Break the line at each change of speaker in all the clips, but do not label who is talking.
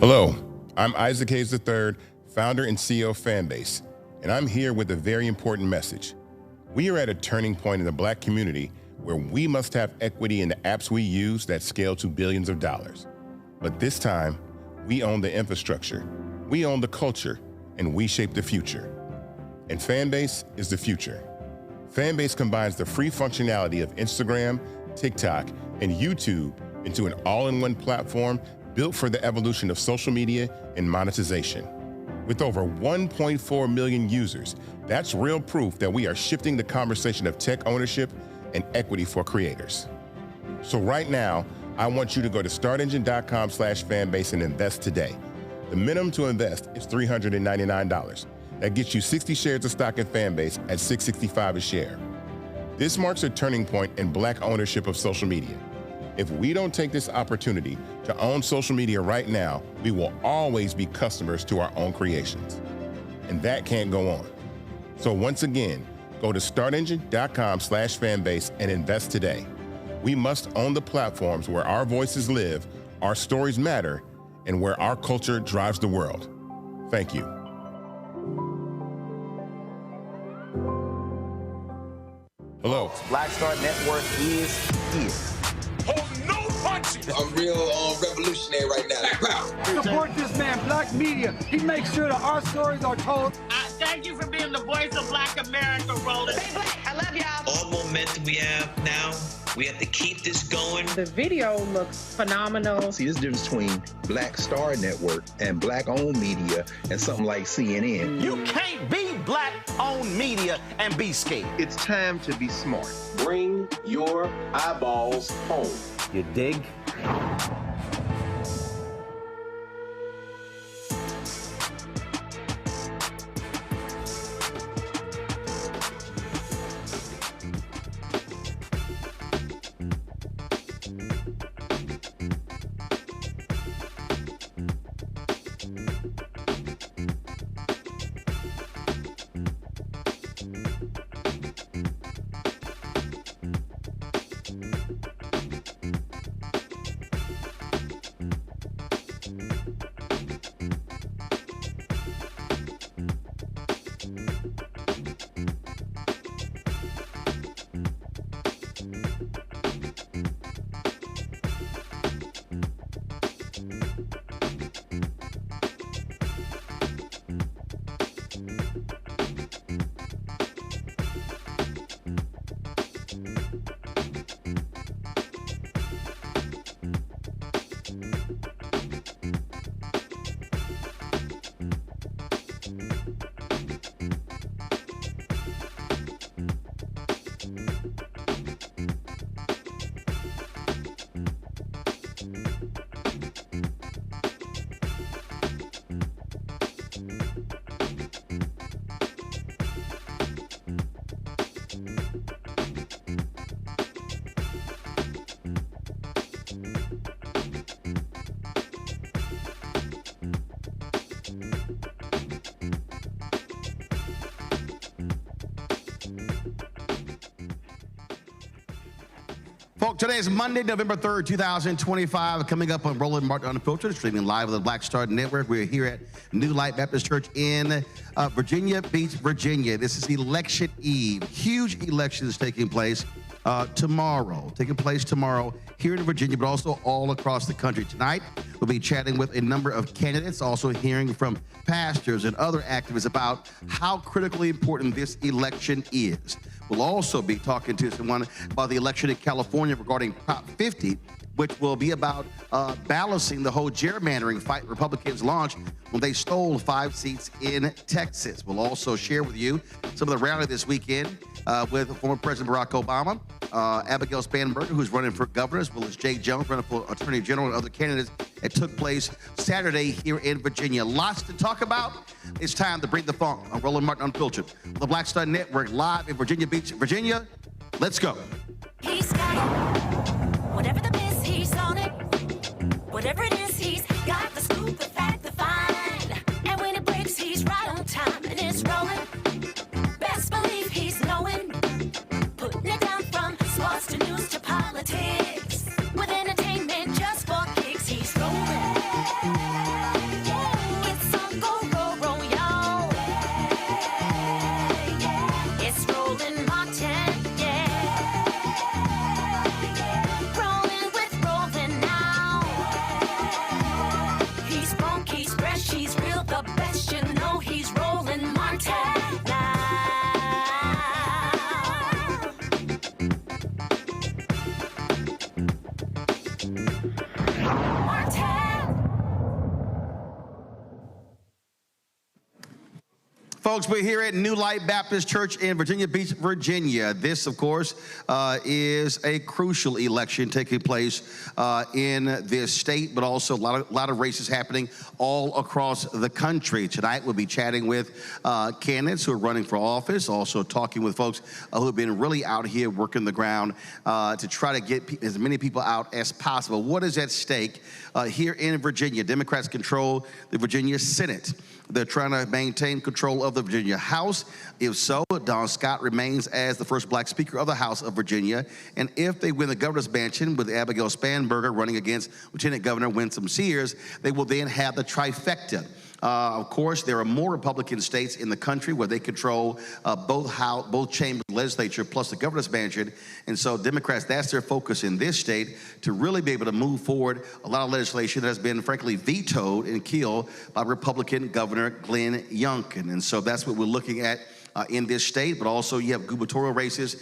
Hello, I'm Isaac Hayes III, founder and CEO of Fanbase, and I'm here with a very important message. We are at a turning point in the Black community where we must have equity in the apps we use that scale to billions of dollars. But this time, we own the infrastructure, we own the culture, and we shape the future. And Fanbase is the future. Fanbase combines the free functionality of Instagram, TikTok, and YouTube into an all-in-one platform built for the evolution of social media and monetization. With over 1.4 million users, that's real proof that we are shifting the conversation of tech ownership and equity for creators. So right now, I want you to go to startengine.com/fanbase and invest today. The minimum to invest is $399. That gets you 60 shares of stock in Fanbase at $665 a share. This marks a turning point in Black ownership of social media. If we don't take this opportunity to own social media right now, we will always be customers to our own creations. And that can't go on. So once again, go to startengine.com/fanbase and invest today. We must own the platforms where our voices live, our stories matter, and where our culture drives the world. Thank you. Hello.
Black Star Network is here.
Hold no punches.
I'm real revolutionary right now.
Support this man, Black Media. He makes sure that our stories are told.
Thank you for being the voice of Black America, Roland.
Stay black. I love y'all.
All momentum we have now, we have to keep this going.
The video looks phenomenal.
See, this difference between Black Star Network and Black-owned media and something like CNN.
You can't be Black-owned media and be scared.
It's time to be smart.
Bring your eyeballs home.
You dig?
Folks, today is Monday, November 3rd, 2025. Coming up on Roland Martin Unfiltered, streaming live on the Black Star Network. We're here at New Light Baptist Church in Virginia Beach, Virginia. This is election eve. Huge elections taking place tomorrow here in Virginia, but also all across the country. Tonight, we'll be chatting with a number of candidates, also hearing from pastors and other activists about how critically important this election is. We'll also be talking to someone about the election in California regarding Prop 50, which will be about balancing the whole gerrymandering fight Republicans launched when they stole 5 seats in Texas. We'll also share with you some of the rally this weekend with former President Barack Obama, Abigail Spanberger, who's running for governor, as well as Jay Jones running for Attorney General, and other candidates that took place Saturday here in Virginia. Lots to talk about. It's time to bring the funk on Roland Martin Unfiltered on the Black Star Network, live in Virginia Beach, Virginia. Let's go.
He's got it. Whatever the miss, he's on it. Whatever it is, he's got the scoop, the fact, the find. And when it breaks, he's right on time and it's rolling. Best believe he's knowing. Putting it down from sports to news to politics. With entertainment just for kicks, he's rolling.
Folks, we're here at New Light Baptist Church in Virginia Beach, Virginia. This, of course, is a crucial election taking place in this state, but also a lot of races happening all across the country. Tonight, we'll be chatting with candidates who are running for office, also talking with folks who have been really out here working the ground to try to get as many people out as possible. What is at stake here in Virginia? Democrats control the Virginia Senate. They're trying to maintain control of the Virginia House. If so, Don Scott remains as the first black speaker of the House of Virginia. And if they win the governor's mansion with Abigail Spanberger running against Lieutenant Governor Winsome Sears, they will then have the trifecta. Of course, there are more Republican states in the country where they control both chambers of the legislature plus the governor's mansion. And so Democrats, that's their focus in this state, to really be able to move forward a lot of legislation that has been, frankly, vetoed and killed by Republican Governor Glenn Youngkin. And so that's what we're looking at in this state, but also you have gubernatorial races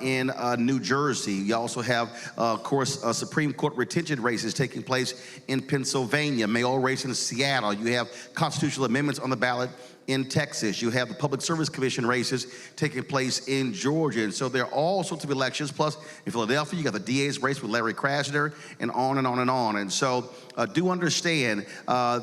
in New Jersey. You also have, of course, Supreme Court retention races taking place in Pennsylvania, mayoral race in Seattle. You have constitutional amendments on the ballot in Texas. You have the Public Service Commission races taking place in Georgia. And so there are all sorts of elections. Plus, in Philadelphia, you got the DA's race with Larry Krasner, and on and on and on. And so do understand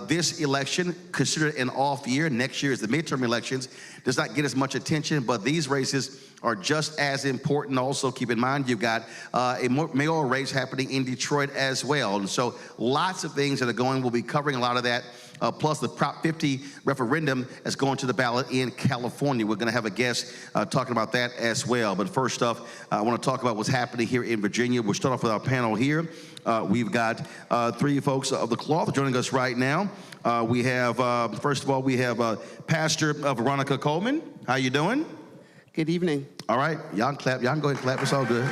this election, considered an off year. Next year is the midterm elections. Does not get as much attention, but these races are just as important. Also, keep in mind, you've got a mayoral race happening in Detroit as well. And so lots of things that are going. We'll be covering a lot of that. Plus the Prop 50 referendum is going to the ballot in California. We're going to have a guest talking about that as well. But first off, I want to talk about what's happening here in Virginia. We'll start off with our panel here. We've got three folks of the cloth joining us right now. We have, first of all, we have Pastor Veronica Coleman. How you doing?
Good evening.
All right, y'all can clap. Y'all can go ahead and clap. It's all good.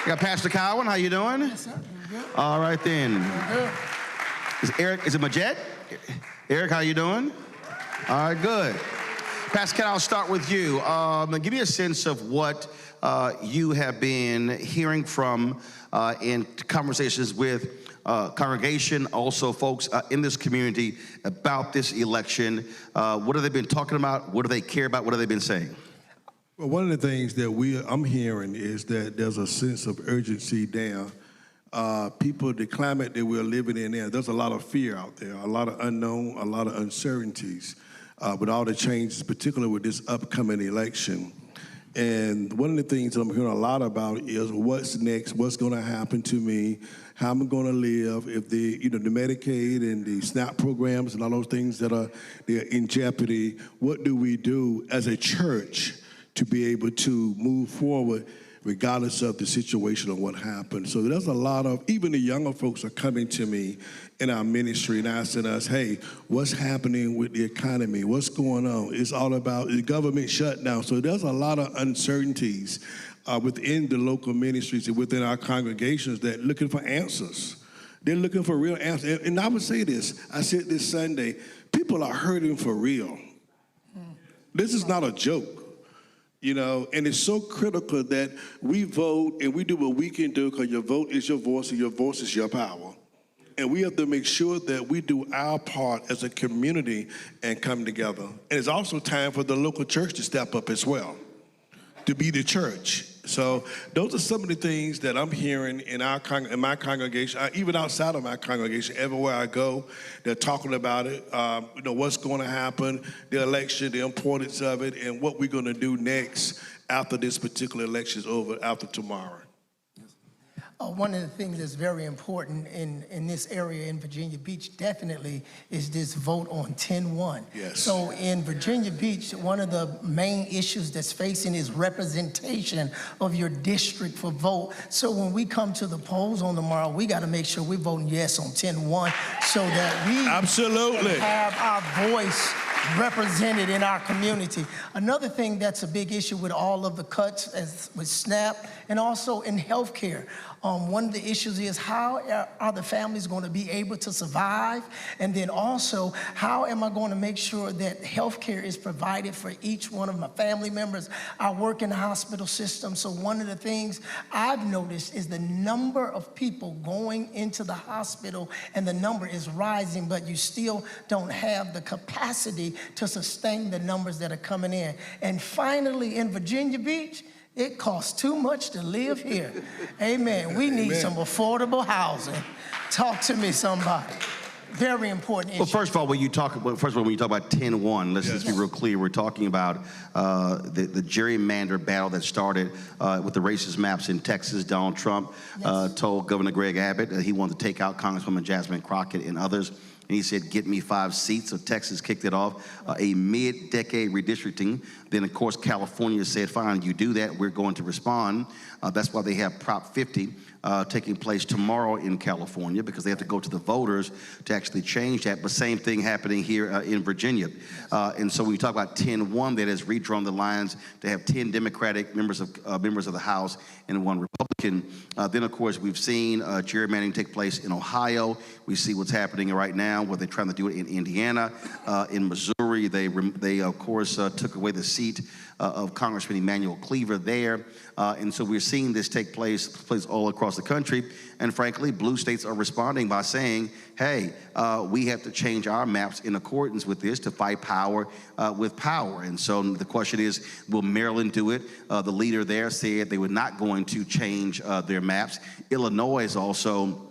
We got Pastor Cowan. How you doing?
Yes, sir.
All right then. Is it Majette? Eric, how you doing? All right, good. Pastor, I'll start with you. Give me a sense of what you have been hearing from in conversations with congregation, also folks in this community about this election. What have they been talking about? What do they care about? What have they been saying?
Well, one of the things that I'm hearing is that there's a sense of urgency there. People, the climate that we're living in there's a lot of fear out there, a lot of unknown, a lot of uncertainties with all the changes, particularly with this upcoming election. And one of the things that I'm hearing a lot about is what's next, what's going to happen to me, how I'm going to live if the Medicaid and the SNAP programs and all those things they're in jeopardy. What do we do as a church to be able to move forward regardless of the situation or what happened? So there's a lot of, even the younger folks are coming to me in our ministry and asking us, hey, what's happening with the economy? What's going on? It's all about the government shutdown. So there's a lot of uncertainties within the local ministries and within our congregations that are looking for answers. They're looking for real answers. And I would say this, I said this Sunday, people are hurting for real. This is not a joke. And it's so critical that we vote and we do what we can do, because your vote is your voice and your voice is your power. And we have to make sure that we do our part as a community and come together. And it's also time for the local church to step up as well, to be the church. So those are some of the things that I'm hearing in my congregation, even outside of my congregation. Everywhere I go, they're talking about it, what's going to happen, the election, the importance of it, and what we're going to do next after this particular election is over, after tomorrow.
One of the things that's very important in this area in Virginia Beach definitely is this vote on 10-1.
Yes.
So in Virginia Beach, one of the main issues that's facing is representation of your district for vote. So when we come to the polls on tomorrow, we got to make sure we're voting yes on 10-1 so that we
absolutely
have our voice represented in our community. Another thing that's a big issue with all of the cuts with SNAP and also in healthcare. One of the issues is how are the families going to be able to survive? And then also, how am I going to make sure that health care is provided for each one of my family members? I work in the hospital system, so one of the things I've noticed is the number of people going into the hospital, and the number is rising, but you still don't have the capacity to sustain the numbers that are coming in. And finally, in Virginia Beach, it costs too much to live here. Amen. We need some affordable housing. Talk to me, somebody. Very important issue.
Well, first of all, when you talk about 10-1, let's just be real clear. We're talking about the gerrymander battle that started with the racist maps in Texas. Donald Trump told Governor Greg Abbott that he wanted to take out Congresswoman Jasmine Crockett and others. And he said, get me 5 seats. So Texas kicked it off, a mid-decade redistricting. Then, of course, California said, fine, you do that, we're going to respond. That's why they have Prop 50 taking place tomorrow in California, because they have to go to the voters to actually change that. But same thing happening here in Virginia. And so when you talk about 10-1, that has redrawn the lines to have 10 Democratic members of the House and 1 Republican. Then, of course, we've seen gerrymandering take place in Ohio. We see what's happening right now, where they're trying to do it in Indiana. In Missouri, they of course, took away the seat of Congressman Emanuel Cleaver there. And so we're seeing this take place all across the country. And frankly, blue states are responding by saying, hey, we have to change our maps in accordance with this to fight power with power. And so the question is, will Maryland do it? The leader there said they were not going to change their maps. Illinois is also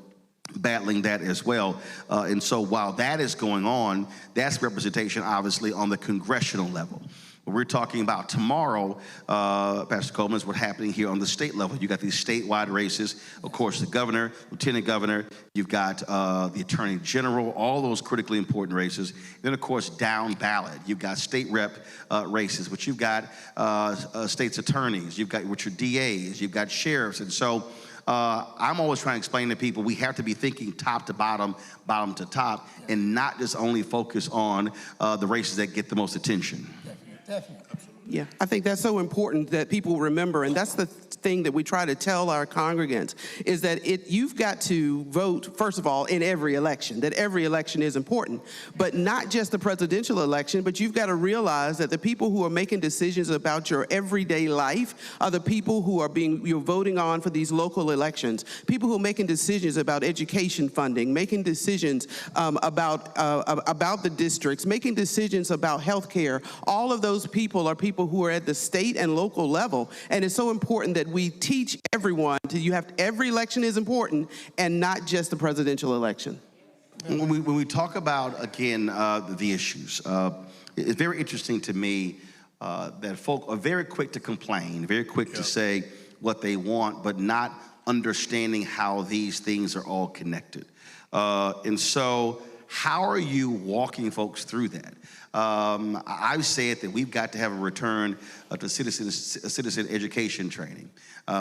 battling that as well. And so while that is going on, that's representation, obviously, on the congressional level. What we're talking about tomorrow, Pastor Coleman, is what's happening here on the state level. You got these statewide races, of course, the governor, lieutenant governor, you've got the attorney general, all those critically important races. Then, of course, down ballot, you've got state rep races, but you've got state's attorneys, you've got your DAs, you've got sheriffs. And so I'm always trying to explain to people we have to be thinking top to bottom, bottom to top, and not just only focus on the races that get the most attention.
Definitely.
Yeah, I think that's so important that people remember, and that's the thing that we try to tell our congregants, is that you've got to vote, first of all, in every election, that every election is important, but not just the presidential election, but you've got to realize that the people who are making decisions about your everyday life are the people who are you're voting on for these local elections, people who are making decisions about education funding, making decisions about the districts, making decisions about health care. All of those people are people who are at the state and local level, and it's so important that we teach everyone every election is important, and not just the presidential election.
When we talk about, again, the issues, it's very interesting to me that folk are very quick to complain, very quick to say what they want, but not understanding how these things are all connected. And so how are you walking folks through that? I've said that we've got to have a return to citizen education training.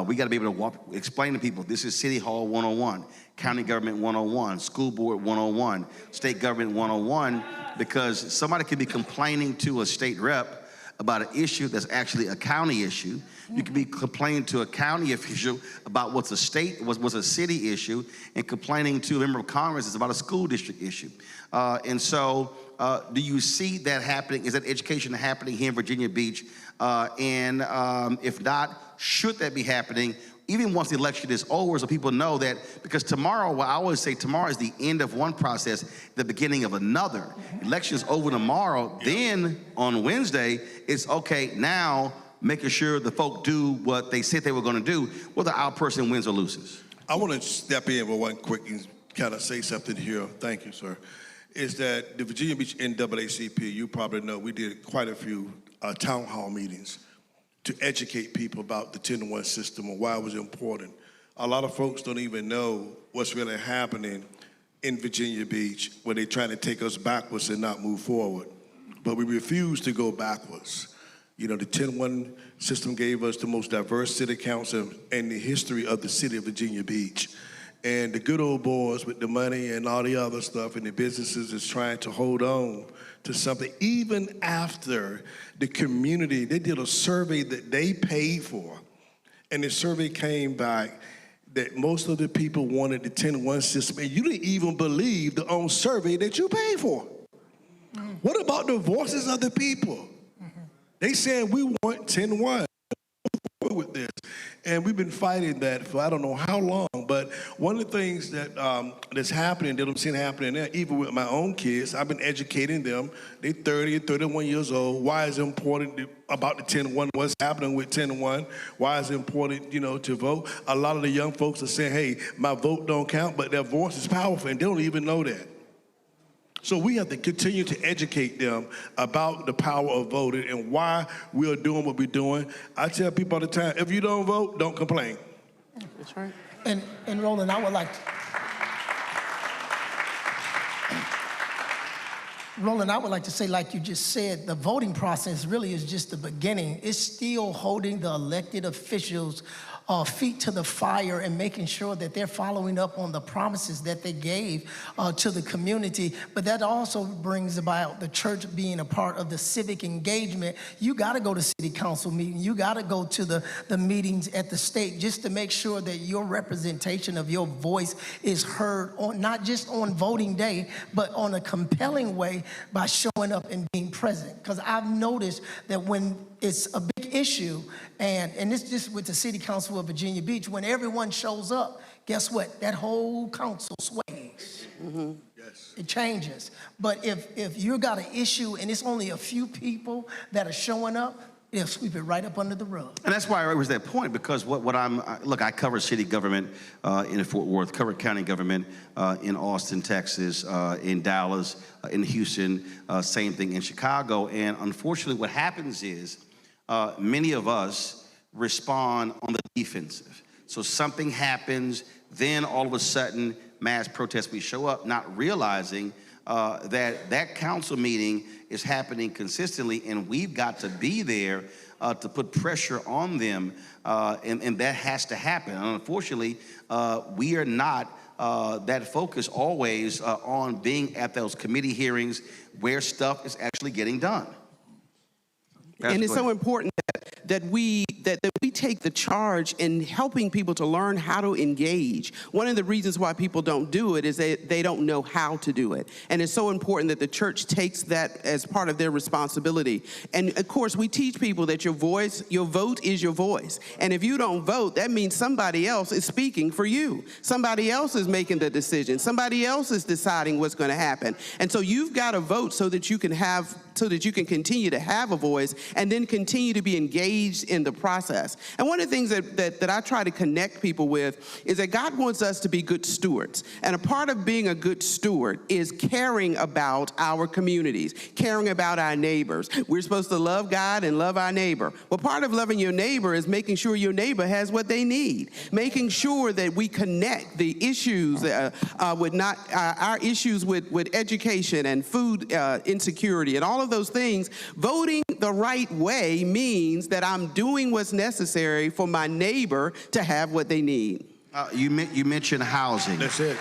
We got to be able to explain to people, this is City Hall 101, County Government 101, School Board 101, State Government 101, because somebody could be complaining to a state rep about an issue that's actually a county issue. You could be complaining to a county official about what's a city issue, and complaining to a member of Congress is about a school district issue. And so do you see that happening? Is that education happening here in Virginia Beach? And if not, should that be happening even once the election is over, so people know that? Because tomorrow, well, I always say tomorrow is the end of one process, the beginning of another. Election is over tomorrow. Then on Wednesday, it's okay, now making sure the folk do what they said they were going to do, whether our person wins or loses.
I want to step in with one quick and kind of say something here. Thank you, sir. Is that the Virginia Beach NAACP, you probably know, we did quite a few town hall meetings to educate people about the 10-1 system and why it was important. A lot of folks don't even know what's really happening in Virginia Beach when they're trying to take us backwards and not move forward. But we refuse to go backwards. You know, the 10-1 system gave us the most diverse city council in the history of the city of Virginia Beach. And the good old boys with the money and all the other stuff and the businesses is trying to hold on to something. Even after the community, they did a survey that they paid for, and the survey came back that most of the people wanted the 10-1 system, and you didn't even believe the own survey that you paid for. What about the voices of the people? They said we want 10-1 with this, and we've been fighting that for I don't know how long. But one of the things that that's happening, that I'm seeing happening there, even with my own kids, I've been educating them. They're 30 and 31 years old. Why is it important about the 10-1? What's happening with 10-1? Why is it important, to vote? A lot of the young folks are saying, "Hey, my vote don't count," but their voice is powerful, and they don't even know that. So we have to continue to educate them about the power of voting and why we are doing what we're doing. I tell people all the time, if you don't vote, don't complain.
That's right.
And Roland, I would like to say, like you just said, the voting process really is just the beginning. It's still holding the elected officials' feet to the fire and making sure that they're following up on the promises that they gave to the community. But that also brings about the church being a part of the civic engagement. You got to go to city council meetings. You got to go to the meetings at the state just to make sure that your representation of your voice is heard, on not just on voting day, but on a compelling way by showing up and being present. Because I've noticed that when it's a big issue, and it's just with the City Council of Virginia Beach, when everyone shows up, guess what? That whole council sways.
Yes.
It changes. But if you got an issue and it's only a few people that are showing up, they'll sweep it right up under the rug.
And that's why I was that point, because I cover city government in Fort Worth, cover county government in Austin, Texas, in Dallas, in Houston, same thing in Chicago. And unfortunately, what happens is many of us respond on the defensive. So something happens, then all of a sudden, mass protests, we show up, not realizing that council meeting is happening consistently, and we've got to be there to put pressure on them, and that has to happen. And unfortunately, we are not that focused always on being at those committee hearings where stuff is actually getting done.
And it's so important that we take the charge in helping people to learn how to engage. One of the reasons why people don't do it is they don't know how to do it. And it's so important that the church takes that as part of their responsibility. And of course, we teach people that your vote is your voice. And if you don't vote, that means somebody else is speaking for you. Somebody else is making the decision. Somebody else is deciding what's going to happen. And so you've got to vote so that you can continue to have a voice and then continue to be engaged in the process. And one of the things that I try to connect people with is that God wants us to be good stewards. And a part of being a good steward is caring about our communities, caring about our neighbors. We're supposed to love God and love our neighbor. Well, part of loving your neighbor is making sure your neighbor has what they need, making sure that we connect the issues our issues with education and food insecurity and all of those things. Voting the right way means that I'm doing what's necessary for my neighbor to have what they need.
You mentioned housing.
That's it.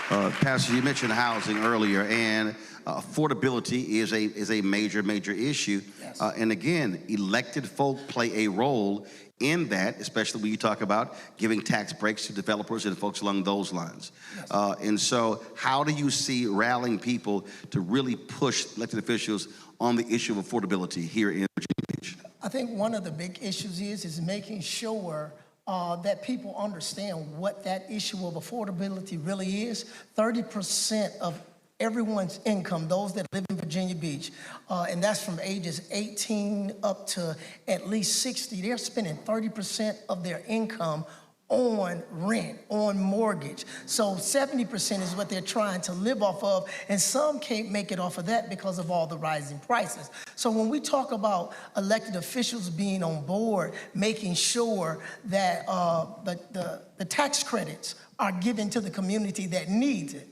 Pastor, you mentioned housing earlier, and affordability is a major issue.
Yes.
And again, elected folk play a role in that, especially when you talk about giving tax breaks to developers and folks along those lines. Yes. And so how do you see rallying people to really push elected officials on the issue of affordability here in Virginia Beach?
I think one of the big issues is making sure that people understand what that issue of affordability really is. 30% of everyone's income, those that live in Virginia Beach, and that's from ages 18 up to at least 60, they're spending 30% of their income on rent, on mortgage. So 70% is what they're trying to live off of, and some can't make it off of that because of all the rising prices. So when we talk about elected officials being on board, making sure that the tax credits are given to the community that needs it.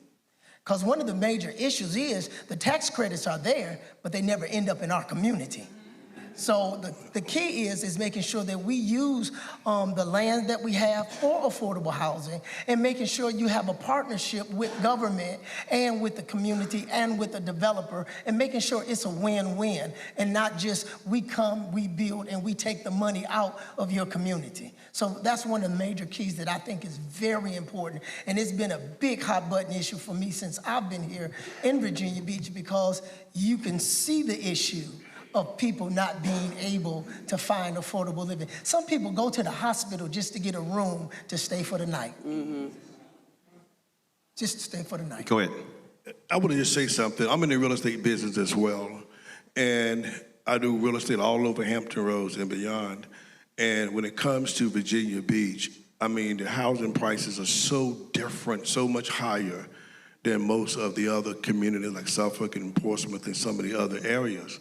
Because one of the major issues is the tax credits are there, but they never end up in our community. So the key is making sure that we use the land that we have for affordable housing and making sure you have a partnership with government and with the community and with the developer and making sure it's a win-win and not just we come, we build, and we take the money out of your community. So that's one of the major keys that I think is very important. And it's been a big hot button issue for me since I've been here in Virginia Beach because you can see the issue of people not being able to find affordable living. Some people go to the hospital just to get a room to stay for the night. Just to stay for the night.
Go ahead.
I want to just say something. I'm in the real estate business as well, and I do real estate all over Hampton Roads and beyond. And when it comes to Virginia Beach, I mean, the housing prices are so different, so much higher than most of the other communities like Suffolk and Portsmouth and some of the other areas.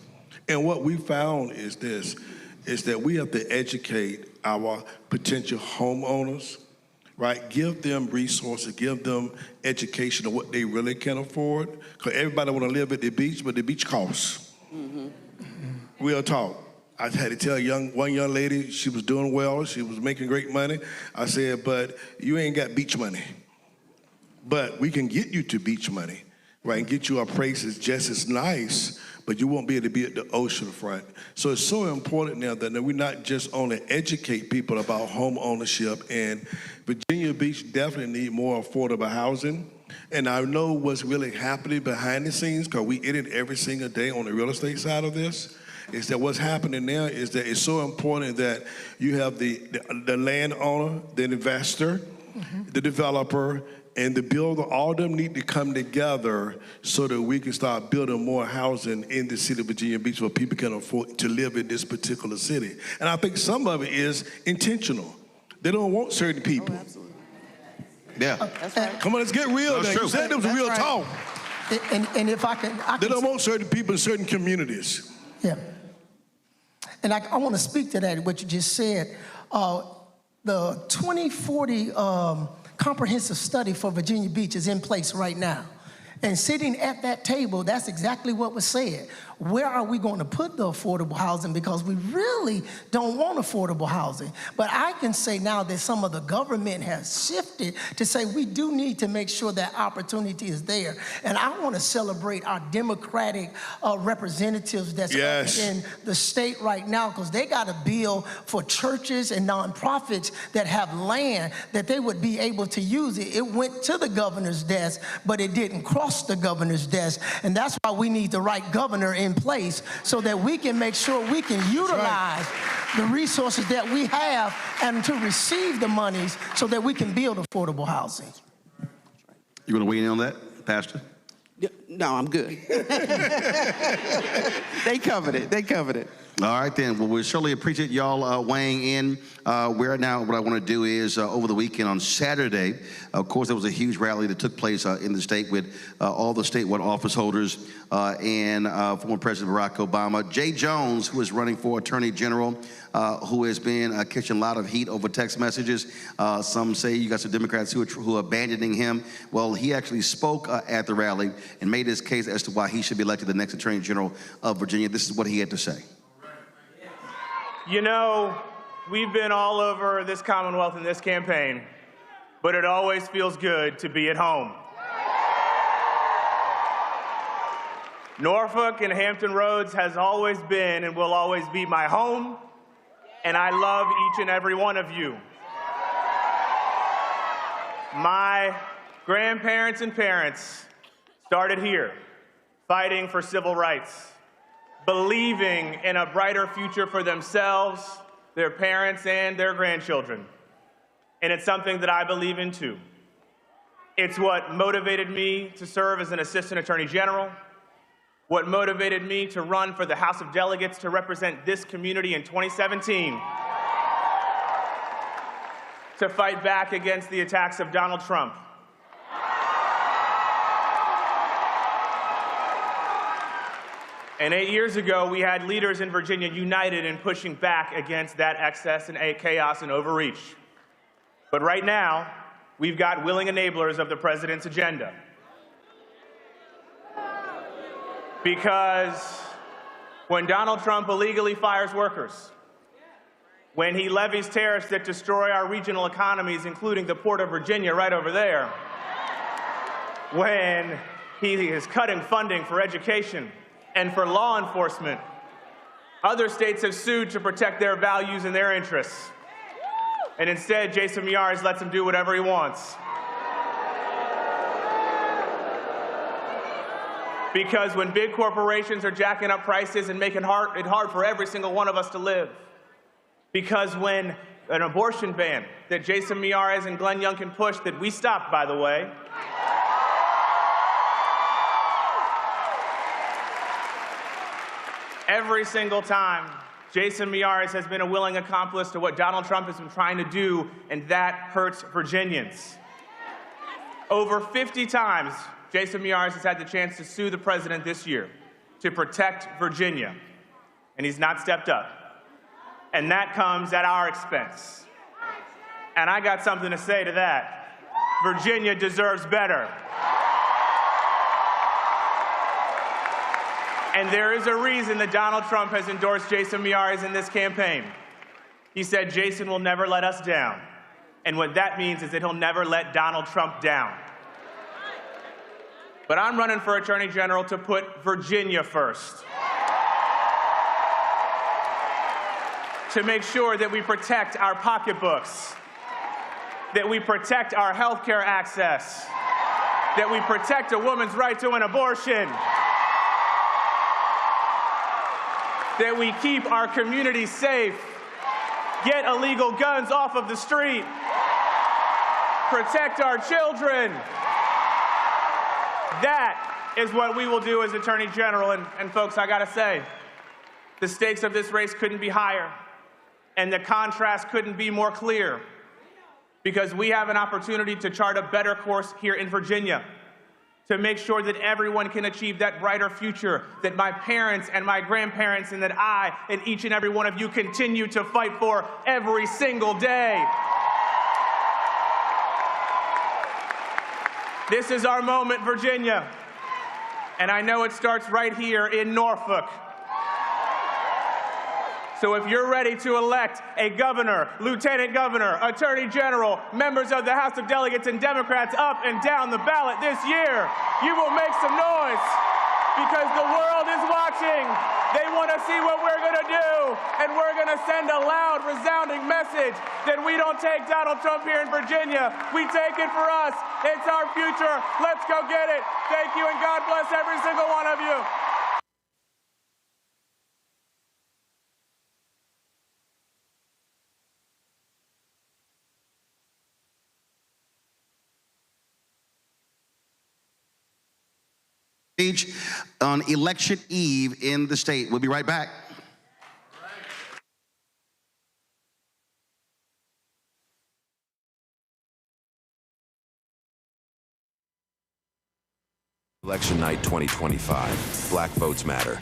And what we found is this, is that we have to educate our potential homeowners, right? Give them resources, give them education of what they really can afford. Because everybody want to live at the beach, but the beach costs. Real talk. I had to tell one young lady, she was doing well, she was making great money. I said, but you ain't got beach money. But we can get you to beach money, right? And get you a place that's just as nice, but you won't be able to be at the ocean front. So it's so important now that we not just only educate people about home ownership, and Virginia Beach definitely need more affordable housing. And I know what's really happening behind the scenes, because we in it every single day on the real estate side of this, is that what's happening now is that it's so important that you have the landowner, the investor, the developer, and the builder, all of them need to come together so that we can start building more housing in the city of Virginia Beach where people can afford to live in this particular city. And I think some of it is intentional. They don't want certain people.
Oh, absolutely.
Yeah.
That's right.
Come on, let's get real now. You said there was a real talk.
And if I can
they don't want certain people in certain communities.
Yeah. And I want to speak to that, what you just said. The 2040 comprehensive study for Virginia Beach is in place right now. And sitting at that table, that's exactly what was said. Where are we going to put the affordable housing? Because we really don't want affordable housing. But I can say now that some of the government has shifted to say we do need to make sure that opportunity is there. And I want to celebrate our Democratic representatives that's up in the state right now, because they got a bill for churches and nonprofits that have land that they would be able to use it. It went to the governor's desk, but it didn't cross the governor's desk. And that's why we need the right governor in place so that we can make sure we can utilize the resources that we have and to receive the monies so that we can build affordable housing.
You want to weigh in on that, Pastor?
No, I'm good. They covered it. They covered it.
All right, then. Well, we surely appreciate y'all weighing in. What I want to do is over the weekend on Saturday, of course, there was a huge rally that took place in the state with all the statewide office holders and former President Barack Obama. Jay Jones, who is running for Attorney General, who has been catching a lot of heat over text messages. Some say you got some Democrats who are abandoning him. Well, he actually spoke at the rally and made his case as to why he should be elected the next Attorney General of Virginia. This is what he had to say.
You know, we've been all over this Commonwealth in this campaign, but it always feels good to be at home. Norfolk and Hampton Roads has always been and will always be my home, and I love each and every one of you. My grandparents and parents started here, fighting for civil rights, believing in a brighter future for themselves, their parents, and their grandchildren. And it's something that I believe in too. It's what motivated me to serve as an Assistant Attorney General, what motivated me to run for the House of Delegates to represent this community in 2017, to fight back against the attacks of Donald Trump. And 8 years ago, we had leaders in Virginia united in pushing back against that excess and chaos and overreach. But right now, we've got willing enablers of the president's agenda. Because when Donald Trump illegally fires workers, when he levies tariffs that destroy our regional economies, including the Port of Virginia right over there, when he is cutting funding for education and for law enforcement. Other states have sued to protect their values and their interests. And instead, Jason Miyares lets him do whatever he wants. Because when big corporations are jacking up prices and making it hard for every single one of us to live. Because when an abortion ban that Jason Miyares and Glenn Youngkin pushed, that we stopped, by the way, every single time, Jason Miyares has been a willing accomplice to what Donald Trump has been trying to do, and that hurts Virginians. Over 50 times, Jason Miyares has had the chance to sue the president this year to protect Virginia, and he's not stepped up. And that comes at our expense. And I got something to say to that. Virginia deserves better. And there is a reason that Donald Trump has endorsed Jason Miyares in this campaign. He said Jason will never let us down. And what that means is that he'll never let Donald Trump down. But I'm running for Attorney General to put Virginia first. To make sure that we protect our pocketbooks, that we protect our health care access, that we protect a woman's right to an abortion, that we keep our communities safe, get illegal guns off of the street, protect our children. That is what we will do as Attorney General. And folks, I gotta say, the stakes of this race couldn't be higher, and the contrast couldn't be more clear, because we have an opportunity to chart a better course here in Virginia, to make sure that everyone can achieve that brighter future that my parents and my grandparents and that I and each and every one of you continue to fight for every single day. This is our moment, Virginia, and I know it starts right here in Norfolk. So if you're ready to elect a governor, lieutenant governor, attorney general, members of the House of Delegates and Democrats up and down the ballot this year, you will make some noise, because the world is watching. They want to see what we're going to do, and we're going to send a loud, resounding message that we don't take Donald Trump here in Virginia. We take it for us. It's our future. Let's go get it. Thank you, and God bless every single one of you.
On election eve in the state. We'll be right back.
Election night 2025. Black votes matter.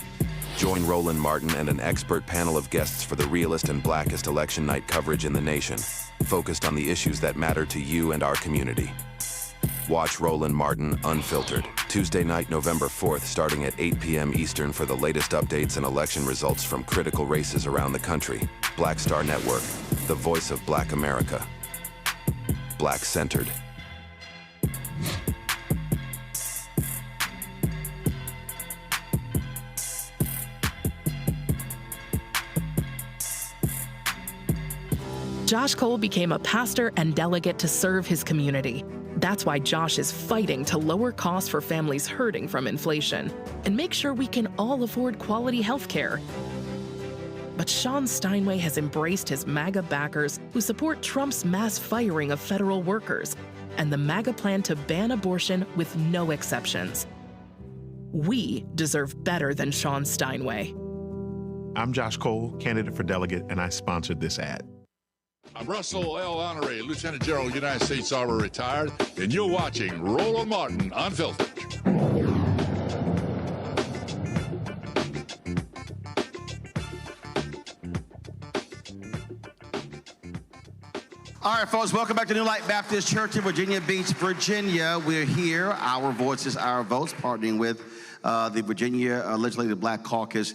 Join Roland Martin and an expert panel of guests for the realest and blackest election night coverage in the nation, focused on the issues that matter to you and our community. Watch Roland Martin Unfiltered, Tuesday night, November 4th, starting at 8 p.m. Eastern for the latest updates and election results from critical races around the country. Black Star Network, the voice of Black America. Black-centered.
Josh Cole became a pastor and delegate to serve his community. That's why Josh is fighting to lower costs for families hurting from inflation and make sure we can all afford quality health care. But Sean Steinway has embraced his MAGA backers who support Trump's mass firing of federal workers and the MAGA plan to ban abortion with no exceptions. We deserve better than Sean Steinway.
I'm Josh Cole, candidate for delegate, and I sponsored this ad.
I'm Russell L. Honoré, Lieutenant General, United States Army, retired, and you're watching Roland Martin Unfiltered.
All right, folks, welcome back to New Light Baptist Church in Virginia Beach, Virginia. We're here, our voices, our votes, partnering with the Virginia Legislative Black Caucus,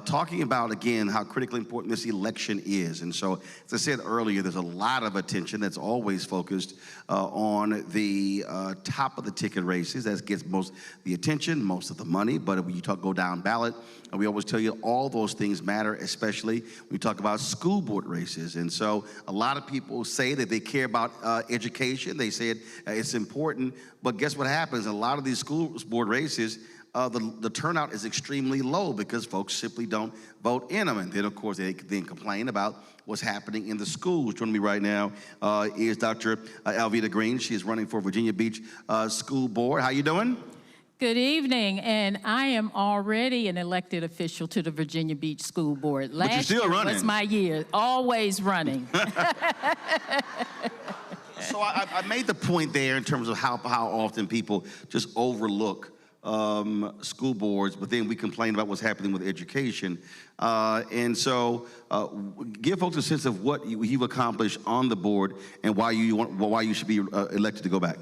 talking about, again, how critically important this election is. And so, as I said earlier, there's a lot of attention that's always focused on the top of the ticket races. That gets most the attention, most of the money. But when you go down ballot, we always tell you all those things matter, especially when we talk about school board races. And so a lot of people say that they care about education. They said it's important. But guess what happens? In a lot of these school board races, the turnout is extremely low because folks simply don't vote in them. And then, of course, they then complain about what's happening in the schools. Joining me right now is Dr. Alveda Green. She is running for Virginia Beach School Board. How you doing?
Good evening, and I am already an elected official to the Virginia Beach School Board.
But you're still running.
Was my year, always running.
So I made the point there in terms of how often people just overlook school boards, but then we complain about what's happening with education. And so give folks a sense of what you've accomplished on the board and why you should be elected to go back.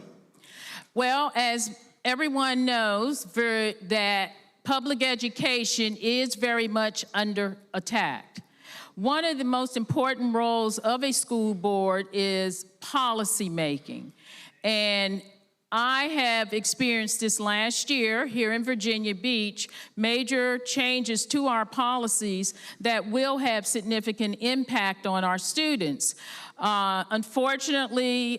Well, as everyone knows that public education is very much under attack. One of the most important roles of a school board is policy making. And I have experienced this last year here in Virginia Beach, major changes to our policies that will have significant impact on our students. Unfortunately,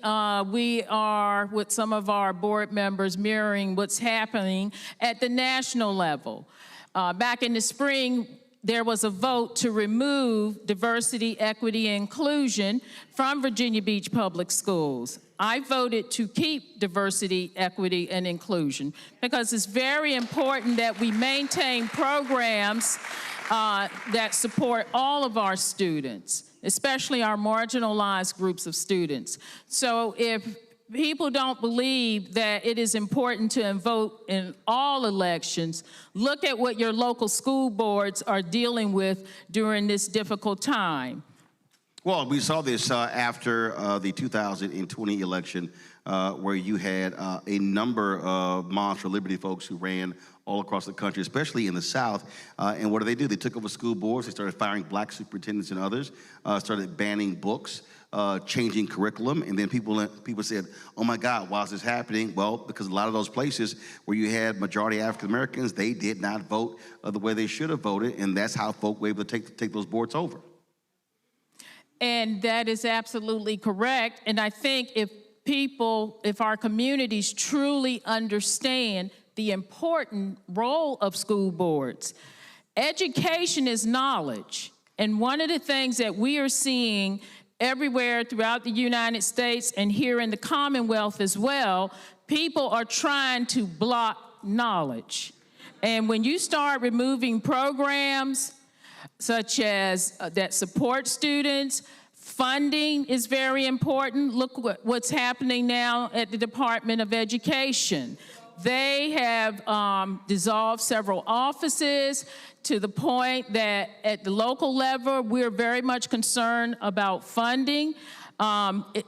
we are, with some of our board members, mirroring what's happening at the national level. Back in the spring, there was a vote to remove diversity, equity, and inclusion from Virginia Beach Public Schools. I voted to keep diversity, equity, and inclusion because it's very important that we maintain programs that support all of our students, especially our marginalized groups of students. So if people don't believe that it is important to vote in all elections, look at what your local school boards are dealing with during this difficult time.
Well, we saw this after the 2020 election where you had a number of Monster Liberty folks who ran all across the country, especially in the South. And what did? They took over school boards. They started firing black superintendents and others, started banning books, changing curriculum. And then people said, oh my God, why is this happening? Well, because a lot of those places where you had majority African Americans, they did not vote the way they should have voted. And that's how folk were able to take those boards over.
And that is absolutely correct. And I think if our communities truly understand the important role of school boards, education is knowledge. And one of the things that we are seeing everywhere throughout the United States and here in the Commonwealth as well, people are trying to block knowledge. And when you start removing programs such as that support students, funding is very important. Look what's happening now at the Department of Education. They have dissolved several offices to the point that at the local level, we're very much concerned about funding.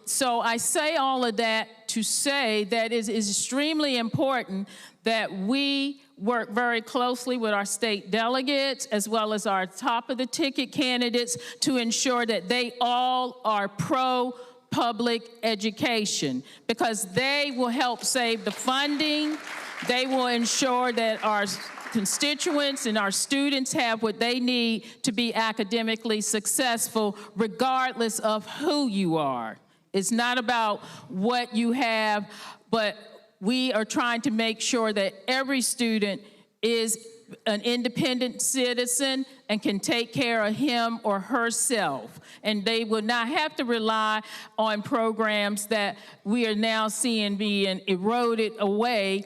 So I say all of that to say that it is extremely important that we work very closely with our state delegates as well as our top of the ticket candidates to ensure that they all are pro-public education because they will help save the funding. They will ensure that our constituents and our students have what they need to be academically successful regardless of who you are. It's not about what you have, but we are trying to make sure that every student is an independent citizen and can take care of him or herself. And they will not have to rely on programs that we are now seeing being eroded away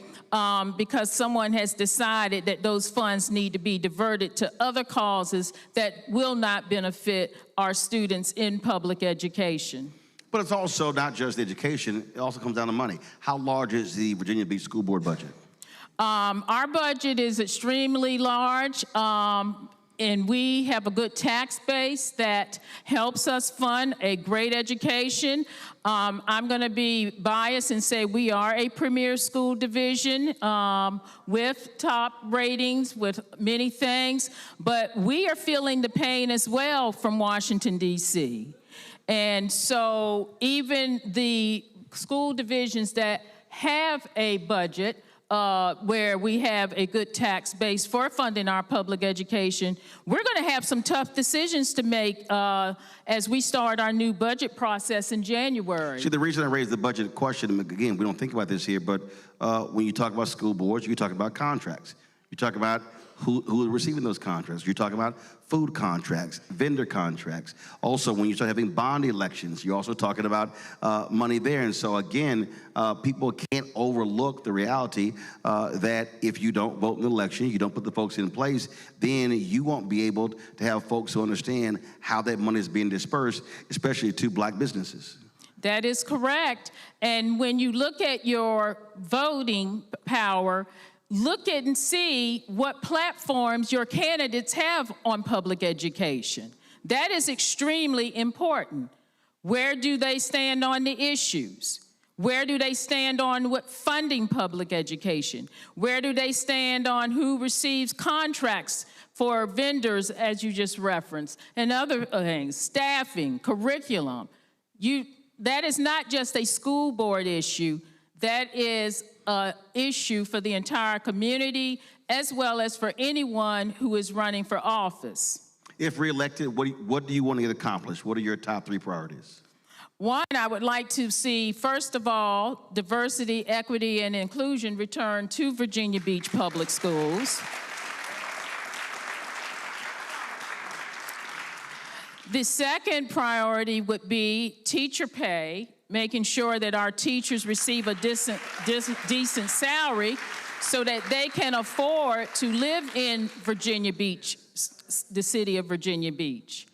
because someone has decided that those funds need to be diverted to other causes that will not benefit our students in public education.
But it's also not just education, it also comes down to money. How large is the Virginia Beach School Board budget?
Our budget is extremely large. And we have a good tax base that helps us fund a great education. I'm going to be biased and say we are a premier school division with top ratings, with many things, but we are feeling the pain as well from Washington, D.C. And so even the school divisions that have a budget where we have a good tax base for funding our public education, we're going to have some tough decisions to make as we start our new budget process in January.
See, the reason I raised the budget question, again, we don't think about this here, but when you talk about school boards, you talk about contracts. You talk about who are receiving those contracts. You're talking about food contracts, vendor contracts. Also, when you start having bond elections, you're also talking about money there. And so again, people can't overlook the reality that if you don't vote in the election, you don't put the folks in place, then you won't be able to have folks who understand how that money is being dispersed, especially to black businesses.
That is correct. And when you look at your voting power, look at and see what platforms your candidates have on public education. That is extremely important. Where do they stand on the issues? Where do they stand on what funding public education? Where do they stand on who receives contracts for vendors, as you just referenced, and other things, staffing, curriculum? That is not just a school board issue. That is an issue for the entire community, as well as for anyone who is running for office.
If reelected, what do you want to get accomplished? What are your top 3 priorities?
One, I would like to see, first of all, diversity, equity, and inclusion return to Virginia Beach Public Schools. The second priority would be teacher pay, making sure that our teachers receive a decent salary so that they can afford to live in Virginia Beach, the city of Virginia Beach.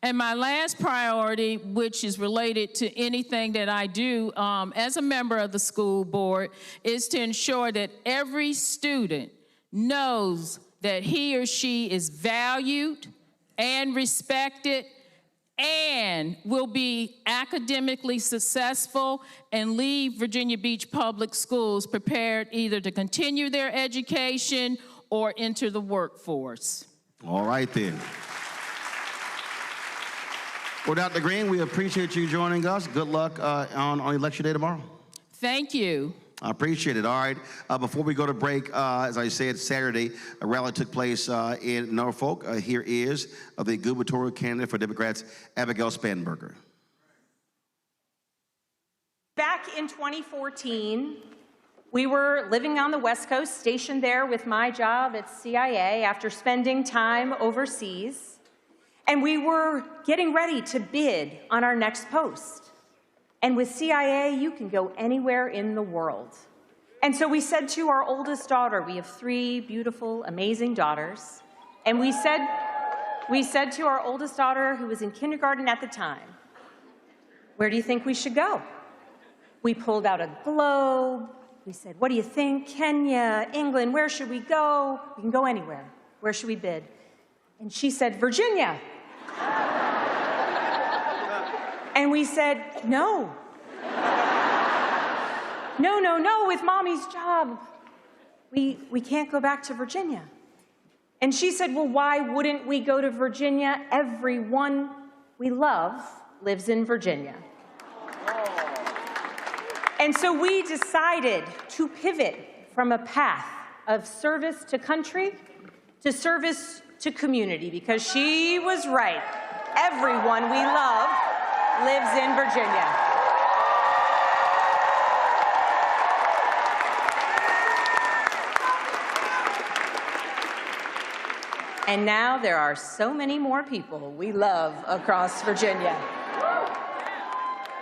And my last priority, which is related to anything that I do as a member of the school board, is to ensure that every student knows that he or she is valued and respected and will be academically successful and leave Virginia Beach Public Schools prepared either to continue their education or enter the workforce.
All right then. Well, Dr. Green, we appreciate you joining us. Good luck on Election Day tomorrow.
Thank you.
I appreciate it. All right. Before we go to break, as I said, Saturday, a rally took place in Norfolk. Here is the gubernatorial candidate for Democrats, Abigail Spanberger.
Back in 2014, we were living on the West Coast, stationed there with my job at CIA after spending time overseas, and we were getting ready to bid on our next post. And with CIA, you can go anywhere in the world. And so we said to our oldest daughter, we have 3 beautiful, amazing daughters, and we said to our oldest daughter, who was in kindergarten at the time, where do you think we should go? We pulled out a globe. We said, what do you think? Kenya, England, where should we go? We can go anywhere. Where should we bid? And she said, Virginia. And we said, no. No, with Mommy's job, we can't go back to Virginia. And she said, well, why wouldn't we go to Virginia? Everyone we love lives in Virginia. And so we decided to pivot from a path of service to country to service to community, because she was right. Everyone we love lives in Virginia. And now there are so many more people we love across Virginia.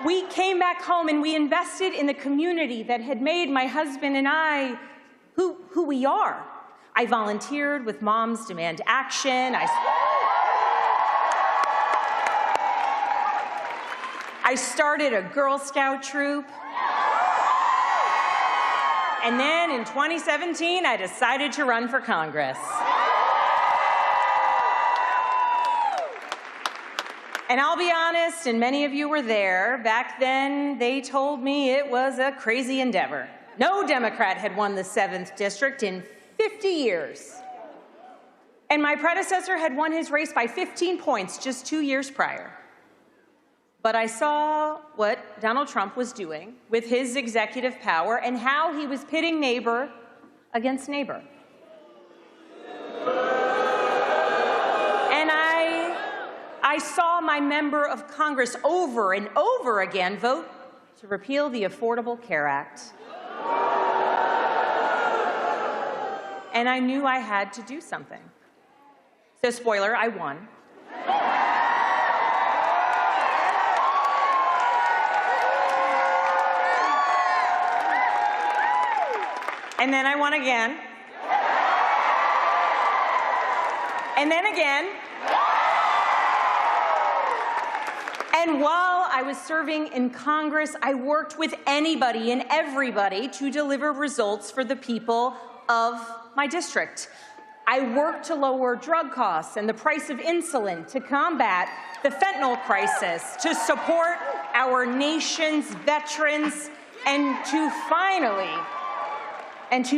We came back home and we invested in the community that had made my husband and I who we are. I volunteered with Moms Demand Action. I started a Girl Scout troop. And then in 2017, I decided to run for Congress. And I'll be honest, and many of you were there, back then they told me it was a crazy endeavor. No Democrat had won the 7th district in 50 years. And my predecessor had won his race by 15 points just 2 years prior. But I saw what Donald Trump was doing with his executive power and how he was pitting neighbor against neighbor. And I saw my member of Congress over and over again vote to repeal the Affordable Care Act. And I knew I had to do something. So spoiler, I won. And then I won again. And then again. And while I was serving in Congress, I worked with anybody and everybody to deliver results for the people of my district. I worked to lower drug costs and the price of insulin, to combat the fentanyl crisis, to support our nation's veterans, and to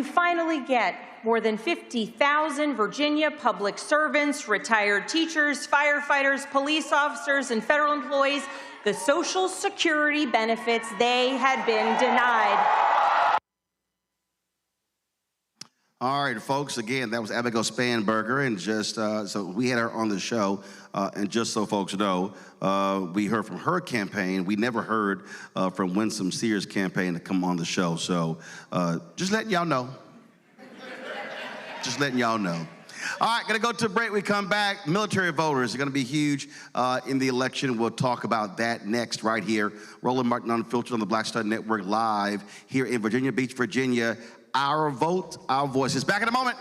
finally get more than 50,000 Virginia public servants, retired teachers, firefighters, police officers, and federal employees the Social Security benefits they had been denied.
All right, folks, again, that was Abigail Spanberger, and just so we had her on the show, and just so folks know, we heard from her campaign. We never heard from Winsome Sears' campaign to come on the show, so just letting y'all know. Just letting y'all know. All right, gonna go to a break. We come back. Military voters are gonna be huge in the election. We'll talk about that next right here. Roland Martin Unfiltered on the Black Star Network live here in Virginia Beach, Virginia. Our vote, our voices. Back in a moment.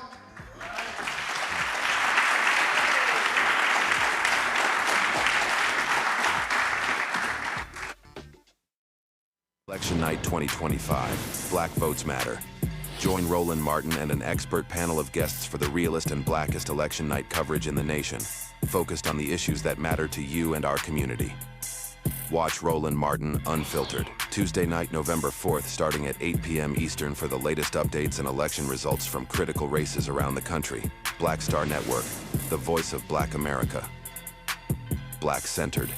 Election night 2025. Black votes matter. Join Roland Martin and an expert panel of guests for the realest and blackest election night coverage in the nation, focused on the issues that matter to you and our community. Watch Roland Martin Unfiltered, Tuesday night, November 4th, starting at 8 p.m. Eastern for the latest updates and election results from critical races around the country. Black Star Network, the voice of Black America. Black-centered.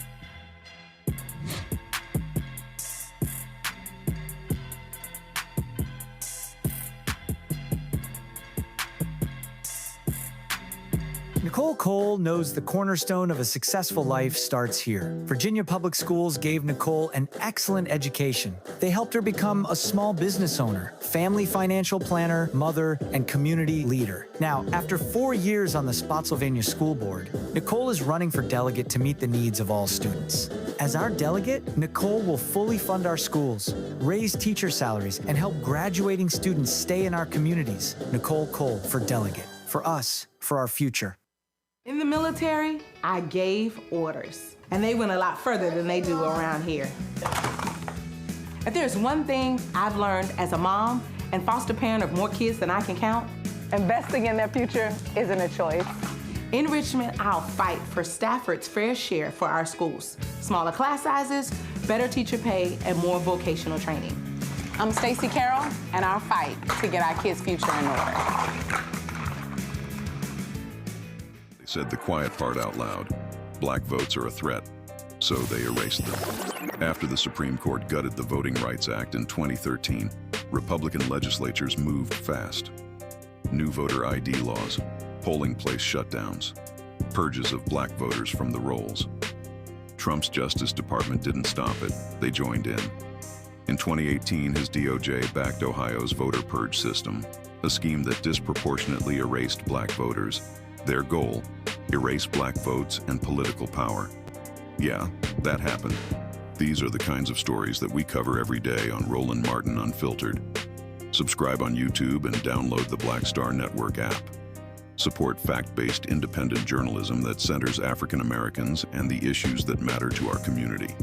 Nicole Cole knows the cornerstone of a successful life starts here. Virginia Public Schools gave Nicole an excellent education. They helped her become a small business owner, family financial planner, mother, and community leader. Now, after 4 years on the Spotsylvania School Board, Nicole is running for delegate to meet the needs of all students. As our delegate, Nicole will fully fund our schools, raise teacher salaries, and help graduating students stay in our communities. Nicole Cole for delegate. For us, for our future.
In the military, I gave orders, and they went a lot further than they do around here. If there's one thing I've learned as a mom and foster parent of more kids than I can count, investing in their future isn't a choice. In Richmond, I'll fight for Stafford's fair share for our schools. Smaller class sizes, better teacher pay, and more vocational training.
I'm Stacey Carroll, and I'll fight to get our kids' future in order.
Said the quiet part out loud. Black votes are a threat, so they erased them. After the Supreme Court gutted the Voting Rights Act in 2013, Republican legislatures moved fast. New voter ID laws, polling place shutdowns, purges of black voters from the rolls. Trump's Justice Department didn't stop it, they joined in. In 2018, his DOJ backed Ohio's voter purge system, a scheme that disproportionately erased black voters. Their goal, erase black votes and political power. Yeah, that happened. These are the kinds of stories that we cover every day on Roland Martin Unfiltered. Subscribe on YouTube and download the Black Star Network app. Support fact-based independent journalism that centers African Americans and the issues that matter to our community.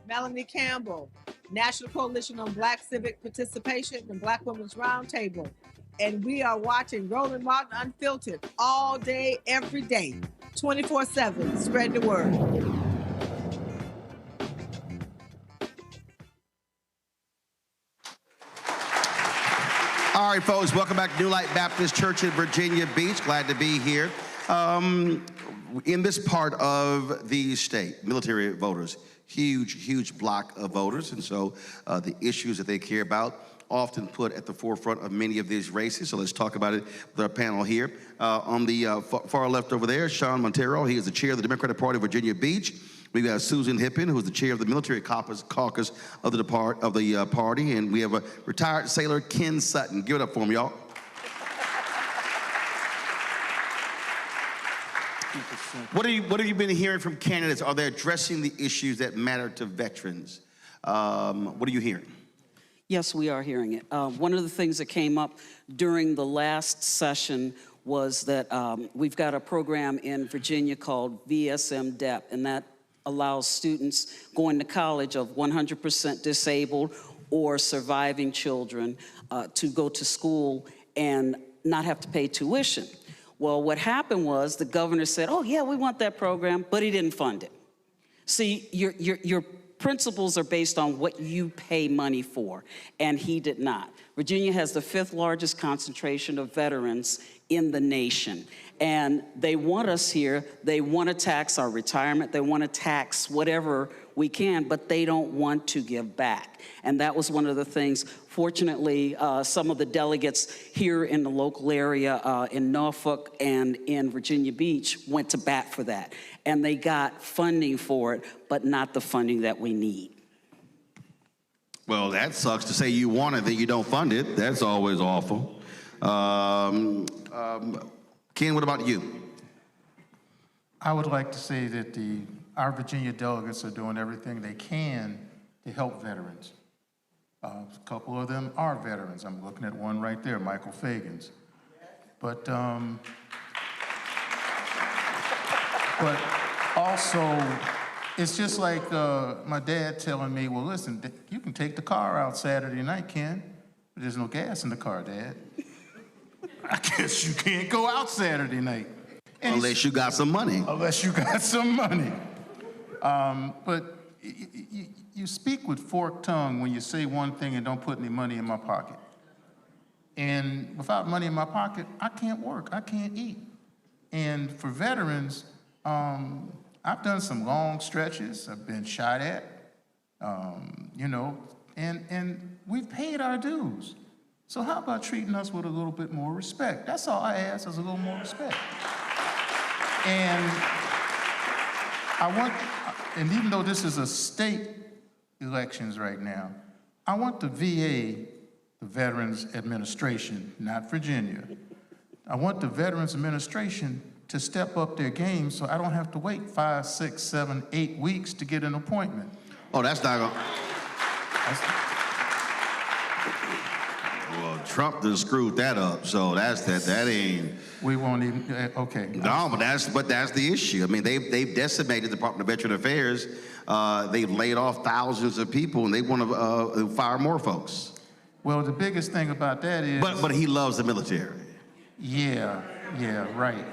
Melanie Campbell,
National Coalition on Black Civic Participation and Black Women's Roundtable. And we are watching Roland Martin Unfiltered all day, every day, 24/7. Spread the word.
All right, folks, welcome back to New Light Baptist Church in Virginia Beach. Glad to be here. In this part of the state, military voters, huge block of voters, and so the issues that they care about often put at the forefront of many of these races. So let's talk about it with our panel here. On the far left over there, Sean Montero. He is the chair of the Democratic Party of Virginia Beach. We've got Susan Hippen, who is the chair of the military caucus of the party, and we have a retired sailor, Ken Sutton. Give it up for him, y'all. What have you been hearing from candidates? Are they addressing the issues that matter to veterans? What are you hearing?
Yes, we are hearing it. One of the things that came up during the last session was that we've got a program in Virginia called VSM DEP, and that allows students going to college of 100% disabled or surviving children to go to school and not have to pay tuition. Well, what happened was the governor said, oh yeah, we want that program, but he didn't fund it. See, your principles are based on what you pay money for, and he did not. Virginia has the 5th largest concentration of veterans in the nation, and they want us here. They want to tax our retirement. They want to tax whatever we can, but they don't want to give back. And that was one of the things. Fortunately, some of the delegates here in the local area in Norfolk and in Virginia Beach went to bat for that. And they got funding for it, but not the funding that we need.
Well, that sucks to say you want it, that you don't fund it. That's always awful. Ken, what about you?
I would like to say that our Virginia delegates are doing everything they can to help veterans. A couple of them are veterans. I'm looking at one right there, Michael Fagans. But also, it's just like my dad telling me, well, listen, you can take the car out Saturday night, Ken, but there's no gas in the car, Dad. I guess you can't go out Saturday night. And
unless you got some money.
Unless you got some money. But you speak with forked tongue when you say one thing and don't put any money in my pocket. And without money in my pocket, I can't work, I can't eat. And for veterans, I've done some long stretches, I've been shot at, you know, and we've paid our dues. So how about treating us with a little bit more respect? That's all I ask, is a little more respect. And and even though this is a state elections right now, I want the VA, the Veterans Administration, not Virginia. I want the Veterans Administration to step up their game so I don't have to wait 5, 6, 7, 8 weeks to get an appointment.
Oh, that's not gonna... Well, Trump done screwed that up, so that ain't...
We won't even, okay.
No, but that's the issue. I mean, they've decimated the Department of Veteran Affairs. They've laid off thousands of people, and they want to fire more folks.
Well, the biggest thing about that is...
But he loves the military.
Yeah, right.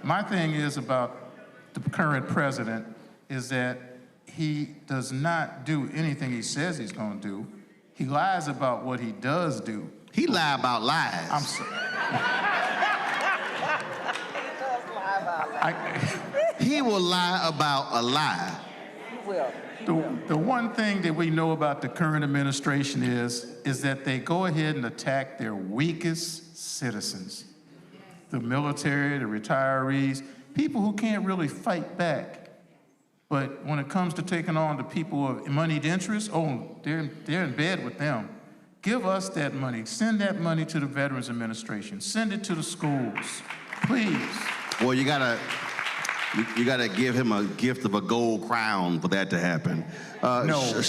My thing is about the current president is that he does not do anything he says he's going to do. He lies about what he does do.
He lie about lies.
I'm sorry.
He will lie about a lie.
He will. The one thing that we know about the current administration is that they go ahead and attack their weakest citizens. The military, the retirees, people who can't really fight back. But when it comes to taking on the people of moneyed interest, oh, they're in bed with them. Give us that money. Send that money to the Veterans Administration. Send it to the schools, please.
Well, you gotta give him a gift of a gold crown for that to happen.
No.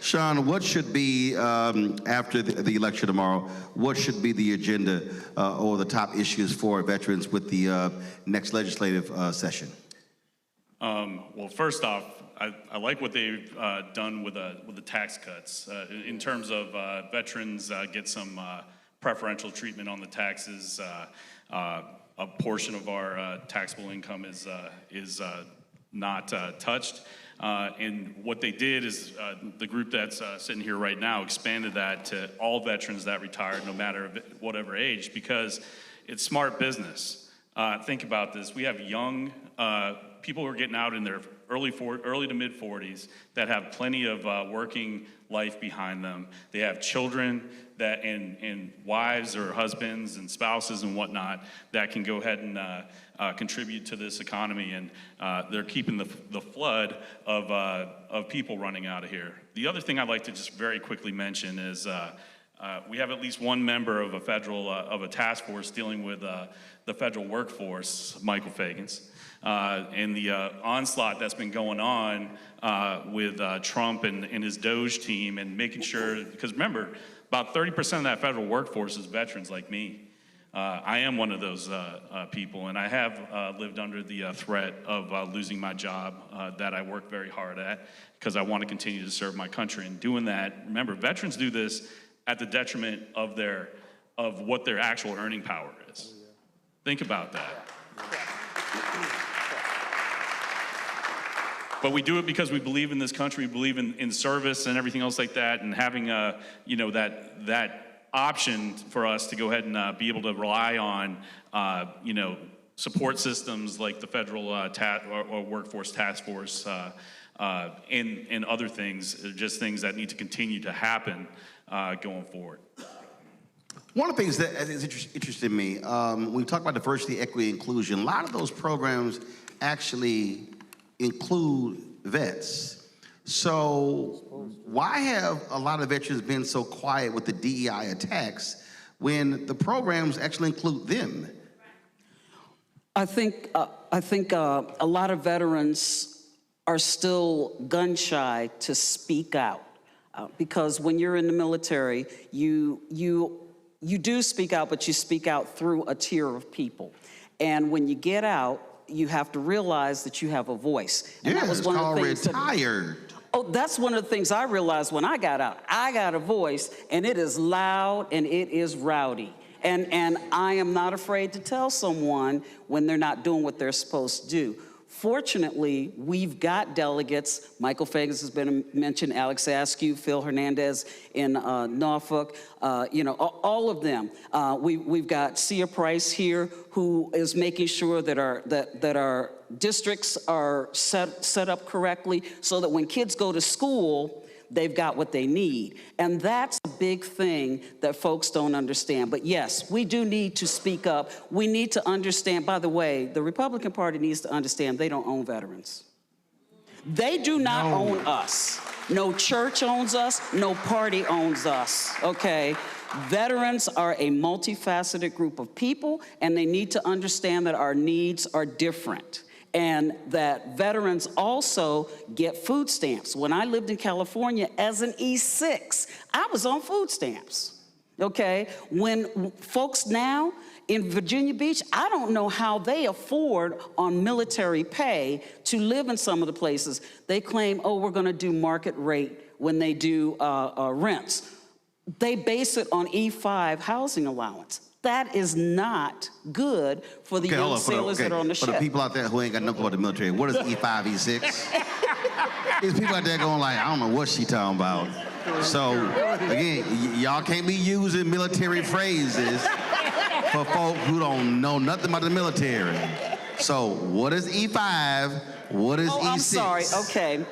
Sean, what should be, after the election tomorrow, what should be the agenda or the top issues for veterans with the next legislative session?
Well, first off, I like what they've done with the tax cuts in terms of veterans get some preferential treatment on the taxes. A portion of our taxable income is not touched. And what they did is the group that's sitting here right now expanded that to all veterans that retired, no matter whatever age, because it's smart business. Think about this. We have young people who are getting out in their early to mid 40s that have plenty of working life behind them. They have children that and wives or husbands and spouses and whatnot that can go ahead and contribute to this economy, and they're keeping the flood of people running out of here. The other thing I'd like to just very quickly mention is we have at least one member of a task force dealing with the federal workforce, Michael Fagans, and the onslaught that's been going on with Trump and his Doge team, and making sure, because remember, about 30% of that federal workforce is veterans like me. I am one of those people, and I have lived under the threat of losing my job that I work very hard at, because I want to continue to serve my country. And doing that, remember, veterans do this at the detriment of what their actual earning power is. Think about that. But we do it because we believe in this country, we believe in service and everything else like that, and having that option for us to go ahead and be able to rely on support systems like the federal or workforce task force and other things, just things that need to continue to happen going forward.
One of the things that is interesting to me, when we talk about diversity, equity, inclusion, a lot of those programs actually include vets. So why have a lot of veterans been so quiet with the DEI attacks when the programs actually include them?
I think a lot of veterans are still gun shy to speak out, because when you're in the military, you do speak out, but you speak out through a tier of people. And when you get out, you have to realize that you have a voice. And that was
it's
one
called
of the things
retired.
That's one of the things I realized when I got out. I got a voice, and it is loud and it is rowdy. And I am not afraid to tell someone when they're not doing what they're supposed to do. Fortunately, we've got delegates. Michael Fagans has been mentioned, Alex Askew, Phil Hernandez in Norfolk, all of them. We've got Sia Price here, who is making sure that our districts are set up correctly, so that when kids go to school, they've got what they need. And that's a big thing that folks don't understand. But yes, we do need to speak up. We need to understand, by the way, the Republican Party needs to understand they don't own veterans. They do not own us. No church owns us, no party owns us, okay? Veterans are a multifaceted group of people, and they need to understand that our needs are different, and that veterans also get food stamps. When I lived in California as an E6, I was on food stamps, okay? When folks now in Virginia Beach, I don't know how they afford on military pay to live in some of the places. They claim, oh, we're gonna do market rate when they do rents. They base it on E5 housing allowance. That is not good for the young sailors that are on the ship.
For the people out there who ain't got no clue about the military, what is E5, E6? There's people out there going like, I don't know what she talking about. So, again, y'all can't be using military phrases for folk who don't know nothing about the military. So, what is E5? What is E6?
I'm sorry, okay.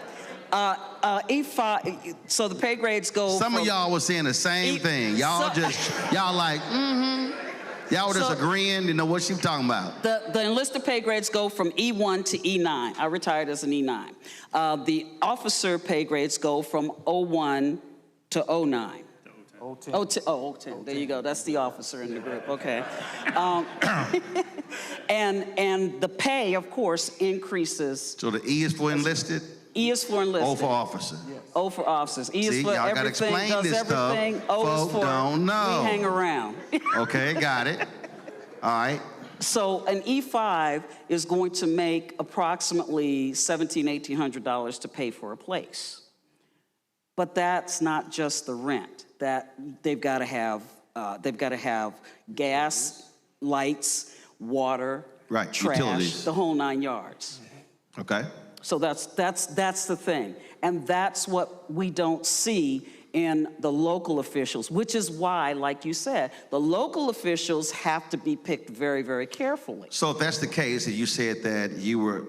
E5, so the pay grades go
Some of y'all was saying the same thing. Y'all like, Y'all were just agreeing, you know what she talking about.
The enlisted pay grades go from E1 to E9. I retired as an E9. The officer pay grades go from 01 to 09. 010. There you go. That's the officer in the group. Okay. And the pay, of course, increases.
So the E is for enlisted?
E is for enlisted.
O for officer.
O for officers. E is for
y'all
everything,
gotta
does everything.
Stuff.
O
Folk
is for
don't know.
we hang around.
Okay, got it. All right.
So an E5 is going to make approximately $1,700, $1,800 to pay for a place. But that's not just the rent. That they've got to have gas, lights, water,
right,
trash,
utilities,
the whole 9 yards.
Okay.
So that's the thing. And that's what we don't see in the local officials, which is why, like you said, the local officials have to be picked very, very carefully.
So if that's the case, and you said that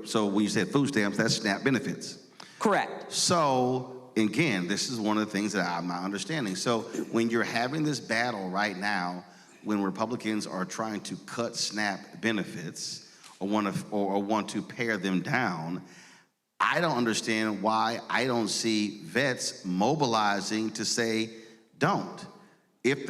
so when you said food stamps, that's SNAP benefits.
Correct.
So again, this is one of the things that I'm not understanding. So when you're having this battle right now, when Republicans are trying to cut SNAP benefits or want to pare them down, I don't understand why I don't see vets mobilizing to say don't, if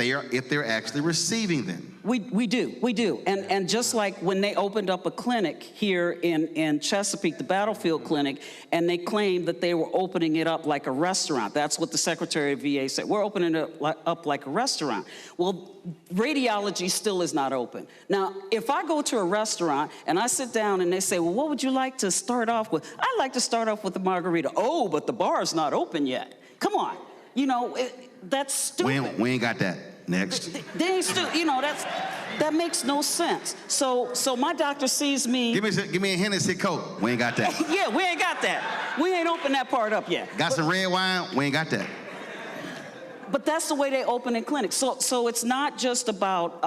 they're actually receiving them.
We do. And just like when they opened up a clinic here in Chesapeake, the Battlefield Clinic, and they claimed that they were opening it up like a restaurant. That's what the Secretary of VA said. We're opening it up like a restaurant. Well, radiology still is not open. Now, if I go to a restaurant and I sit down and they say, well, what would you like to start off with? I'd like to start off with a margarita. Oh, but the bar is not open yet. Come on. You know, that's stupid.
We ain't got that. Next.
They ain't that makes no sense. So my doctor sees me.
Give me a Hennessy Coke. We ain't got that.
Yeah, we ain't got that. We ain't opened that part up yet.
Got some red wine? We ain't got that.
But that's the way they open in clinics. So it's not just about,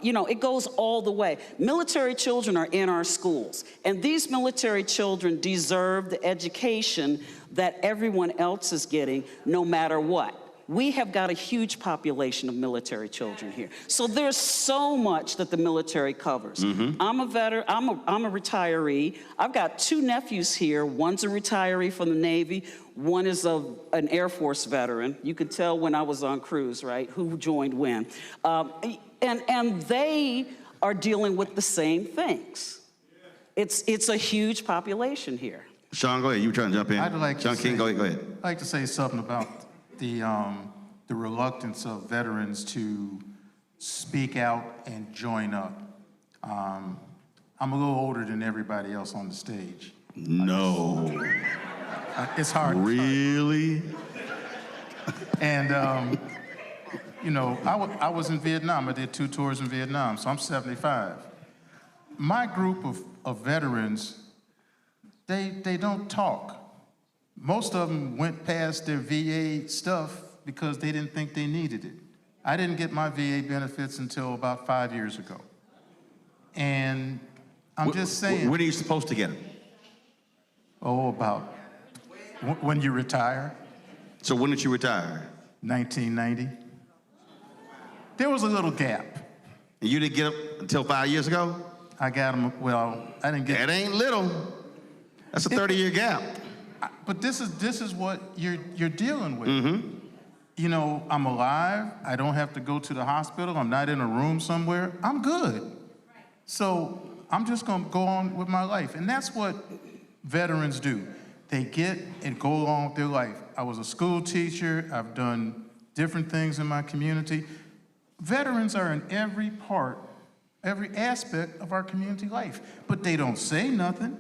it goes all the way. Military children are in our schools, and these military children deserve the education that everyone else is getting, no matter what. We have got a huge population of military children here. So there's so much that the military covers.
Mm-hmm.
I'm a veteran, I'm a retiree. I've got 2 nephews here. One's a retiree from the Navy. One is an Air Force veteran. You could tell when I was on cruise, right, who joined when. And they are dealing with the same things. It's a huge population here.
Sean, go ahead. You were trying to jump in.
I'd like
Sean
to
King,
say,
go ahead.
I'd like to say something about the reluctance of veterans to speak out and join up. I'm a little older than everybody else on the stage.
No.
It's hard.
Really?
And, I was in Vietnam. I did 2 tours in Vietnam, so I'm 75. My group of veterans, they don't talk. Most of them went past their VA stuff because they didn't think they needed it. I didn't get my VA benefits until about 5 years ago. And I'm just saying.
When are you supposed to get them?
Oh, about when you retire.
So when did you retire?
1990. There was a little gap.
And you didn't get them until 5 years ago?
I got them, I didn't get.
That ain't little. That's a 30-year gap.
But this is what you're dealing with.
Mm-hmm.
I'm alive. I don't have to go to the hospital. I'm not in a room somewhere. I'm good. So I'm just going to go on with my life. And that's what veterans do. They get and go along with their life. I was a school teacher. I've done different things in my community. Veterans are in every aspect of our community life. But they don't say nothing.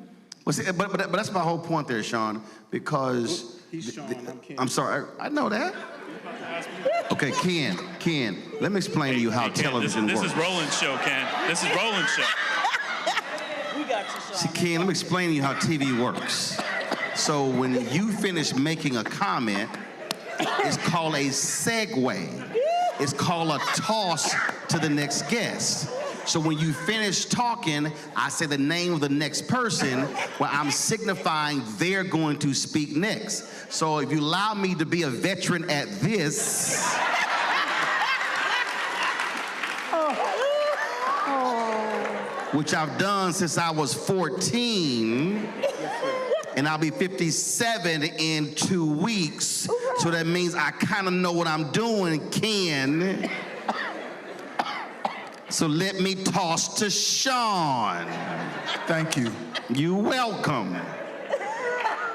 Well, see, but that's my whole point there, Sean, because...
He's Sean, I'm Ken.
I'm sorry, I know that. Okay, Ken, let me explain to you how television works.
This is Roland's show, Ken. This is Roland's show.
We got you, Sean.
See, Ken, let me explain to you how TV works. So when you finish making a comment, it's called a segue. It's called a toss to the next guest. So when you finish talking, I say the name of the next person where I'm signifying they're going to speak next. So if you allow me to be a veteran at this, which I've done since I was 14, and I'll be 57 in 2 weeks, so that means I kind of know what I'm doing, Ken. So let me toss to Sean.
Thank you.
You're welcome.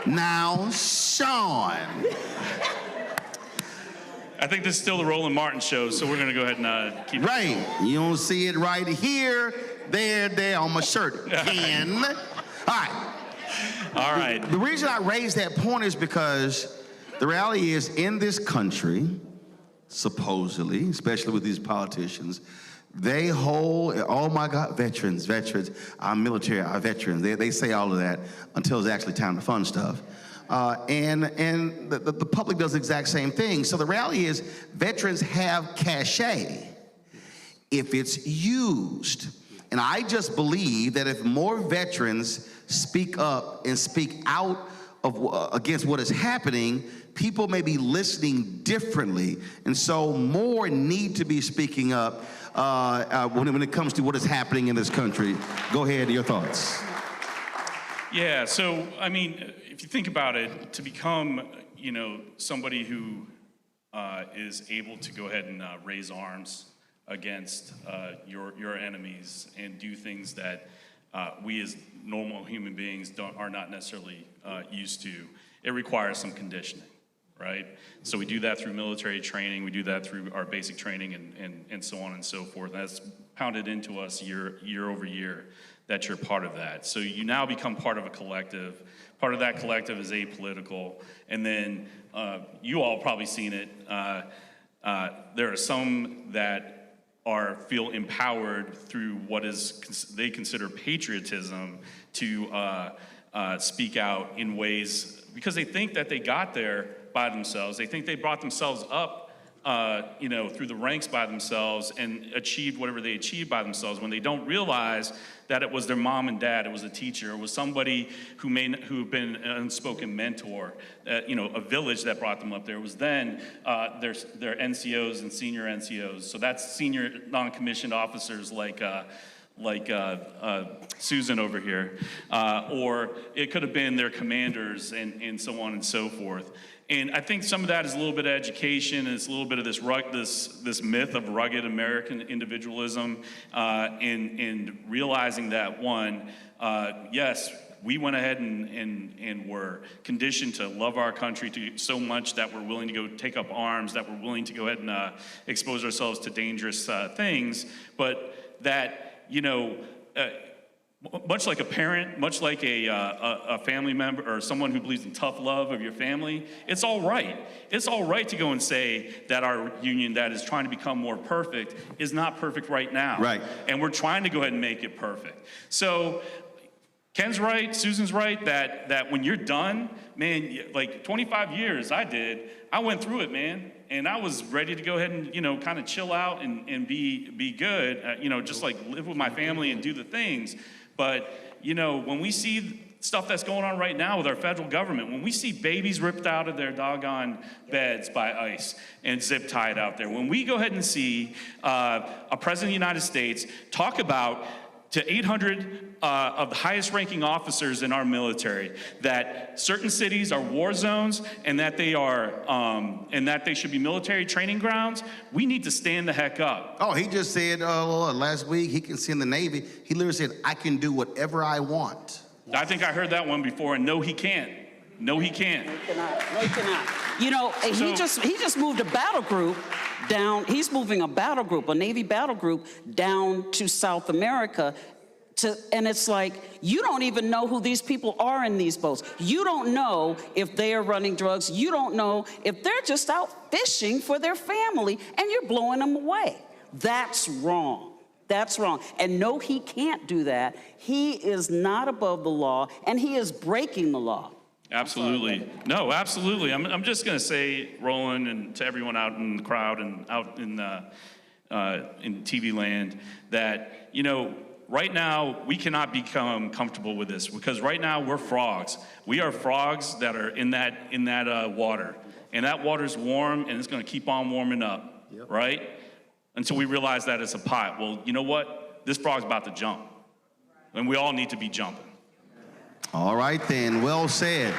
Now, Sean.
I think this is still the Roland Martin show, so we're going to go ahead and keep
Right. You don't see it right here. there on my shirt. Ken. All right. The reason I raise that point is because the reality is in this country, supposedly, especially with these politicians, they hold, oh my God, veterans, our military, our veterans. They say all of that until it's actually time to fund stuff. And the public does the exact same thing. So the reality is veterans have cachet if it's used. And I just believe that if more veterans speak up and speak out of, against what is happening, people may be listening differently. And so more need to be speaking up when it comes to what is happening in this country. Go ahead, your thoughts.
Yeah, so, I mean, if you think about it, to become, you know, somebody who is able to go ahead and raise arms against your enemies and do things that we as normal human beings are not necessarily used to, it requires some conditioning, right? So we do that through military training, we do that through our basic training and so on and so forth. That's pounded into us year over year that you're part of that. So you now become part of a collective. Part of that collective is apolitical. And then you all probably seen it. There are some that feel empowered through what is they consider patriotism to speak out in ways because they think that they got there by themselves. They think they brought themselves up, you know, through the ranks by themselves and achieved whatever they achieved by themselves. When they don't realize that it was their mom and dad, it was a teacher, it was somebody who had been an unspoken mentor, you know, a village that brought them up there. It was then their NCOs and senior NCOs. So that's senior non-commissioned officers like Susan over here, or it could have been their commanders and so on and so forth. And I think some of that is a little bit of education, and it's a little bit of this myth of rugged American individualism, and realizing that one, yes, we went ahead and were conditioned to love our country so much that we're willing to go take up arms, that we're willing to go ahead and expose ourselves to dangerous things, but that, you know, much like a parent, much like a family member or someone who believes in tough love of your family, it's all right. It's all right to go and say that our union that is trying to become more perfect is not perfect right now.
Right.
And we're trying to go ahead and make it perfect. So Ken's right, Susan's right, that when you're done, man, like 25 years I went through it, man. And I was ready to go ahead and, you know, kind of chill out and be good, you know, just like live with my family and do the things. But, you know, when we see stuff that's going on right now with our federal government, when we see babies ripped out of their doggone beds by ICE and zip tied out there, when we go ahead and see a president of the United States talk about to 800 of the highest ranking officers in our military that certain cities are war zones and that they are and that they should be military training grounds, we need to stand the heck up.
Oh, he just said last week he can see in the Navy. He literally said, I can do whatever I want.
I think I heard that one before, and no, he can't. No, he can't.
No, he cannot. You know, he just moved a battle group down. He's moving a battle group, a Navy battle group, down to South America. And it's like, you don't even know who these people are in these boats. You don't know if they are running drugs. You don't know if they're just out fishing for their family, and you're blowing them away. That's wrong. That's wrong. And no, he can't do that. He is not above the law, and he is breaking the law.
Absolutely. No, absolutely. I'm just going to say, Roland, and to everyone out in the crowd and out in TV land, that, you know, right now we cannot become comfortable with this because right now we're frogs. We are frogs that are in that water, and that water's warm, and it's going to keep on warming up, right? Until we realize that it's a pot. Well, you know what? This frog's about to jump, and we all need to be jumping.
All right, then. Well said.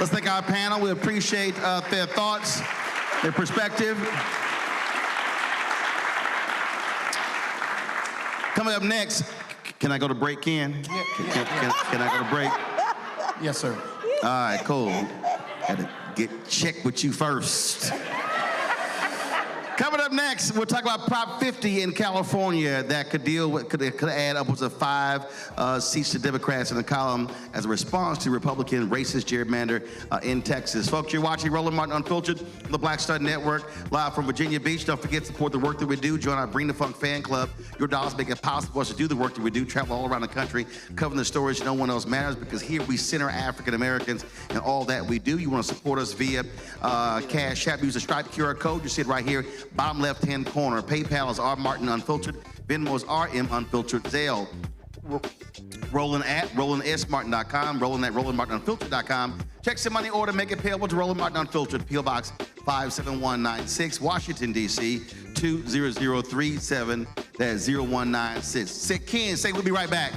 Let's thank our panel. We appreciate their thoughts, their perspective. Coming up next, can I go to break, Ken? Can I go to break?
Yes, sir.
All right, cool. Had to check with you first. Coming up next, we'll talk about Prop 50 in California that could add upwards of 5 seats to Democrats in the column as a response to Republican racist gerrymander in Texas. Folks, you're watching Roland Martin Unfiltered on the Black Star Network, live from Virginia Beach. Don't forget to support the work that we do. Join our Bring the Funk fan club. Your dollars make it possible for us to do the work that we do, travel all around the country, covering the stories no one else matters, because here we center African Americans and all that we do. You want to support us via Cash App. Use the Stripe QR code. You see it right here, bottom left-hand corner. PayPal is R Martin Unfiltered. Venmo is RM Unfiltered. Zelle, Roland at RolandSMartin.com. Roland at RolandMartinUnfiltered.com. Check some money order. Make it payable to Roland Martin Unfiltered. P.O. Box 57196, Washington, D.C. 20037. That's 0196. Say, Ken, say we'll be right back.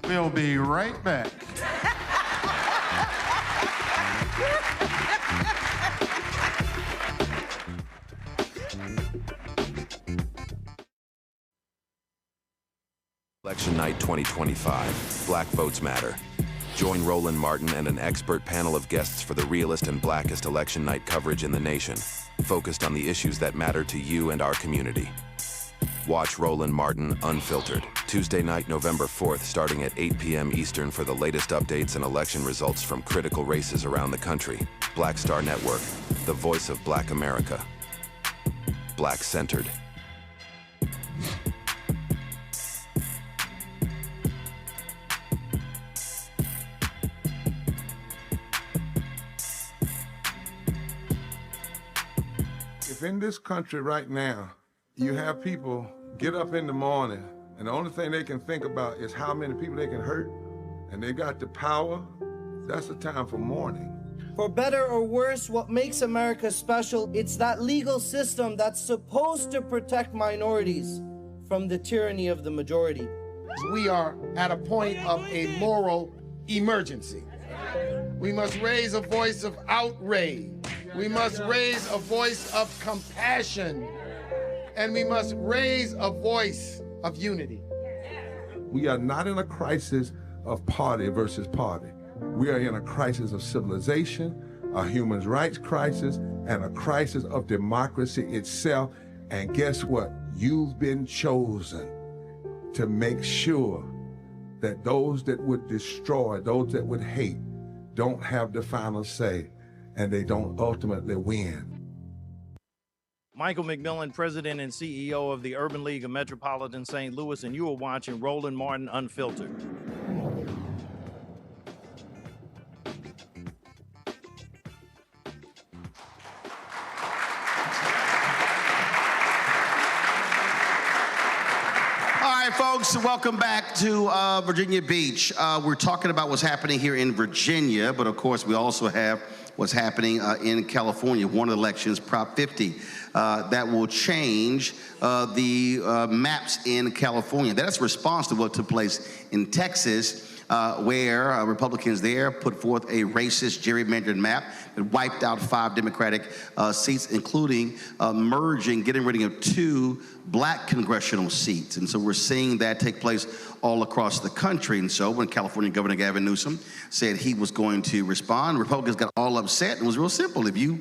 We'll be right back.
Election night 2025. Black votes matter. Join Roland Martin and an expert panel of guests for the realest and blackest election night coverage in the nation, focused on the issues that matter to you and our community. Watch Roland Martin Unfiltered, Tuesday night, November 4th, starting at 8 p.m. Eastern for the latest updates and election results from critical races around the country. Black Star Network, the voice of Black America. Black-centered.
If in this country right now, you have people get up in the morning and the only thing they can think about is how many people they can hurt, and they got the power, that's the time for mourning.
For better or worse, what makes America special, it's that legal system that's supposed to protect minorities from the tyranny of the majority.
We are at a point of a moral emergency. We must raise a voice of outrage. We must raise a voice of compassion. And we must raise a voice of unity.
We are not in a crisis of party versus party. We are in a crisis of civilization, a human rights crisis, and a crisis of democracy itself. And guess what? You've been chosen to make sure that those that would destroy, those that would hate, don't have the final say, and they don't ultimately win.
Michael McMillan, President and CEO of the Urban League of Metropolitan St. Louis, and you are watching Roland Martin Unfiltered.
All right, folks, welcome back to Virginia Beach. We're talking about what's happening here in Virginia, but of course we also have what's happening in California. One of the elections, Prop 50, that will change the maps in California. That's a response to what took place in Texas, where Republicans there put forth a racist gerrymandered map that wiped out 5 Democratic seats, including getting rid of 2 black congressional seats. And so we're seeing that take place all across the country. And so when California Governor Gavin Newsom said he was going to respond, Republicans got all upset. It was real simple. If you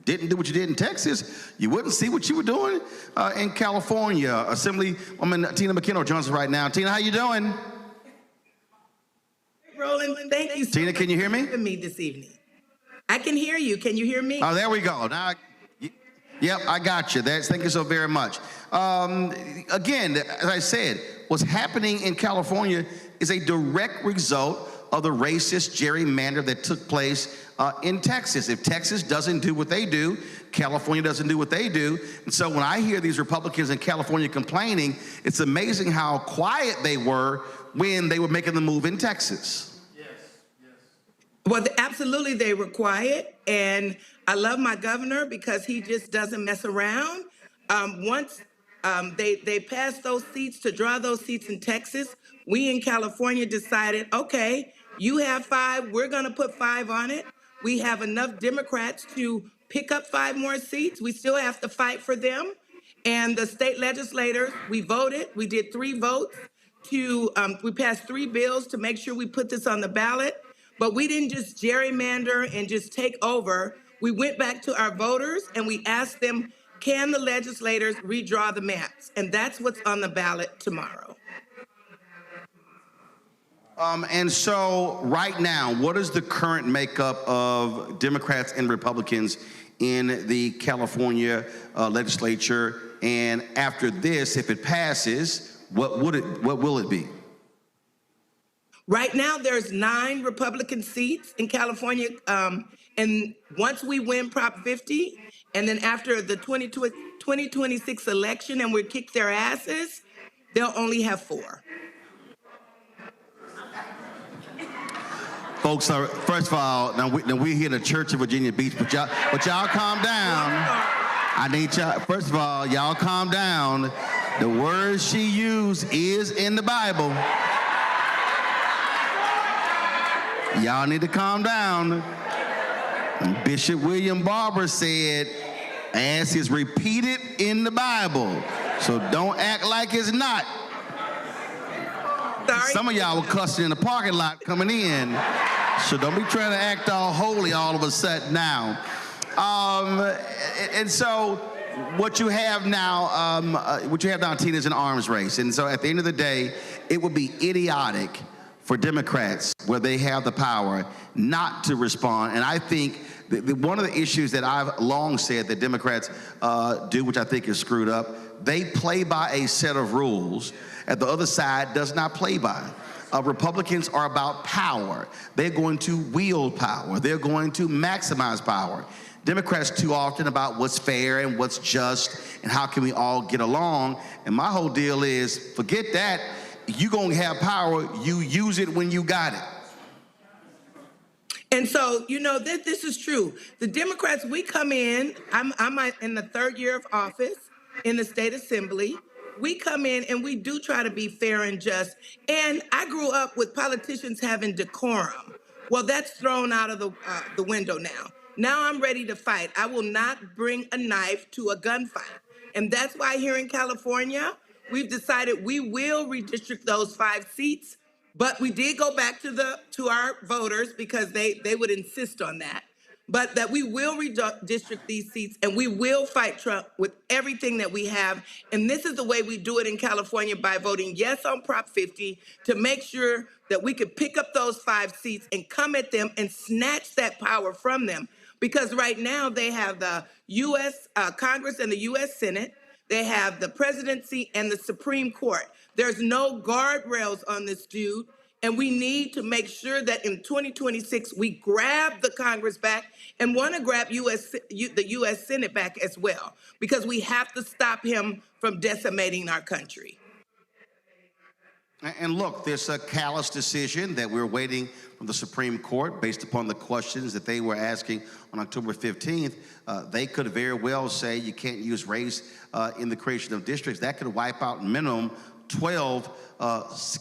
didn't do what you did in Texas, you wouldn't see what you were doing in California. Assemblywoman Tina McKenna joins us right now. Tina, how you doing?
Roland, thank you so
Tina, can you hear me?
For me this evening. I can hear you. Can you hear me?
Oh, there we go. Now, yep, I got you. Thank you so very much. Again, as I said, what's happening in California is a direct result of the racist gerrymander that took place in Texas. If Texas doesn't do what they do, California doesn't do what they do. And so when I hear these Republicans in California complaining, it's amazing how quiet they were when they were making the move in Texas.
Well, absolutely, they were quiet, and I love my governor because he just doesn't mess around. Once they passed those seats to draw those seats in Texas, we in California decided, okay, you have 5, we're gonna put 5 on it. We have enough Democrats to pick up 5 more seats. We still have to fight for them. And the state legislators, we voted, we did 3 votes we passed 3 bills to make sure we put this on the ballot. But we didn't just gerrymander and just take over. We went back to our voters and we asked them, can the legislators redraw the maps? And that's what's on the ballot tomorrow.
And so right now, what is the current makeup of Democrats and Republicans in the California legislature? And after this, if it passes, what will it be?
Right now, there's 9 Republican seats in California. And once we win Prop 50, and then after the 2026 election and we kick their asses, they'll only have 4.
Folks, first of all, now we're here in the Church of Virginia Beach, but y'all calm down. I need y'all, first of all, y'all calm down. The word she used is in the Bible. Y'all need to calm down. Bishop William Barber said, as is repeated in the Bible. So don't act like it's not.
Sorry.
Some of y'all were cussing in the parking lot coming in. So don't be trying to act all holy all of a sudden now. And so what you have now, Tina, is an arms race. And so at the end of the day, it would be idiotic for Democrats, where they have the power, not to respond. And I think one of the issues that I've long said that Democrats do, which I think is screwed up, they play by a set of rules that the other side does not play by. Republicans are about power. They're going to wield power. They're going to maximize power. Democrats too often about what's fair and what's just and how can we all get along. And my whole deal is, forget that. You're going to have power. You use it when you got it.
And so, you know, this is true. The Democrats, we come in, I'm in the 3rd year of office in the state assembly. We come in and we do try to be fair and just. And I grew up with politicians having decorum. Well, that's thrown out of the window now. Now I'm ready to fight. I will not bring a knife to a gunfight. And that's why here in California, we've decided we will redistrict those 5 seats. But we did go back to our voters because they would insist on that. But that we will redistrict these seats and we will fight Trump with everything that we have. And this is the way we do it in California, by voting yes on Prop 50 to make sure that we could pick up those 5 seats and come at them and snatch that power from them. Because right now they have the U.S. Congress and the U.S. Senate. They have the presidency and the Supreme Court. There's no guardrails on this dude. And we need to make sure that in 2026, we grab the Congress back and want to grab the U.S. Senate back as well, because we have to stop him from decimating our country.
And look, there's a callous decision that we're waiting from the Supreme Court based upon the questions that they were asking on October 15th. They could very well say you can't use race in the creation of districts. That could wipe out minimum 12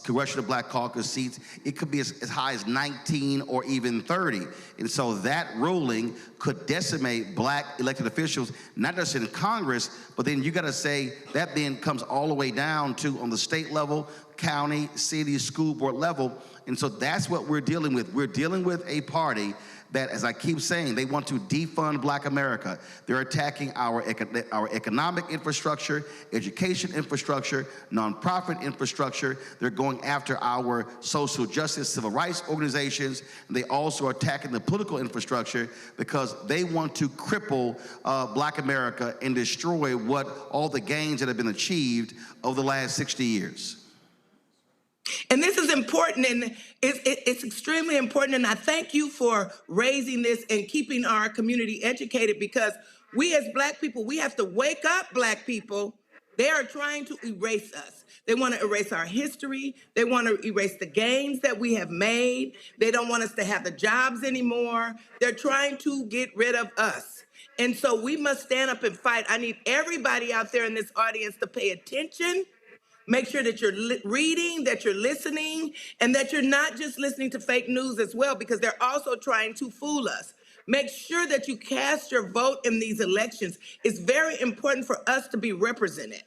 Congressional Black Caucus seats. It could be as high as 19 or even 30. And so that ruling could decimate black elected officials, not just in Congress, but then you got to say that then comes all the way down to on the state level, county, city, school board level. And so that's what we're dealing with. We're dealing with a party that, as I keep saying, they want to defund Black America. They're attacking our economic infrastructure, education infrastructure, nonprofit infrastructure. They're going after our social justice, civil rights organizations. And they also are attacking the political infrastructure because they want to cripple Black America and destroy all the gains that have been achieved over the last 60 years.
And this is important, and it's extremely important, and I thank you for raising this and keeping our community educated, because we as Black people, we have to wake up, Black people. They are trying to erase us. They want to erase our history. They want to erase the gains that we have made. They don't want us to have the jobs anymore. They're trying to get rid of us. And so we must stand up and fight. I need everybody out there in this audience to pay attention. Make sure that you're reading, that you're listening, and that you're not just listening to fake news as well, because they're also trying to fool us. Make sure that you cast your vote in these elections. It's very important for us to be represented.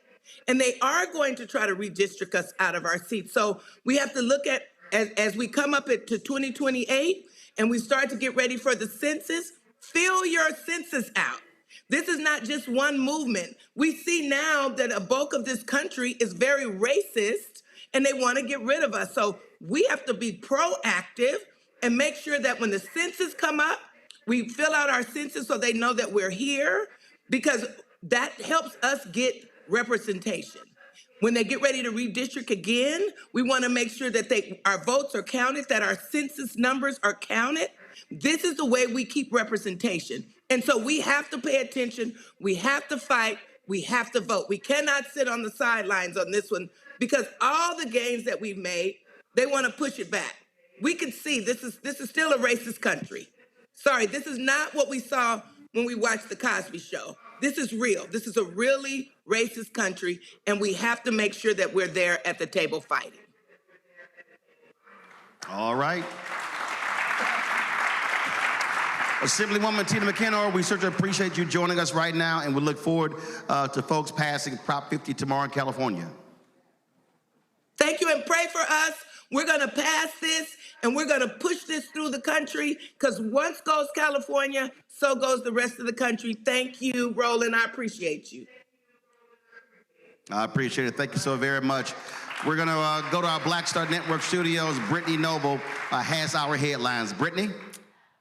And they are going to try to redistrict us out of our seats. So we have to look at, as we come up to 2028 and we start to get ready for the census, fill your census out. This is not just one movement. We see now that a bulk of this country is very racist and they want to get rid of us. So we have to be proactive and make sure that when the census come up, we fill out our census so they know that we're here, because that helps us get representation. When they get ready to redistrict again, we want to make sure that our votes are counted, that our census numbers are counted. This is the way we keep representation. And so we have to pay attention, we have to fight, we have to vote. We cannot sit on the sidelines on this one, because all the gains that we've made, they want to push it back. We can see this is still a racist country. Sorry, this is not what we saw when we watched The Cosby Show. This is real. This is a really racist country, and we have to make sure that we're there at the table fighting.
All right. Assemblywoman Tina McKenna, we certainly appreciate you joining us right now, and we look forward to folks passing Prop 50 tomorrow in California.
Thank you, and pray for us. We're going to pass this, and we're going to push this through the country, because once goes California, so goes the rest of the country. Thank you, Roland. I appreciate you.
I appreciate it. Thank you so very much. We're going to go to our Black Star Network studios. Brittany Noble has our headlines. Brittany?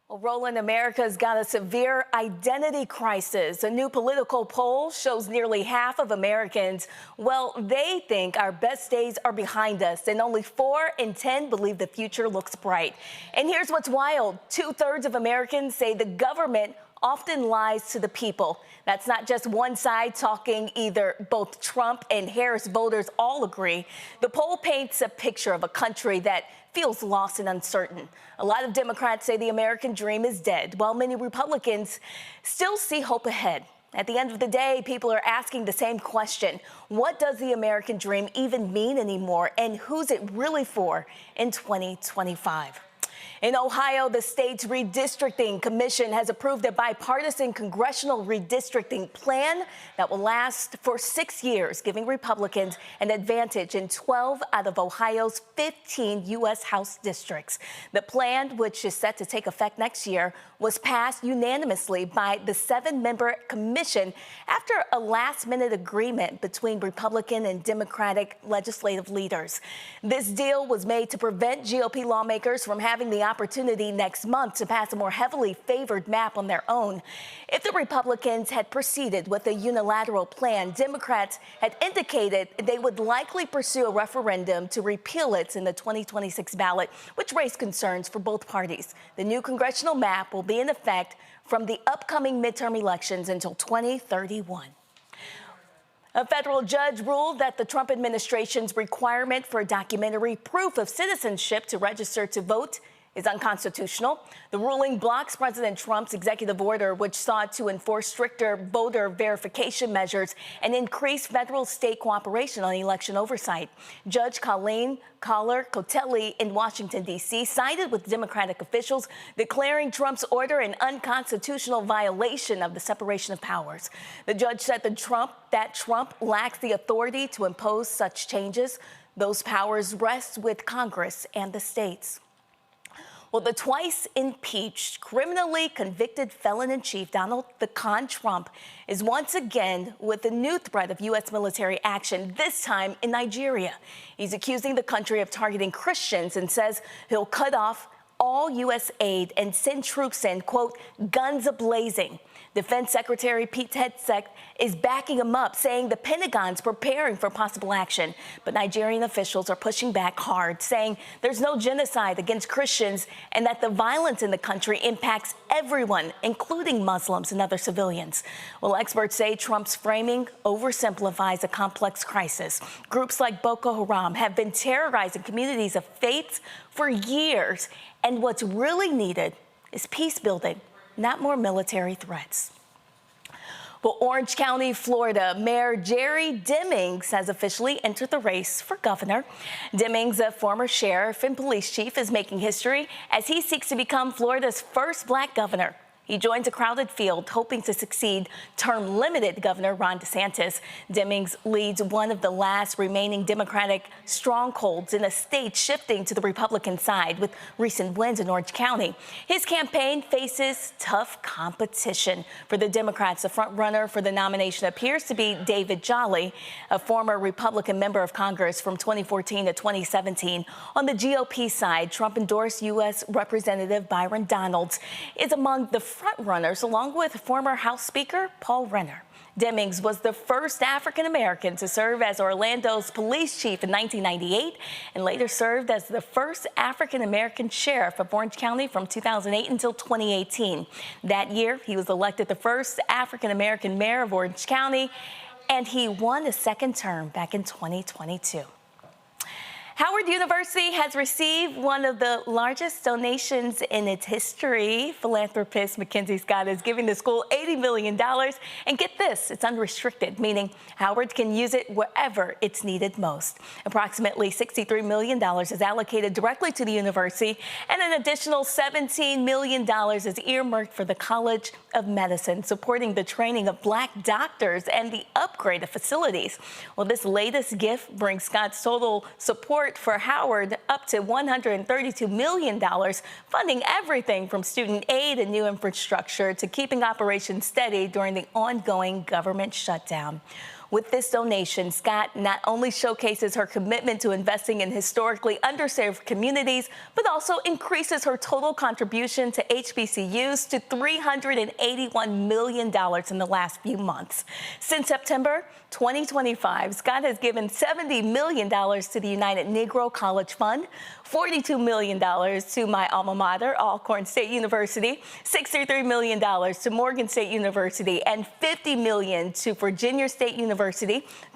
Well, Roland, America's got a severe identity crisis. A new political poll shows nearly half of Americans, well, they think our best days are behind us, and only 4 in 10 believe the future looks bright. And here's what's wild. 2/3 of Americans say the government often lies to the people. That's not just one side talking either. Both Trump and Harris voters all agree. The poll paints a picture of a country that feels lost and uncertain. A lot of Democrats say the American dream is dead, while many Republicans still see hope ahead. At the end of the day, people are asking the same question. What does the American dream even mean anymore, and who's it really for in 2025? In Ohio, the state's redistricting commission has approved a bipartisan congressional redistricting plan that will last for 6 years, giving Republicans an advantage in 12 out of Ohio's 15 U.S. House districts. The plan, which is set to take effect next year, was passed unanimously by the 7-member commission after a last-minute agreement between Republican and Democratic legislative leaders. This deal was made to prevent GOP lawmakers from having the opportunity next month to pass a more heavily favored map on their own. If the Republicans had proceeded with a unilateral plan, Democrats had indicated they would likely pursue a referendum to repeal it in the 2026 ballot, which raised concerns for both parties. The new congressional map will be in effect from the upcoming midterm elections until 2031. A federal judge ruled that the Trump administration's requirement for documentary proof of citizenship to register to vote is unconstitutional. The ruling blocks President Trump's executive order, which sought to enforce stricter voter verification measures and increase federal-state cooperation on election oversight. Judge Colleen Collar-Cotelli in Washington, D.C., sided with Democratic officials, declaring Trump's order an unconstitutional violation of the separation of powers. The judge said that Trump lacks the authority to impose such changes. Those powers rest with Congress and the states. Well, the twice impeached, criminally convicted felon-in-chief Donald the Con Trump is once again with a new threat of U.S. military action, this time in Nigeria. He's accusing the country of targeting Christians and says he'll cut off all U.S. aid and send troops in, quote, guns a-blazing. Defense Secretary Pete Hegseth is backing him up, saying the Pentagon's preparing for possible action. But Nigerian officials are pushing back hard, saying there's no genocide against Christians and that the violence in the country impacts everyone, including Muslims and other civilians. Well, experts say Trump's framing oversimplifies a complex crisis. Groups like Boko Haram have been terrorizing communities of faith for years. And what's really needed is peace building, not more military threats. Well, Orange County, Florida, Mayor Jerry Demings has officially entered the race for governor. Demings, a former sheriff and police chief, is making history as he seeks to become Florida's first black governor. He joins a crowded field hoping to succeed term-limited Governor Ron DeSantis. Demings leads one of the last remaining Democratic strongholds in a state shifting to the Republican side with recent wins in Orange County. His campaign faces tough competition. For the Democrats, the front-runner for the nomination appears to be David Jolly, a former Republican member of Congress from 2014 to 2017. On the GOP side, Trump-endorsed U.S. Representative Byron Donalds is among the front-runners, along with former House Speaker Paul Renner. Demings was the first African-American to serve as Orlando's police chief in 1998 and later served as the first African-American sheriff of Orange County from 2008 until 2018. That year, he was elected the first African-American mayor of Orange County, and he won a second term back in 2022. Howard University has received one of the largest donations in its history. Philanthropist Mackenzie Scott is giving the school $80 million. And get this, it's unrestricted, meaning Howard can use it wherever it's needed most. Approximately $63 million is allocated directly to the university, and an additional $17 million is earmarked for the College of Medicine, supporting the training of Black doctors and the upgrade of facilities. Well, this latest gift brings Scott's total support for Howard up to $132 million, funding everything from student aid and new infrastructure to keeping operations steady during the ongoing government shutdown. With this donation, Scott not only showcases her commitment to investing in historically underserved communities, but also increases her total contribution to HBCUs to $381 million in the last few months. Since September 2025, Scott has given $70 million to the United Negro College Fund, $42 million to my alma mater, Alcorn State University, $63 million to Morgan State University, and $50 million to Virginia State University,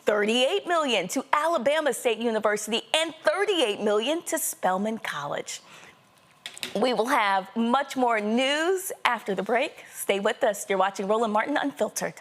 $38 million to Alabama State University, and $38 million to Spelman College. We will have much more news after the break. Stay with us. You're watching Roland Martin Unfiltered.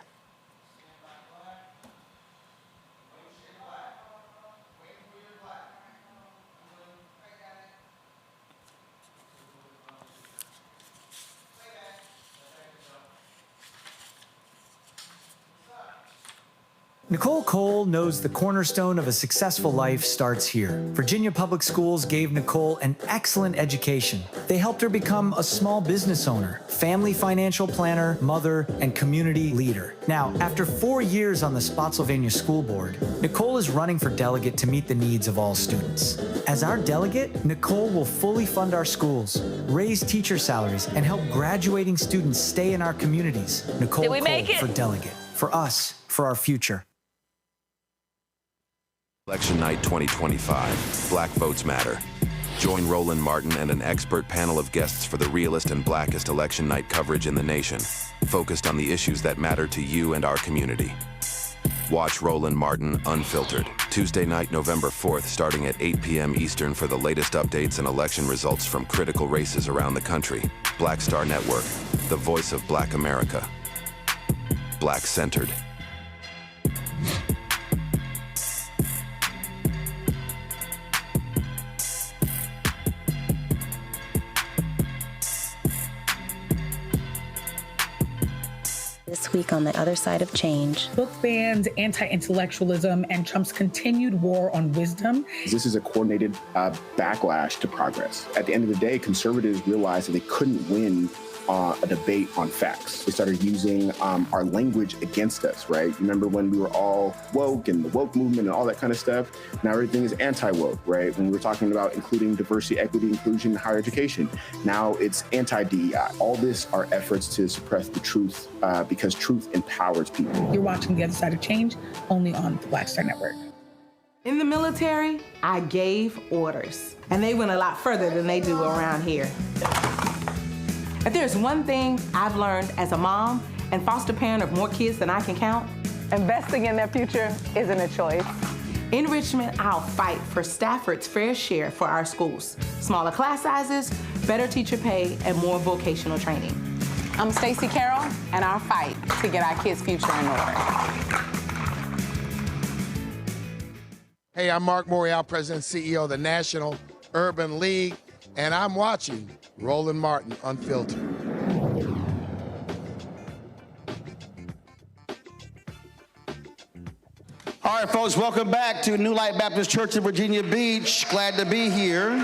Nicole Cole knows the cornerstone of a successful life starts here. Virginia Public Schools gave Nicole an excellent education. They helped her become a small business owner, family financial planner, mother, and community leader. Now, after 4 years on the Spotsylvania School Board, Nicole is running for delegate to meet the needs of all students. As our delegate, Nicole will fully fund our schools, raise teacher salaries, and help graduating students stay in our communities. Nicole Cole for delegate. For us, for our future.
Election night 2025, Black Votes Matter. Join Roland Martin and an expert panel of guests for the realest and blackest election night coverage in the nation, focused on the issues that matter to you and our community. Watch Roland Martin Unfiltered, Tuesday night, November 4th, starting at 8 p.m. Eastern for the latest updates and election results from critical races around the country. Black Star Network, the voice of Black America. Black-centered.
This week on The Other Side of Change.
Book bans, anti-intellectualism, and Trump's continued war on wisdom.
This is a coordinated backlash to progress. At the end of the day, conservatives realized that they couldn't win a debate on facts. They started using our language against us, right? Remember when we were all woke and the woke movement and all that kind of stuff? Now everything is anti-woke, right? When we were talking about including diversity, equity, inclusion, and higher education, now it's anti-DEI. All this are efforts to suppress the truth because truth empowers people.
You're watching The Other Side of Change only on the Black Star Network.
In the military, I gave orders, and they went a lot further than they do around here. If there's one thing I've learned as a mom and foster parent of more kids than I can count, investing in their future isn't a choice. In Richmond, I'll fight for Stafford's fair share for our schools. Smaller class sizes, better teacher pay, and more vocational training.
I'm Stacey Carroll, and I'll fight to get our kids' future in order.
Hey, I'm Mark Morial, President and CEO of the National Urban League, and I'm watching Roland Martin Unfiltered.
All right, folks, welcome back to New Light Baptist Church in Virginia Beach. Glad to be here.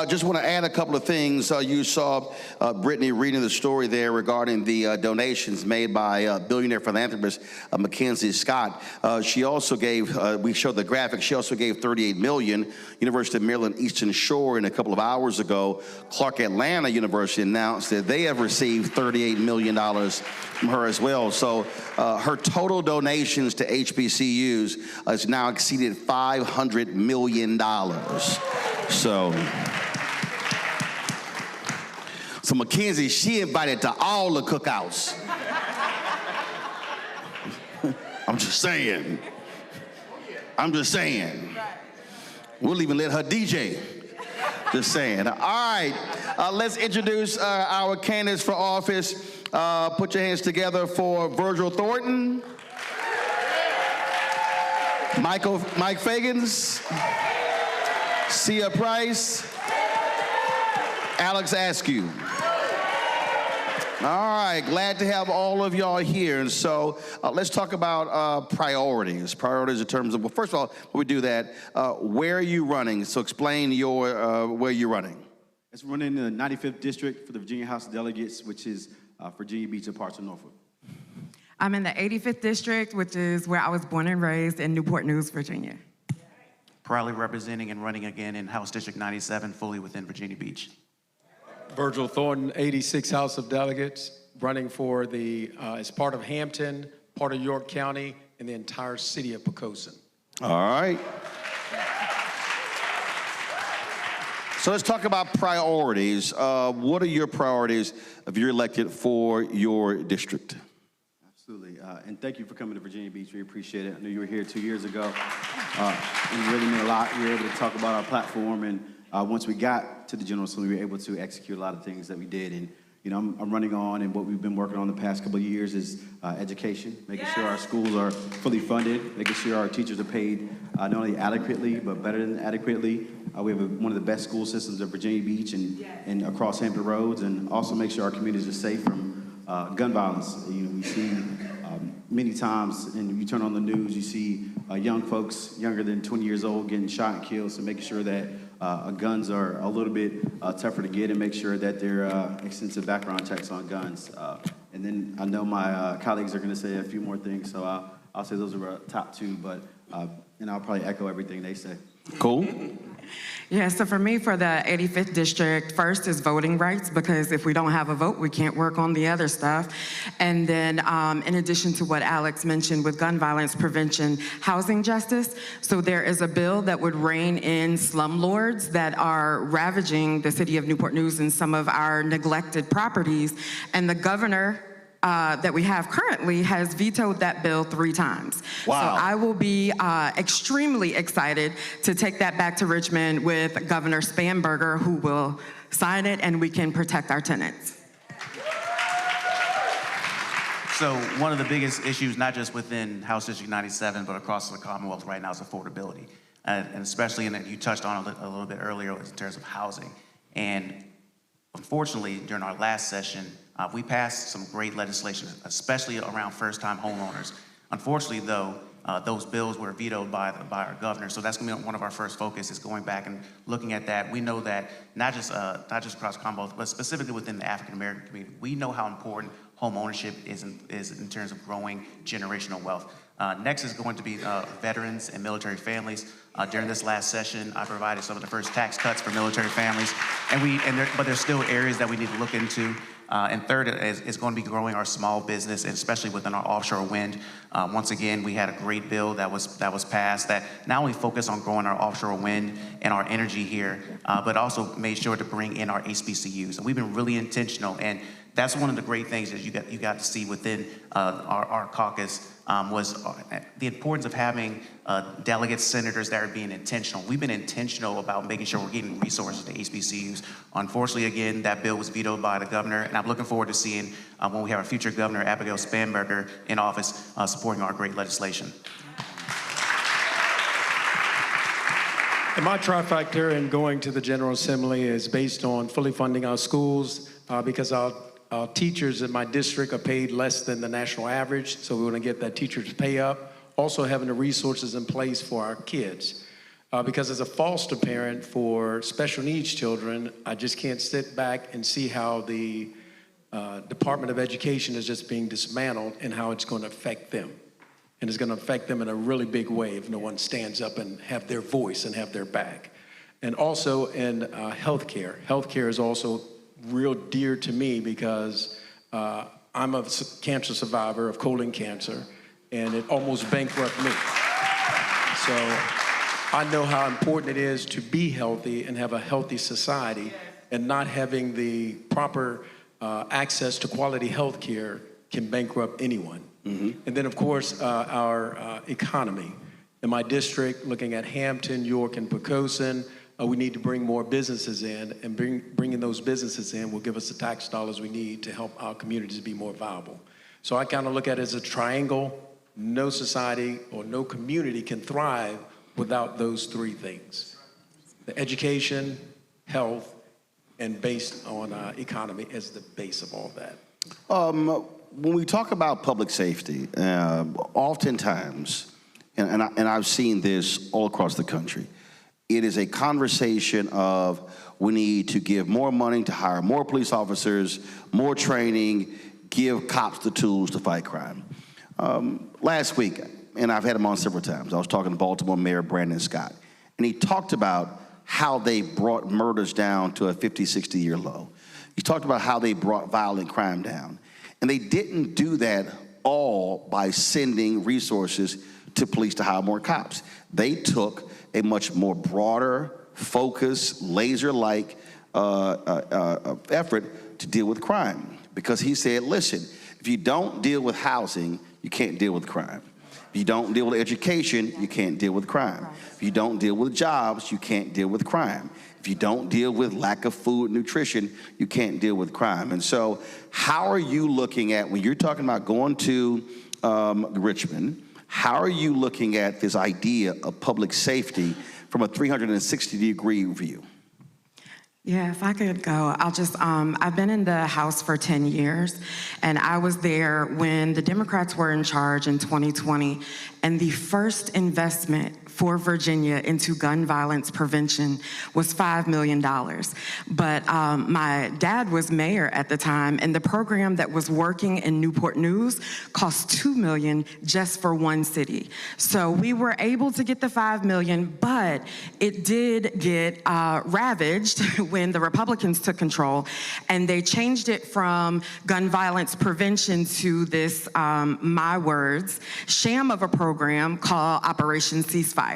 Just want to add a couple of things. You saw Brittany reading the story there regarding the donations made by billionaire philanthropist Mackenzie Scott. She also gave, we showed the graphic, she also gave $38 million. University of Maryland Eastern Shore, and a couple of hours ago, Clark Atlanta University announced that they have received $38 million from her as well. So her total donations to HBCUs has now exceeded $500 million. So Mackenzie, she invited to all the cookouts. I'm just saying. We'll even let her DJ. Just saying. All right, let's introduce our candidates for office. Put your hands together for Virgil Thornton, Mike Fagans, Sia Price, Alex Askew. All right, glad to have all of y'all here. And so let's talk about priorities. Priorities in terms of, well, first of all, when we do that, where are you running? So explain your where you're running.
It's running in the 95th District for the Virginia House of Delegates, which is Virginia Beach and parts of Norfolk.
I'm in the 85th District, which is where I was born and raised in Newport News, Virginia.
Proudly representing and running again in House District 97, fully within Virginia Beach.
Virgil Thornton, 86 House of Delegates, running for the, as part of Hampton, part of York County, and the entire city of Poquoson.
All right. So let's talk about priorities. What are your priorities if you're elected for your district?
Absolutely, and thank you for coming to Virginia Beach. We appreciate it. I knew you were here 2 years ago. It really meant a lot. We were able to talk about our platform, and once we got to the General Assembly, we were able to execute a lot of things that we did. And you know, I'm running on, and what we've been working on the past couple of years is education, making sure our schools are fully funded, making sure our teachers are paid not only adequately, but better than adequately. We have one of the best school systems of Virginia Beach and across Hampton Roads, and also make sure our communities are safe from gun violence. You know, we see many times, and you turn on the news, you see young folks younger than 20 years old getting shot and killed, so making sure that guns are a little bit tougher to get, and make sure that there are extensive background checks on guns. And then I know my colleagues are going to say a few more things, so I'll say those are our top two, but and I'll probably echo everything they say.
Cool.
Yeah, so for me, for the 85th District, first is voting rights, because if we don't have a vote, we can't work on the other stuff. And then in addition to what Alex mentioned with gun violence prevention, housing justice. So there is a bill that would rein in slumlords that are ravaging the city of Newport News and some of our neglected properties. And the governor that we have currently has vetoed that bill 3 times.
Wow.
So I will be extremely excited to take that back to Richmond with Governor Spanberger, who will sign it, and we can protect our tenants.
So one of the biggest issues, not just within House District 97, but across the Commonwealth right now, is affordability. And especially, and you touched on a little bit earlier in terms of housing. And unfortunately, during our last session, we passed some great legislation, especially around first-time homeowners. Unfortunately, though, those bills were vetoed by our governor. So that's going to be one of our first focus, is going back and looking at that. We know that not just across Commonwealth, but specifically within the African American community, we know how important home ownership is in terms of growing generational wealth. Next is going to be veterans and military families. During this last session, I provided some of the first tax cuts for military families, but there's still areas that we need to look into. And third is going to be growing our small business, and especially within our offshore wind. Once again, we had a great bill that was passed that not only focused on growing our offshore wind and our energy here, but also made sure to bring in our HBCUs. And we've been really intentional, and that's one of the great things that you got to see within our caucus was the importance of having delegates, senators that are being intentional. We've been intentional about making sure we're getting resources to HBCUs. Unfortunately, again, that bill was vetoed by the governor, and I'm looking forward to seeing when we have our future governor, Abigail Spanberger, in office supporting our great legislation.
And my trifecta in going to the General Assembly is based on fully funding our schools, because our teachers in my district are paid less than the national average, so we want to get that teacher's pay up. Also having the resources in place for our kids. Because as a foster parent for special needs children, I just can't sit back and see how the Department of Education is just being dismantled and how it's going to affect them. And it's going to affect them in a really big way if no one stands up and have their voice and have their back. And also in healthcare. Healthcare is also real dear to me because I'm a cancer survivor of colon cancer, and it almost bankrupted me. So I know how important it is to be healthy and have a healthy society, and not having the proper access to quality health care can bankrupt anyone. And then, of course, our economy. In my district, looking at Hampton, York, and Poquoson, we need to bring more businesses in, and bringing those businesses in will give us the tax dollars we need to help our communities be more viable. So I kind of look at it as a triangle. No society or no community can thrive without those three things: the education, health, and based on economy as the base of all that.
When we talk about public safety, oftentimes, and I've seen this all across the country, it is a conversation of we need to give more money to hire more police officers, more training, give cops the tools to fight crime. Last week, and I've had him on several times, I was talking to Baltimore Mayor Brandon Scott, and he talked about how they brought murders down to a 50, 60-year low. He talked about how they brought violent crime down. And they didn't do that all by sending resources to police to hire more cops. They took a much more broader, focused, laser-like effort to deal with crime. Because he said, listen, if you don't deal with housing, you can't deal with crime. If you don't deal with education, you can't deal with crime. If you don't deal with jobs, you can't deal with crime. If you don't deal with lack of food and nutrition, you can't deal with crime. And so how are you looking at, when you're talking about going to Richmond, how are you looking at this idea of public safety from a 360-degree view?
Yeah, if I could go, I'll just, I've been in the House for 10 years, and I was there when the Democrats were in charge in 2020, and the first investment for Virginia into gun violence prevention was $5 million. But my dad was mayor at the time, and the program that was working in Newport News cost $2 million just for one city. So we were able to get the $5 million, but it did get ravaged when the Republicans took control, and they changed it from gun violence prevention to this, my words, sham of a program called Operation Ceasefire.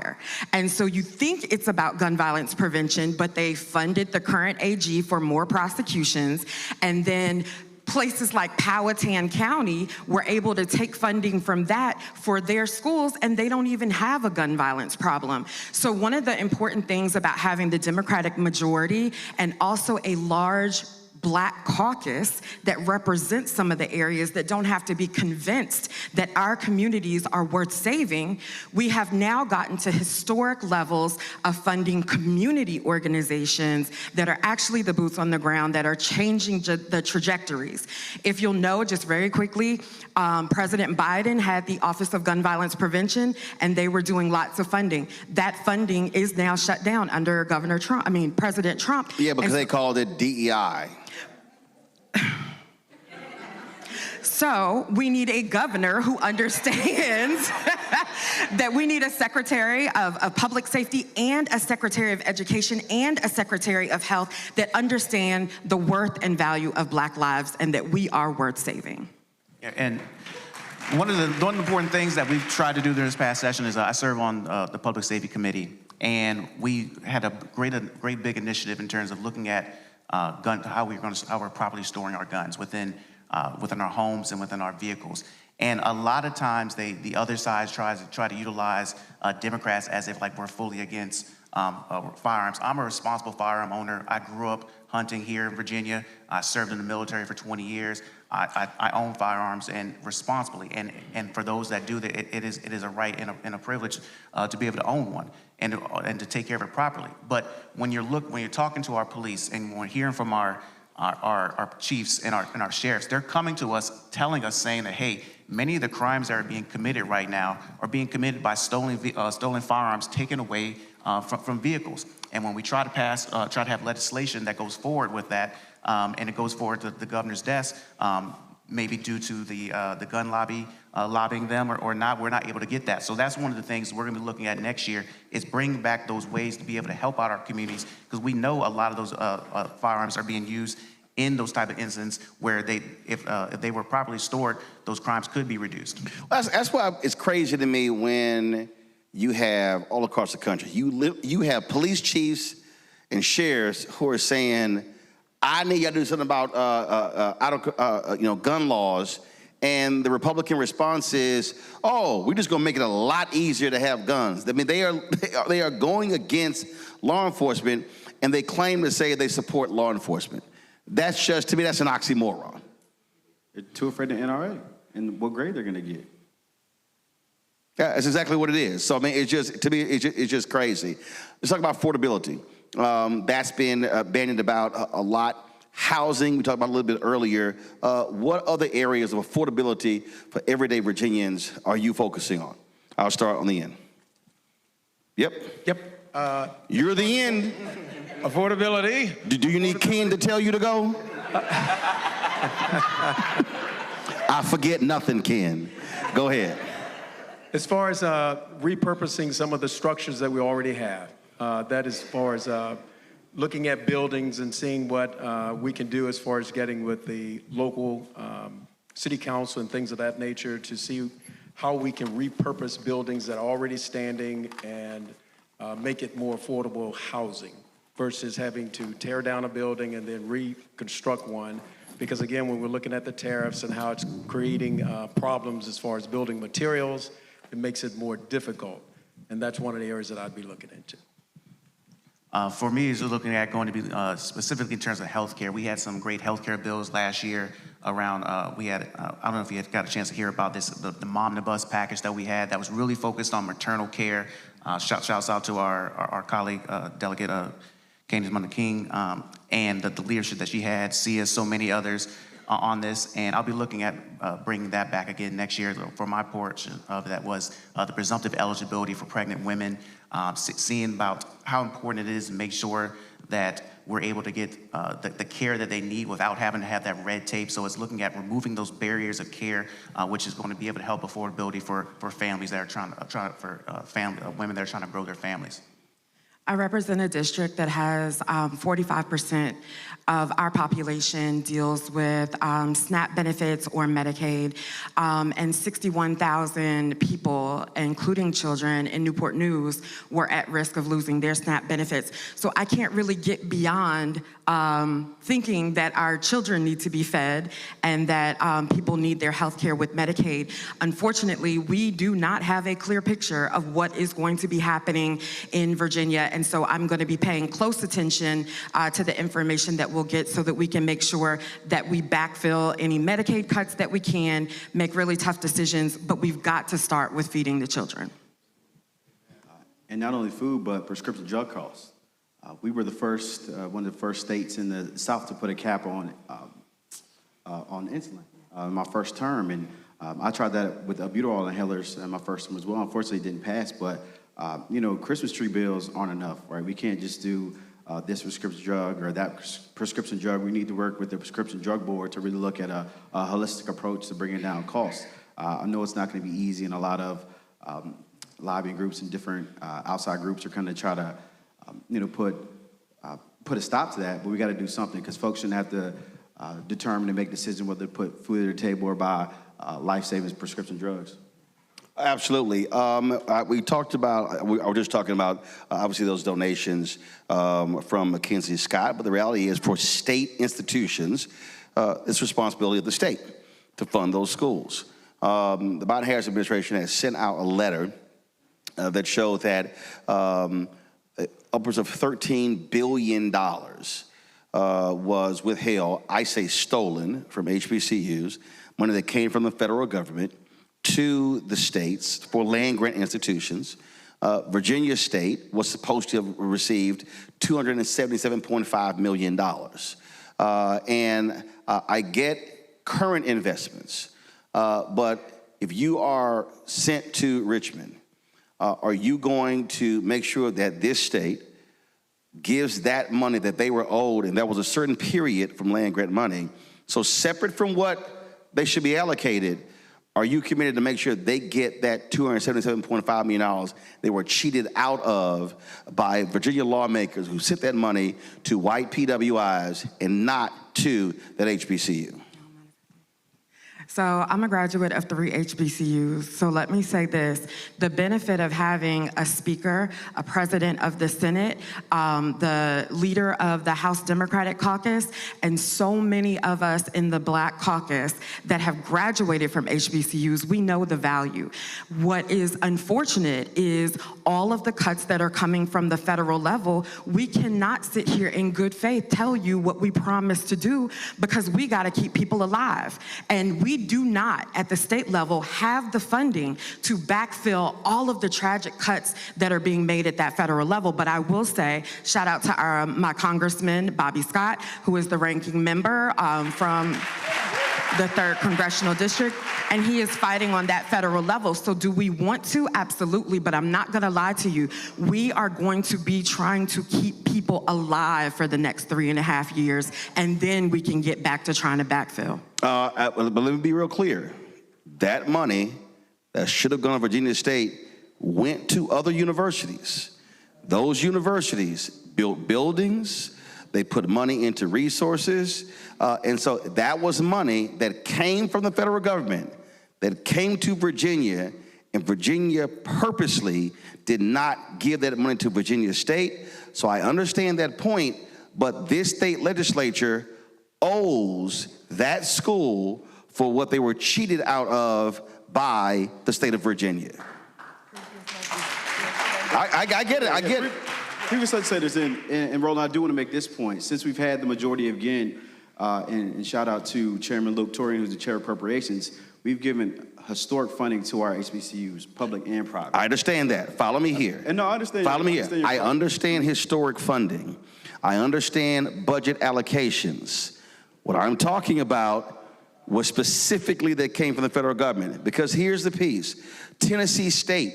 And so you think it's about gun violence prevention, but they funded the current AG for more prosecutions, and then places like Powhatan County were able to take funding from that for their schools, and they don't even have a gun violence problem. So one of the important things about having the Democratic majority and also a large Black caucus that represents some of the areas that don't have to be convinced that our communities are worth saving, we have now gotten to historic levels of funding community organizations that are actually the boots on the ground that are changing the trajectories. If you'll know, just very quickly, President Biden had the Office of Gun Violence Prevention, and they were doing lots of funding. That funding is now shut down under President Trump.
Yeah, because they called it DEI.
So we need a governor who understands that we need a secretary of public safety and a secretary of education and a secretary of health that understand the worth and value of Black lives and that we are worth saving.
And one of the important things that we've tried to do during this past session is I serve on the Public Safety Committee, and we had a great big initiative in terms of looking at how we're properly storing our guns within our homes and within our vehicles. And a lot of times the other side try to utilize Democrats as if like we're fully against firearms. I'm a responsible firearm owner. I grew up hunting here in Virginia. I served in the military for 20 years. I own firearms and responsibly. And for those that do that, it is a right and a privilege to be able to own one and to take care of it properly. But when you're talking to our police and when we're hearing from our our chiefs and our sheriffs, they're coming to us, telling us, saying that, hey, many of the crimes that are being committed right now are being committed by stolen firearms taken away from vehicles. And when we try to have legislation that goes forward with that, and it goes forward to the governor's desk, maybe due to the gun lobby lobbying them or not, we're not able to get that. So that's one of the things we're going to be looking at next year, is bringing back those ways to be able to help out our communities, because we know a lot of those firearms are being used in those type of incidents where if they were properly stored, those crimes could be reduced.
That's why it's crazy to me when you have all across the country, you have police chiefs and sheriffs who are saying, I need you to do something about gun laws, and the Republican response is, oh, we're just going to make it a lot easier to have guns. I mean, they are going against law enforcement, and they claim to say they support law enforcement. That's just, to me, that's an oxymoron.
They're too afraid of NRA and what grade they're going to get.
Yeah, that's exactly what it is. So, I mean, it's just, to me, it's just crazy. Let's talk about affordability. That's been bandied about a lot. Housing, we talked about a little bit earlier. What other areas of affordability for everyday Virginians are you focusing on? I'll start on the end. Yep. You're the end.
Affordability.
Do you need Ken to tell you to go? I forget nothing, Ken. Go ahead.
As far as repurposing some of the structures that we already have, that as far as looking at buildings and seeing what we can do as far as getting with the local city council and things of that nature to see how we can repurpose buildings that are already standing and make it more affordable housing versus having to tear down a building and then reconstruct one. Because again, when we're looking at the tariffs and how it's creating problems as far as building materials, it makes it more difficult. And that's one of the areas that I'd be looking into.
For me, is looking at going to be specifically in terms of healthcare. We had some great healthcare bills last year around, I don't know if you had got a chance to hear about this, the Mom to Bus package that we had that was really focused on maternal care. Shouts out to our colleague, Delegate Candace Munda King, and the leadership that she had, Sia, so many others on this. And I'll be looking at bringing that back again next year. For my portion of that was the presumptive eligibility for pregnant women, seeing about how important it is to make sure that we're able to get the care that they need without having to have that red tape. So it's looking at removing those barriers of care, which is going to be able to help affordability for families that are women that are trying to grow their families.
I represent a district that has 45% of our population deals with SNAP benefits or Medicaid, and 61,000 people, including children in Newport News, were at risk of losing their SNAP benefits. So I can't really get beyond thinking that our children need to be fed and that people need their health care with Medicaid. Unfortunately, we do not have a clear picture of what is going to be happening in Virginia, and so I'm going to be paying close attention to the information that we'll get so that we can make sure that we backfill any Medicaid cuts that we can, make really tough decisions, but we've got to start with feeding the children.
And not only food, but prescription drug costs. We were the first, one of the first states in the South to put a cap on insulin in my first term. And I tried that with albuterol inhalers in my first term as well. Unfortunately, it didn't pass, but Christmas tree bills aren't enough, right? We can't just do this prescription drug or that prescription drug. We need to work with the prescription drug board to really look at a holistic approach to bringing down costs. I know it's not going to be easy, and a lot of lobbying groups and different outside groups are kind of try to put a stop to that, but we got to do something, because folks shouldn't have to determine and make decisions whether to put food at the table or buy life-saving prescription drugs.
Absolutely. We talked about, we were just talking about, obviously, those donations from Mackenzie Scott, but the reality is for state institutions, it's responsibility of the state to fund those schools. The Biden-Harris administration has sent out a letter that showed that upwards of $13 billion was withheld, I say stolen, from HBCUs, money that came from the federal government to the states for land-grant institutions. Virginia State was supposed to have received $277.5 million. and I get current investments. But if you are sent to Richmond, are you going to make sure that this state gives that money that they were owed, and there was a certain period from land grant money, so separate from what they should be allocated, are you committed to make sure they get that $277.5 million they were cheated out of by Virginia lawmakers who sent that money to white PWIs and not to that HBCU?
So I'm a graduate of 3 HBCUs, so let me say this. The benefit of having a speaker, a president of the Senate, the leader of the House Democratic Caucus, and so many of us in the Black Caucus that have graduated from HBCUs, we know the value. What is unfortunate is all of the cuts that are coming from the federal level. We cannot sit here in good faith tell you what we promised to do, because we gotta keep people alive. And we do not, at the state level, have the funding to backfill all of the tragic cuts that are being made at that federal level. But I will say, shout out to my Congressman, Bobby Scott, who is the ranking member from the 3rd Congressional District, and he is fighting on that federal level. So do we want to? Absolutely, but I'm not gonna lie to you. We are going to be trying to keep people alive for the next 3.5 years, and then we can get back to trying to backfill.
But let me be real clear. That money that should have gone to Virginia State went to other universities. Those universities built buildings, they put money into resources, and so that was money that came from the federal government, that came to Virginia, and Virginia purposely did not give that money to Virginia State. So I understand that point, but this state legislature owes that school for what they were cheated out of by the state of Virginia. I get it, I get it.
Previous legislators, and Roland, I do want to make this point. Since we've had the majority again, and shout out to Chairman Luke Torian, who's the chair of appropriations, we've given historic funding to our HBCUs, public and private.
I understand that. Follow me here.
And no, I understand.
Follow me here. I understand historic funding. I understand budget allocations. What I'm talking about was specifically that came from the federal government, because here's the piece. Tennessee State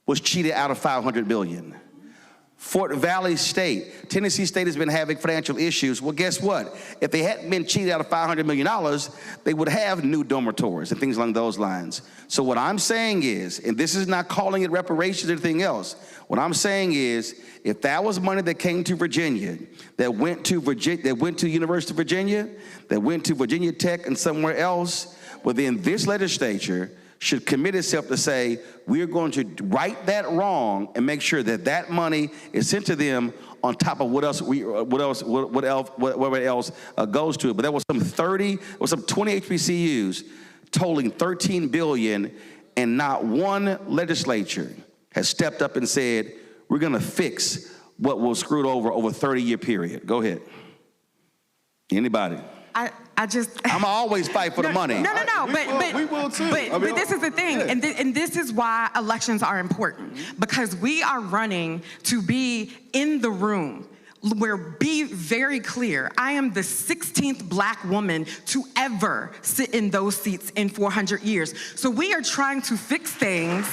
was cheated out of $500 billion. Fort Valley State, Tennessee State has been having financial issues. Well, guess what? If they hadn't been cheated out of $500 million, they would have new dormitories and things along those lines. So what I'm saying is, and this is not calling it reparations or anything else, what I'm saying is, if that was money that came to Virginia, that went to University of Virginia, that went to Virginia Tech and somewhere else, well then this legislature should commit itself to say, we're going to right that wrong and make sure that that money is sent to them on top of whatever else goes to it. But there was some 20 HBCUs totaling $13 billion, and not one legislature has stepped up and said, we're gonna fix what was screwed over a 30-year period. Go ahead. Anybody? I'm always fight for the money.
No, but we will too. But this is the thing, yeah. and this is why elections are important, because we are running to be in the room. Where, be very clear, I am the 16th Black woman to ever sit in those seats in 400 years. So we are trying to fix things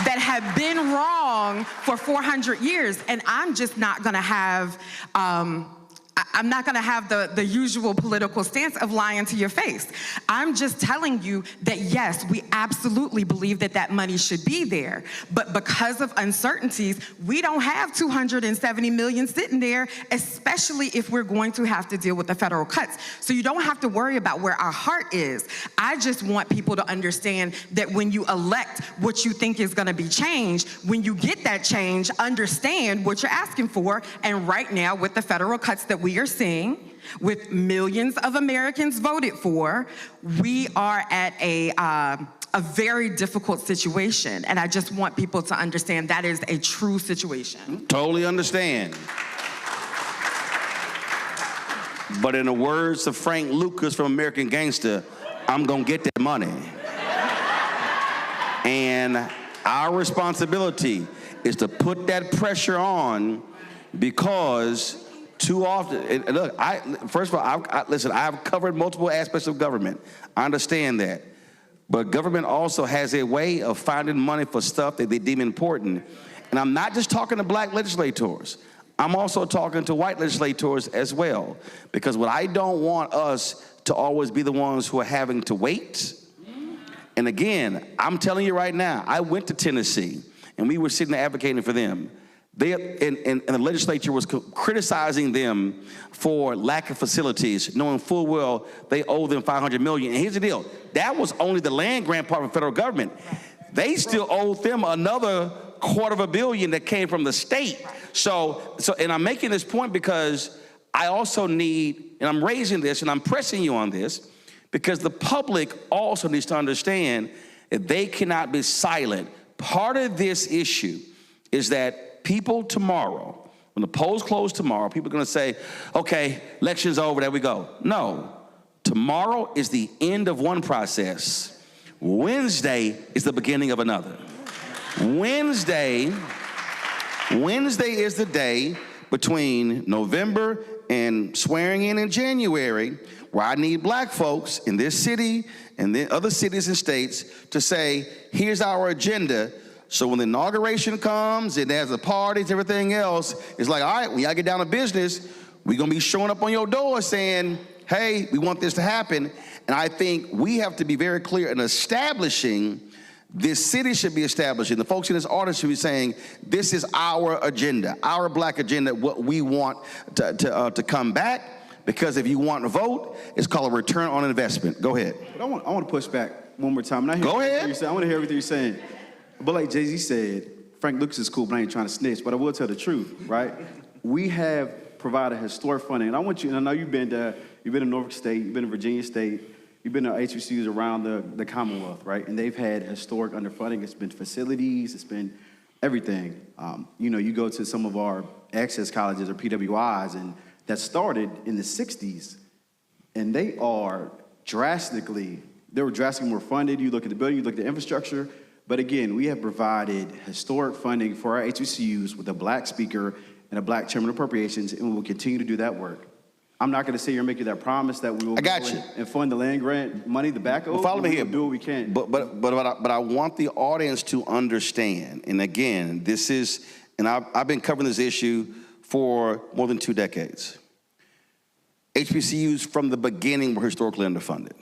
that have been wrong for 400 years, and I'm just not gonna have, I'm not gonna have the usual political stance of lying to your face. I'm just telling you that yes, we absolutely believe that that money should be there, but because of uncertainties, we don't have $270 million sitting there, especially if we're going to have to deal with the federal cuts. So you don't have to worry about where our heart is. I just want people to understand that when you elect what you think is gonna be changed, when you get that change, understand what you're asking for, and right now with the federal cuts that we are seeing, with millions of Americans voted for, we are at a very difficult situation. And I just want people to understand that is a true situation.
Totally understand. But in the words of Frank Lucas from American Gangster, I'm gonna get that money. And our responsibility is to put that pressure on, because Too often, and look, first of all, listen, I've covered multiple aspects of government. I understand that. But government also has a way of finding money for stuff that they deem important. And I'm not just talking to black legislators. I'm also talking to white legislators as well. Because what I don't want us to always be the ones who are having to wait. And again, I'm telling you right now, I went to Tennessee, and we were sitting there advocating for them. And the legislature was criticizing them for lack of facilities, knowing full well they owe them $500 million. And here's the deal. That was only the land grant part of the federal government. They still owed them another $250 million that came from the state. And I'm making this point because I also need, and I'm raising this and I'm pressing you on this, because the public also needs to understand that they cannot be silent. Part of this issue is that people tomorrow, when the polls close tomorrow, people are going to say, okay, election's over, there we go. No, tomorrow is the end of one process. Wednesday is the beginning of another. Wednesday is the day between November and swearing in January, where I need black folks in this city and then other cities and states to say, here's our agenda. So when the inauguration comes and there's the parties, everything else, it's like, all right, when y'all get down to business, we're going to be showing up on your door saying, hey, we want this to happen. And I think we have to be very clear in establishing, this city should be establishing, the folks in this audience should be saying, this is our agenda, our black agenda, what we want to come back. Because if you want to vote, it's called a return on investment. Go ahead.
But I want to push back one more time.
Go ahead.
I want to hear everything you're saying. But like Jay-Z said, Frank Lucas is cool, but I ain't trying to snitch, but I will tell the truth, right? We have provided historic funding, and I want you, and I know you've been in Norfolk State, you've been in Virginia State, you've been to HBCUs around the Commonwealth, right? And they've had historic underfunding. It's been facilities, it's been everything. You go to some of our access colleges or PWIs, and that started in the 60s, and they were drastically more funded. You look at the building, you look at the infrastructure. But again, we have provided historic funding for our HBCUs with a black speaker and a black chairman of appropriations, and we will continue to do that work. I'm not going to say you're making that promise that we will and fund the land grant money, the back over.
Well, follow me here.
Do what we can.
But I want the audience to understand, and again, this is, and I've been covering this issue for more than 2 decades. HBCUs from the beginning were historically underfunded.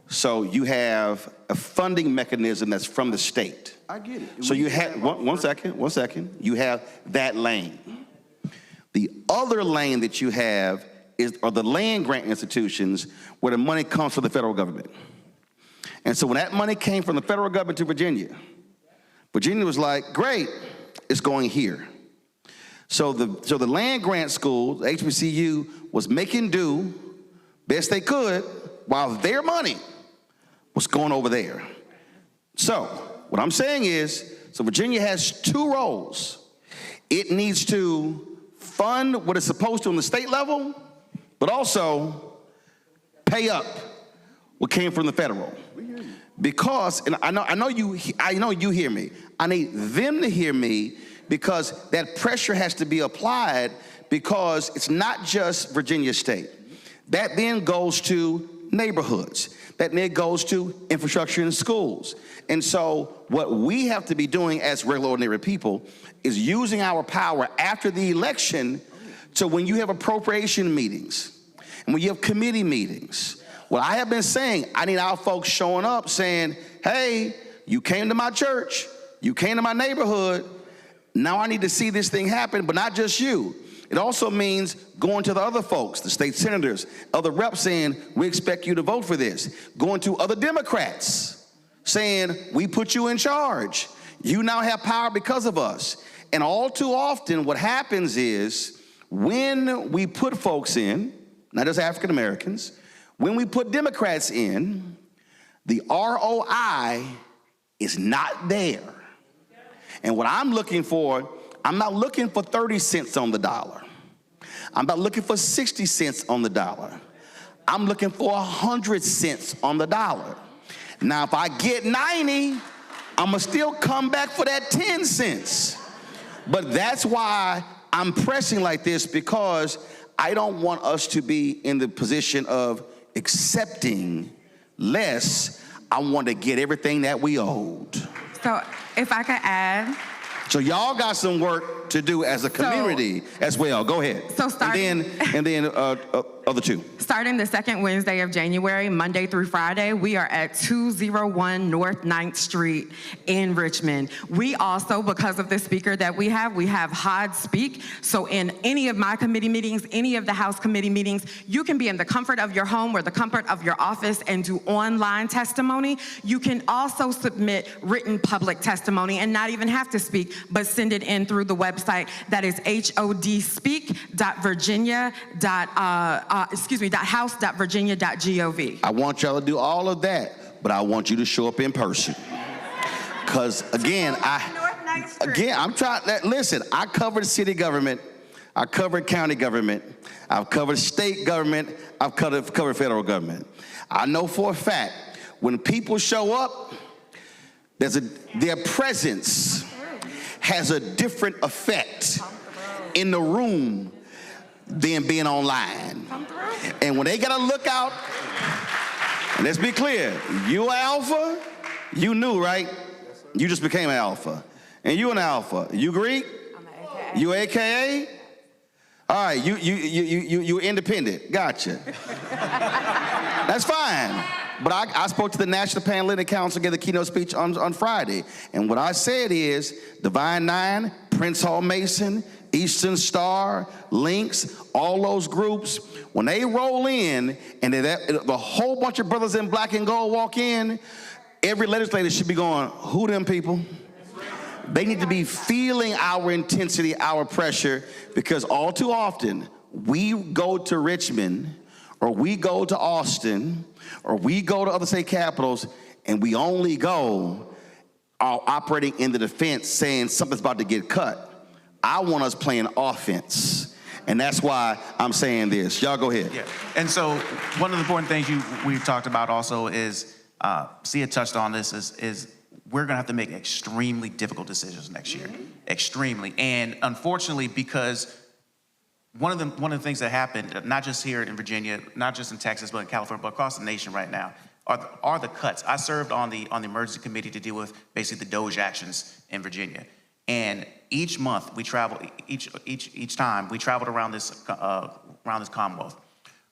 So you have a funding mechanism that's from the state.
I get it.
So you have, one second. You have that lane. The other lane that you have are the land grant institutions where the money comes from the federal government. And so when that money came from the federal government to Virginia was like, great, it's going here. So the land grant school, the HBCU, was making do best they could while their money was going over there. So what I'm saying is, Virginia has 2 roles. It needs to fund what it's supposed to on the state level, but also pay up what came from the federal. Because, and I know you hear me. I need them to hear me, because that pressure has to be applied, because it's not just Virginia State. That then goes to neighborhoods. That then goes to infrastructure in schools. And so what we have to be doing as regular ordinary people is using our power after the election to, when you have appropriation meetings and when you have committee meetings, what I have been saying, I need our folks showing up saying, hey, you came to my church, you came to my neighborhood, now I need to see this thing happen, but not just you. It also means going to the other folks, the state senators, other reps, saying, we expect you to vote for this. Going to other Democrats, saying, we put you in charge. You now have power because of us. And all too often what happens is, when we put folks in, not just African Americans, when we put Democrats in, the ROI is not there. And what I'm looking for, I'm not looking for 30 cents on the dollar. I'm not looking for 60 cents on the dollar. I'm looking for 100 cents on the dollar. Now, if I get 90, I'm gonna still come back for that 10 cents. But that's why I'm pressing like this because I don't want us to be in the position of accepting less. I want to get everything that we owed.
So if I could add.
So y'all got some work to do as a community as well. Go ahead.
So starting,
and then other two.
Starting the second Wednesday of January, Monday through Friday, we are at 201 North 9th Street in Richmond. We also, because of the speaker that we have Hod Speak. So in any of my committee meetings, any of the House committee meetings, you can be in the comfort of your home or the comfort of your office and do online testimony. You can also submit written public testimony and not even have to speak, but send it in through the website. That is hodspeak.house.virginia.gov.
I want y'all to do all of that, but I want you to show up in person. Because again, I'm trying, listen, I covered city government, I covered county government, I've covered state government, I've covered federal government. I know for a fact, when people show up, their presence has a different effect in the room than being online. And when they gotta look out, and let's be clear, you alpha, you knew, right? You just became an alpha. And you an alpha. You Greek? I'm an AKA. You AKA? All right, you independent. Gotcha. That's fine. But I spoke to the National Panhellenic Council, gave the keynote speech on Friday. And what I said is, Divine Nine, Prince Hall Mason, Eastern Star, Links, all those groups, when they roll in and the whole bunch of brothers in black and gold walk in, every legislator should be going, who them people? They need to be feeling our intensity, our pressure, because all too often, we go to Richmond, or we go to Austin, or we go to other state capitals, and we only go operating in the defense saying something's about to get cut. I want us playing offense. And that's why I'm saying this. Y'all go ahead.
Yeah. And so one of the important things we've talked about also is, Sia touched on this, is we're gonna have to make extremely difficult decisions next year. Extremely. And unfortunately, because one of the things that happened, not just here in Virginia, not just in Texas, but in California, but across the nation right now, are the cuts. I served on the emergency committee to deal with basically the DOJ actions in Virginia. And each month we travel, each time we traveled around this Commonwealth.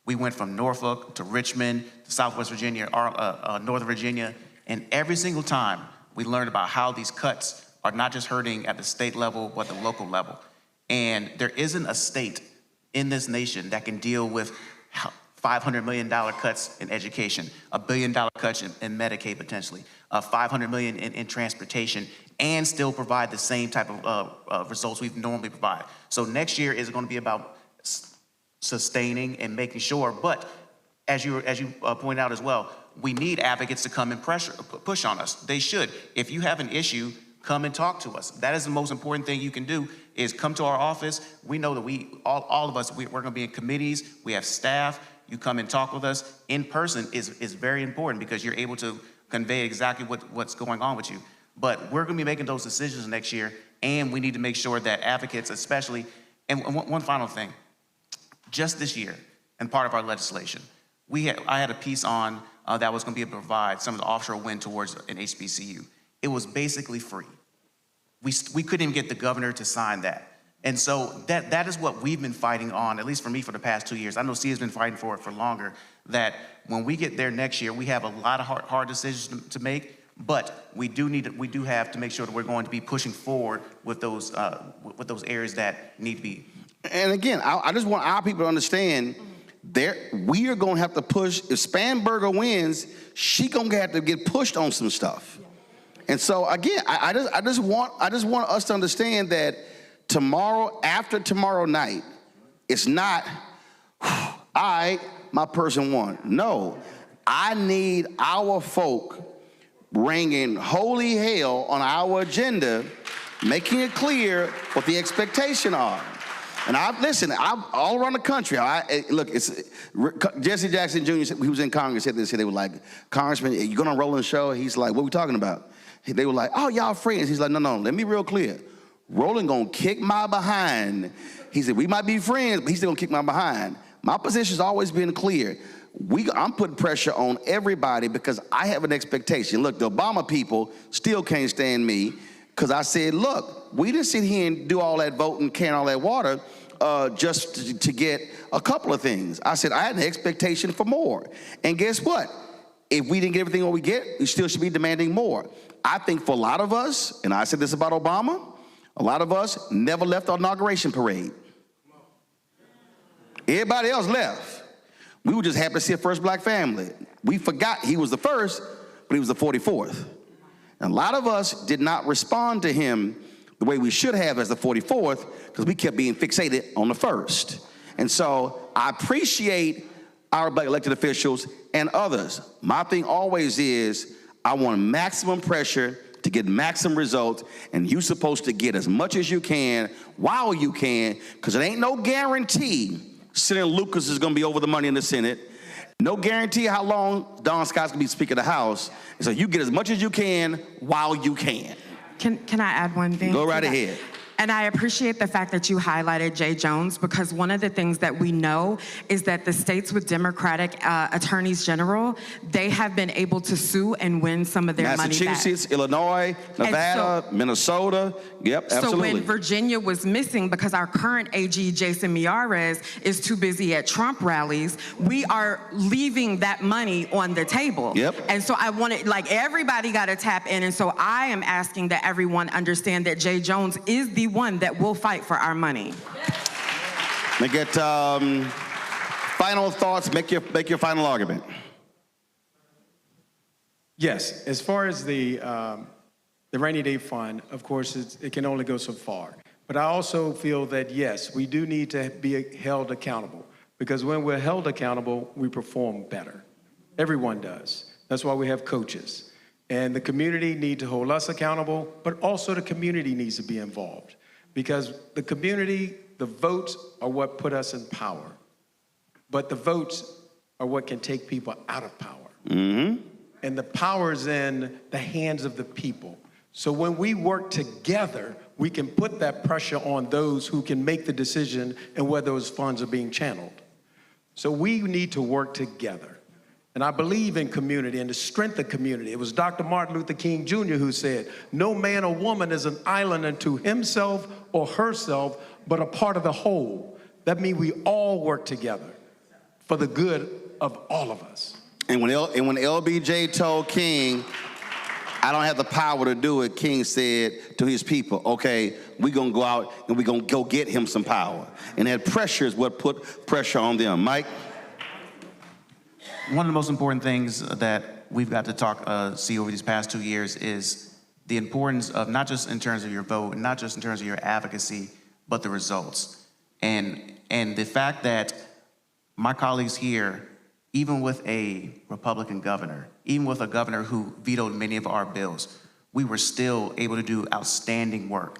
We went from Norfolk to Richmond, to Southwest Virginia, Northern Virginia, and every single time we learned about how these cuts are not just hurting at the state level, but the local level. And there isn't a state in this nation that can deal with $500 million cuts in education, $1 billion cuts in Medicaid potentially, $500 million in transportation, and still provide the same type of results we've normally provide. So next year is going to be about sustaining and making sure, but as you point out as well, we need advocates to come and push on us. They should. If you have an issue, come and talk to us. That is the most important thing you can do, is come to our office. We know that all of us, we're gonna be in committees, we have staff. You come and talk with us in person is very important, because you're able to convey exactly what's going on with you. But we're gonna be making those decisions next year, and we need to make sure that advocates especially, and one final thing, just this year, and part of our legislation, I had a piece on that was gonna be able to provide some of the offshore wind towards an HBCU. It was basically free. We couldn't even get the governor to sign that. And so that is what we've been fighting on, at least for me, for the past 2 years. I know Sia's been fighting for it for longer, that when we get there next year, we have a lot of hard decisions to make, but we do have to make sure that we're going to be pushing forward with those areas that need to be.
And again, I just want our people to understand, we are gonna have to push. If Spanberger wins, she gonna have to get pushed on some stuff. And so again, I just want us to understand that tomorrow, after tomorrow night, it's not, my person won. No, I need our folk ringing holy hell on our agenda, making it clear what the expectation are. And I'm all around the country. Jesse Jackson Jr., he was in Congress, said this, they were like, Congressman, you going to Roland show? He's like, what are we talking about? They were like, oh, y'all friends. He's like, no, let me be real clear. Roland gonna kick my behind. He said, we might be friends, but he's still gonna kick my behind. My position's always been clear. I'm putting pressure on everybody because I have an expectation. Look, the Obama people still can't stand me because I said, look, we didn't sit here and do all that voting, carrying all that water just to get a couple of things. I said, I had an expectation for more. And guess what? If we didn't get everything we get, we still should be demanding more. I think for a lot of us, and I said this about Obama, a lot of us never left our inauguration parade. Everybody else left. We were just happy to see a first black family. We forgot he was the first, but he was the 44th. And a lot of us did not respond to him the way we should have as the 44th because we kept being fixated on the first. And so I appreciate our black elected officials and others. My thing always is I want maximum pressure to get maximum results, and you're supposed to get as much as you can while you can, because it ain't no guarantee Senator Lucas is gonna be over the money in the Senate. No guarantee how long Don Scott's gonna be Speaker of the House. And so you get as much as you can while you can.
Can I add one thing?
Go right ahead.
And I appreciate the fact that you highlighted Jay Jones, because one of the things that we know is that the states with Democratic attorneys general, they have been able to sue and win some of their money back.
Massachusetts, Illinois, Nevada, Minnesota, yep, absolutely.
So when Virginia was missing because our current AG, Jason Miyares, is too busy at Trump rallies, we are leaving that money on the table.
Yep.
And so I wanted, like, everybody got to tap in. And so I am asking that everyone understand that Jay Jones is the one that will fight for our money.
Let me get final thoughts. Make your final argument.
Yes, as far as the rainy day fund, of course, it can only go so far. But I also feel that, yes, we do need to be held accountable, because when we're held accountable, we perform better. Everyone does. That's why we have coaches. And the community need to hold us accountable, but also the community needs to be involved, because the community, the votes are what put us in power, but the votes are what can take people out of power.
Mm-hmm.
And the power is in the hands of the people. So when we work together, we can put that pressure on those who can make the decision and where those funds are being channeled. So we need to work together. And I believe in community and the strength of community. It was Dr. Martin Luther King Jr. who said, no man or woman is an island unto himself or herself, but a part of the whole. That means we all work together for the good of all of us.
And when LBJ told King, I don't have the power to do it, King said to his people, okay, we're gonna go out and we're gonna go get him some power. And that pressure is what put pressure on them. Mike?
One of the most important things that we've got to see over these past 2 years is the importance of, not just in terms of your vote, not just in terms of your advocacy, but the results. And the fact that my colleagues here, even with a Republican governor, even with a governor who vetoed many of our bills, we were still able to do outstanding work.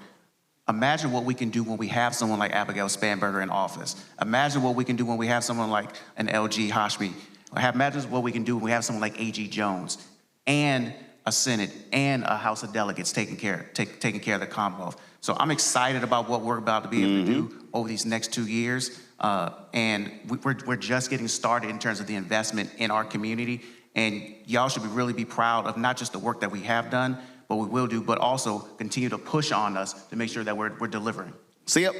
Imagine what we can do when we have someone like Abigail Spanberger in office. Imagine what we can do when we have someone like an LG Hashmi. Imagine what we can do when we have someone like A.G. Jones and a Senate and a House of Delegates taking care of the Commonwealth. So I'm excited about what we're about to be able to do over these next 2 years. And we're just getting started in terms of the investment in our community. And y'all should really be proud of not just the work that we have done, but we will do, but also continue to push on us to make sure that we're delivering.
See ya.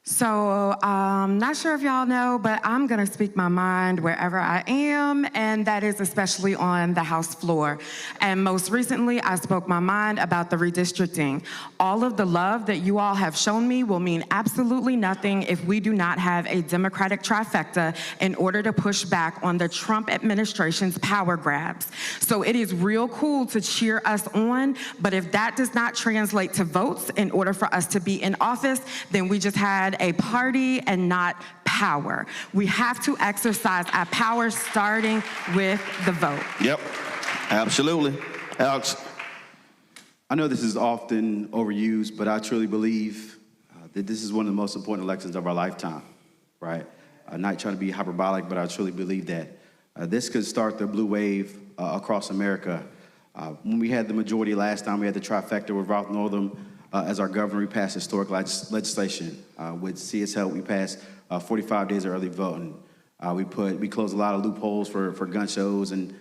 So, not sure if y'all know, but I'm gonna speak my mind wherever I am, and that is especially on the House floor. And most recently, I spoke my mind about the redistricting. All of the love that you all have shown me will mean absolutely nothing if we do not have a Democratic trifecta in order to push back on the Trump administration's power grabs. So it is real cool to cheer us on, but if that does not translate to votes in order for us to be in office, then we just had a party and not power. We have to exercise our power starting with the vote.
Yep, absolutely. Alex?
I know this is often overused, but I truly believe that this is one of the most important elections of our lifetime, right? Not trying to be hyperbolic, but I truly believe that this could start the blue wave across America. When we had the majority last time, we had the trifecta with Ralph Northam as our governor, we passed historic legislation. With CS help, we passed 45 days of early voting. We closed a lot of loopholes for gun shows and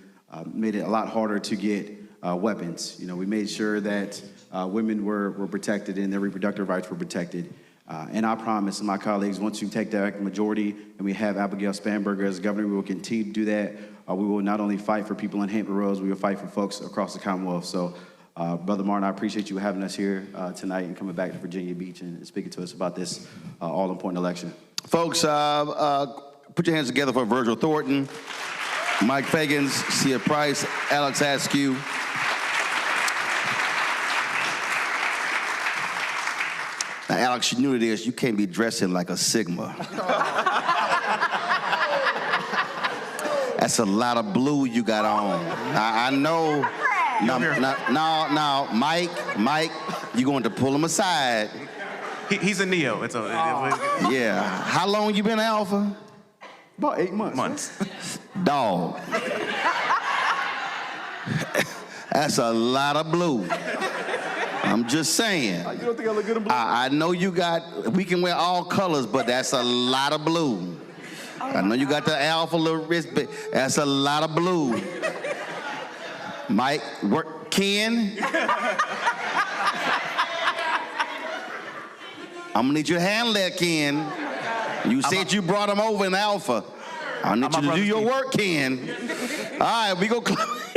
made it a lot harder to get weapons. You know, we made sure that women were protected and their reproductive rights were protected. And I promise my colleagues, once you take the majority and we have Abigail Spanberger as governor, we will continue to do that. We will not only fight for people in Hampton Roads, we will fight for folks across the Commonwealth. So, Brother Martin, I appreciate you having us here tonight and coming back to Virginia Beach and speaking to us about this all-important election.
Folks, put your hands together for Virgil Thornton, Mike Fagans, Sia Price, Alex Askew. Now, Alex, you knew this. You can't be dressing like a Sigma. That's a lot of blue you got on. I know. Now, Mike, you're going to pull him aside.
He's a Neo.
Yeah. How long you been Alpha?
About 8 months.
Dog. That's a lot of blue. I'm just saying.
You don't think I look good in blue?
I know we can wear all colors, but that's a lot of blue. I know you got the Alpha little wrist, but that's a lot of blue. Mike, Ken? I'm gonna need you to handle that, Ken. You said you brought him over in Alpha. I need you to do your work, Ken. All right, we're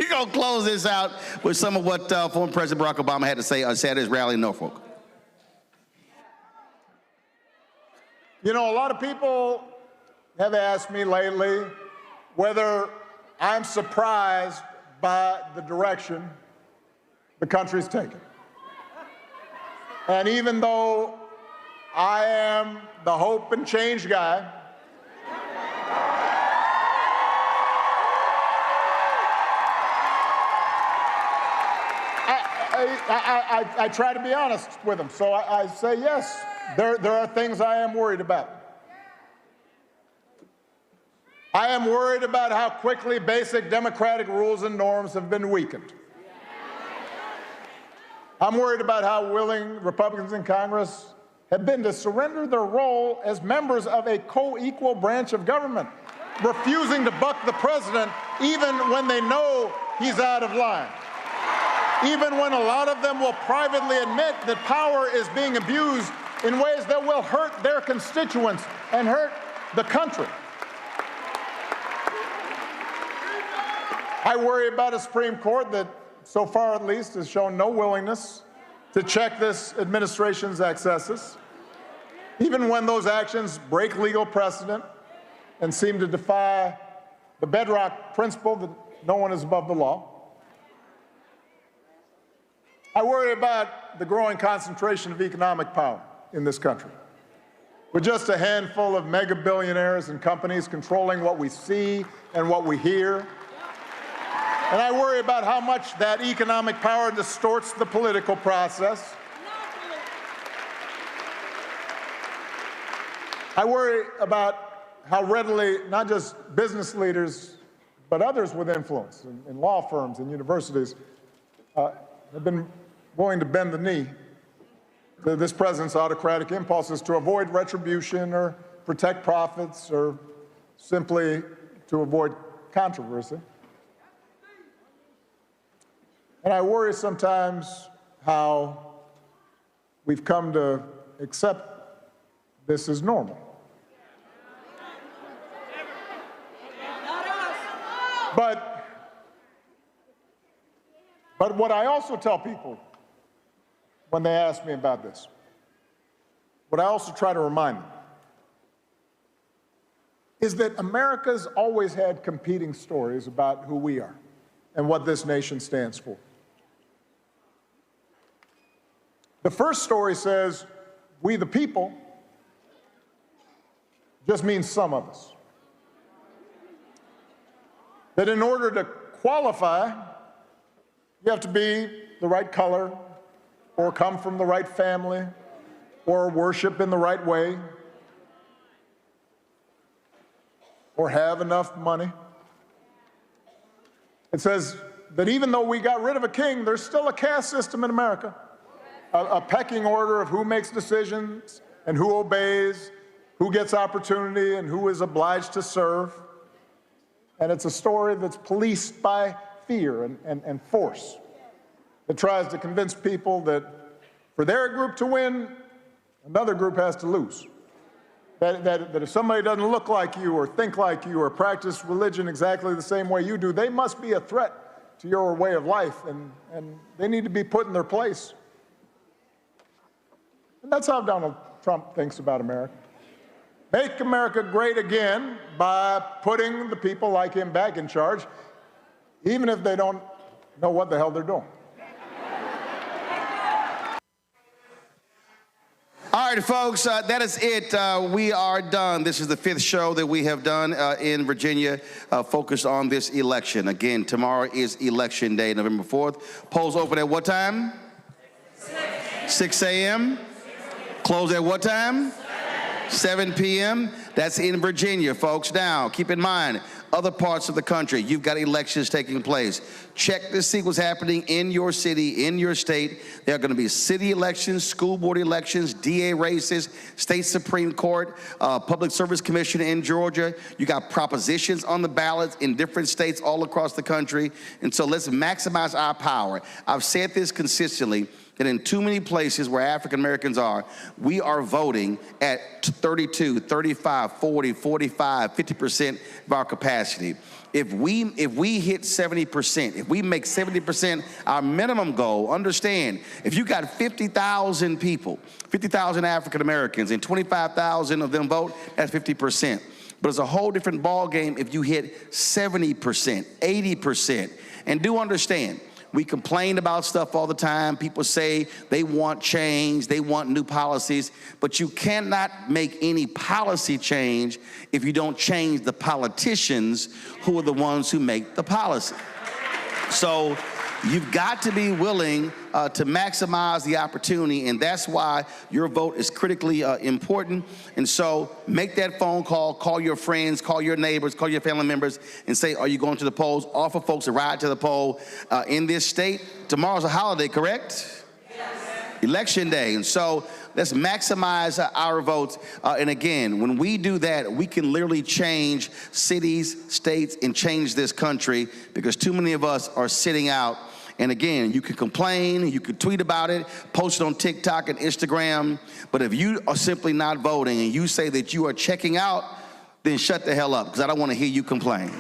gonna close this out with some of what former President Barack Obama had to say on Saturday's rally in Norfolk.
You know, a lot of people have asked me lately whether I'm surprised by the direction the country's taken. And even though I am the hope and change guy, I try to be honest with them. So I say, yes, there are things I am worried about. I am worried about how quickly basic democratic rules and norms have been weakened. I'm worried about how willing Republicans in Congress have been to surrender their role as members of a co-equal branch of government, refusing to buck the president even when they know he's out of line. Even when a lot of them will privately admit that power is being abused in ways that will hurt their constituents and hurt the country. I worry about a Supreme Court that, so far at least, has shown no willingness to check this administration's excesses, even when those actions break legal precedent and seem to defy the bedrock principle that no one is above the law. I worry about the growing concentration of economic power in this country, with just a handful of mega billionaires and companies controlling what we see and what we hear. And I worry about how much that economic power distorts the political process. I worry about how readily not just business leaders, but others with influence in law firms and universities have been willing to bend the knee to this president's autocratic impulses to avoid retribution or protect profits or simply to avoid controversy. And I worry sometimes how we've come to accept this as normal. But what I also tell people when they ask me about this, what I also try to remind them, is that America's always had competing stories about who we are and what this nation stands for. The first story says, we the people, just means some of us. That in order to qualify, you have to be the right color, or come from the right family, or worship in the right way, or have enough money. It says that even though we got rid of a king, there's still a caste system in America. a pecking order of who makes decisions and who obeys, who gets opportunity and who is obliged to serve. And it's a story that's policed by fear and force. It tries to convince people that for their group to win, another group has to lose. That if somebody doesn't look like you or think like you or practice religion exactly the same way you do, they must be a threat to your way of life, and they need to be put in their place. And that's how Donald Trump thinks about America. Make America great again by putting the people like him back in charge, even if they don't know what the hell they're doing.
All right, folks, that is it. We are done. This is the 5th show that we have done in Virginia focused on this election. Again, tomorrow is Election Day, November 4th. Polls open at what time? 6 a.m. Close at what time? 7 p.m. That's in Virginia, folks. Now, keep in mind, other parts of the country, you've got elections taking place. Check to see what's happening in your city, in your state. There are going to be city elections, school board elections, DA races, state Supreme Court, Public Service Commission in Georgia. You got propositions on the ballots in different states all across the country. And so let's maximize our power. I've said this consistently, that in too many places where African Americans are, we are voting at 32, 35, 40, 45, 50% of our capacity. If we hit 70%, if we make 70% our minimum goal, understand, if you got 50,000 people, 50,000 African Americans, and 25,000 of them vote, that's 50%. But it's a whole different ball game if you hit 70%, 80%. And do understand, we complain about stuff all the time. People say they want change, they want new policies, but you cannot make any policy change if you don't change the politicians who are the ones who make the policy. So you've got to be willing to maximize the opportunity, and that's why your vote is critically important. And so make that phone call, call your friends, call your neighbors, call your family members, and say, are you going to the polls? Offer folks a ride to the poll in this state. Tomorrow's a holiday, correct? Yes. Election day, and so let's maximize our votes. And again, when we do that, we can literally change cities, states, and change this country, because too many of us are sitting out. And again, you can complain, you can tweet about it, post it on TikTok and Instagram, but if you are simply not voting and you say that you are checking out, then shut the hell up, because I don't want to hear you complain.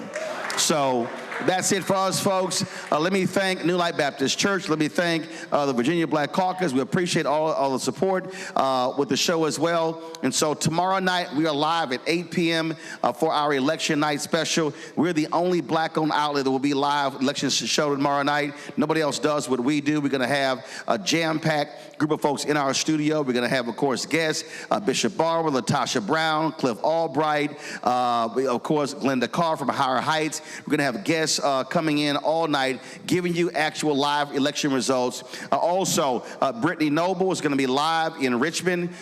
So that's it for us, folks. Let me thank New Light Baptist Church. Let me thank the Virginia Black Caucus. We appreciate all the support with the show as well. And so tomorrow night, we are live at 8 p.m. For our election night special. We're the only black-owned outlet that will be live election show tomorrow night. Nobody else does what we do. We're going to have a jam-packed group of folks in our studio. We're going to have, of course, guests, Bishop Barber, Latasha Brown, Cliff Albright, of course, Glenda Carr from Higher Heights. We're going to have guests coming in all night, giving you actual live election results. Also, Brittany Noble is going to be live in Richmond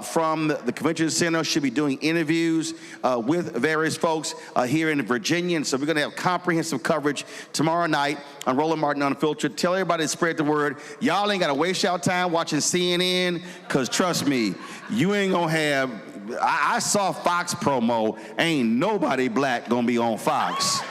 from the Convention Center. She'll be doing interviews with various folks here in Virginia. And so we're going to have comprehensive coverage tomorrow night on Roland Martin Unfiltered. Tell everybody to spread the word. Y'all ain't got to waste y'all time watching CNN, because trust me, you ain't going to have, I saw Fox promo, ain't nobody black going to be on Fox.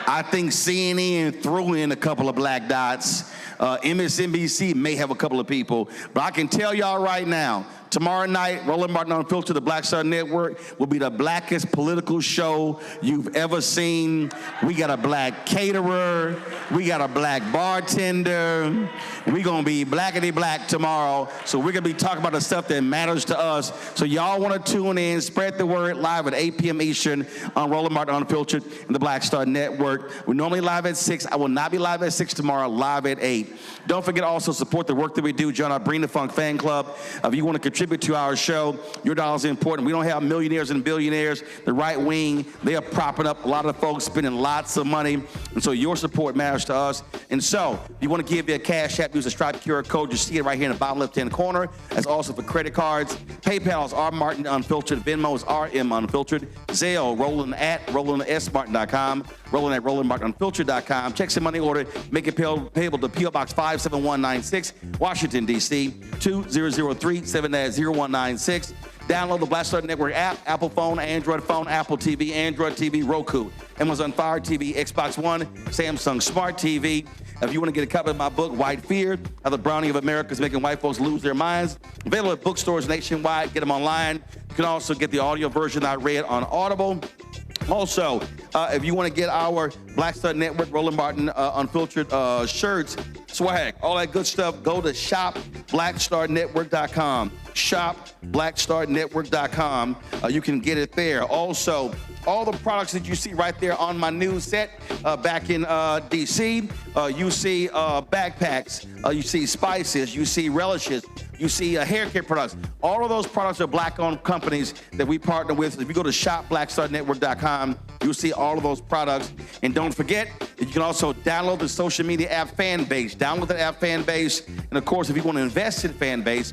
I think CNN threw in a couple of black dots. MSNBC may have a couple of people. But I can tell y'all right now, tomorrow night, Roland Martin Unfiltered, the Black Star Network, will be the blackest political show you've ever seen. We got a black caterer. We got a black bartender. We're going to be blackity black tomorrow. So we're going to be talking about the stuff that matters to us. So y'all want to tune in, spread the word, live at 8 p.m. Eastern on Roland Martin Unfiltered and the Black Star Network. We're normally live at 6. I will not be live at 6 tomorrow, live at 8. Don't forget also support the work that we do. Join our Bring the Funk fan club. If you want to contribute to our show, your dollars are important. We don't have millionaires and billionaires. The right wing, they are propping up a lot of folks, spending lots of money And so your support matters to us. And so if you want to give me a Cash App, use the Stripe QR code. You see it right here in the bottom left-hand corner. That's also for credit cards. PayPal is R Martin Unfiltered. Venmo is RM Unfiltered. Zelle, Roland at RolandSMartin.com. Roland at RolandMartinUnfiltered.com. Check some money order. Make it payable to P.O. Box 57196, Washington, D.C. 2003 7-0196. Download the Black Star Network app, Apple phone, Android phone, Apple TV, Android TV, Roku, Amazon Fire TV, Xbox One, Samsung Smart TV. If you want to get a copy of my book, White Fear, How the Browning of America is Making White Folks Lose Their Minds, available at bookstores nationwide. Get them online. You can also get the audio version I read on Audible. Also, if you want to get our Black Star Network, Roland Martin Unfiltered shirts, swag, all that good stuff, go to shopblackstarnetwork.com. Shopblackstarnetwork.com. You can get it there. Also, all the products that you see right there on my news set back in D.C., you see backpacks, you see spices, you see relishes, you see hair care products. All of those products are Black-owned companies that we partner with. If you go to shopblackstarnetwork.com, you'll see all of those products. And don't forget that you can also download the social media app Fanbase. Download the app Fanbase. And of course, if you want to invest in Fanbase,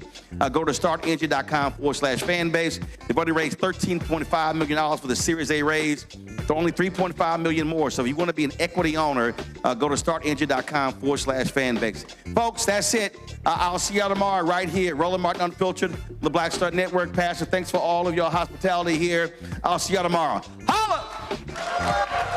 go to startengine.com/Fanbase. They've already raised $13.5 million for the Series A raise. So only $3.5 million more. So if you want to be an equity owner, go to startengine.com/Fanbase. Folks, that's it. I'll see y'all tomorrow right here. Roland Martin Unfiltered, the Black Star Network. Pastor, thanks for all of your hospitality here. I'll see y'all tomorrow. Holla!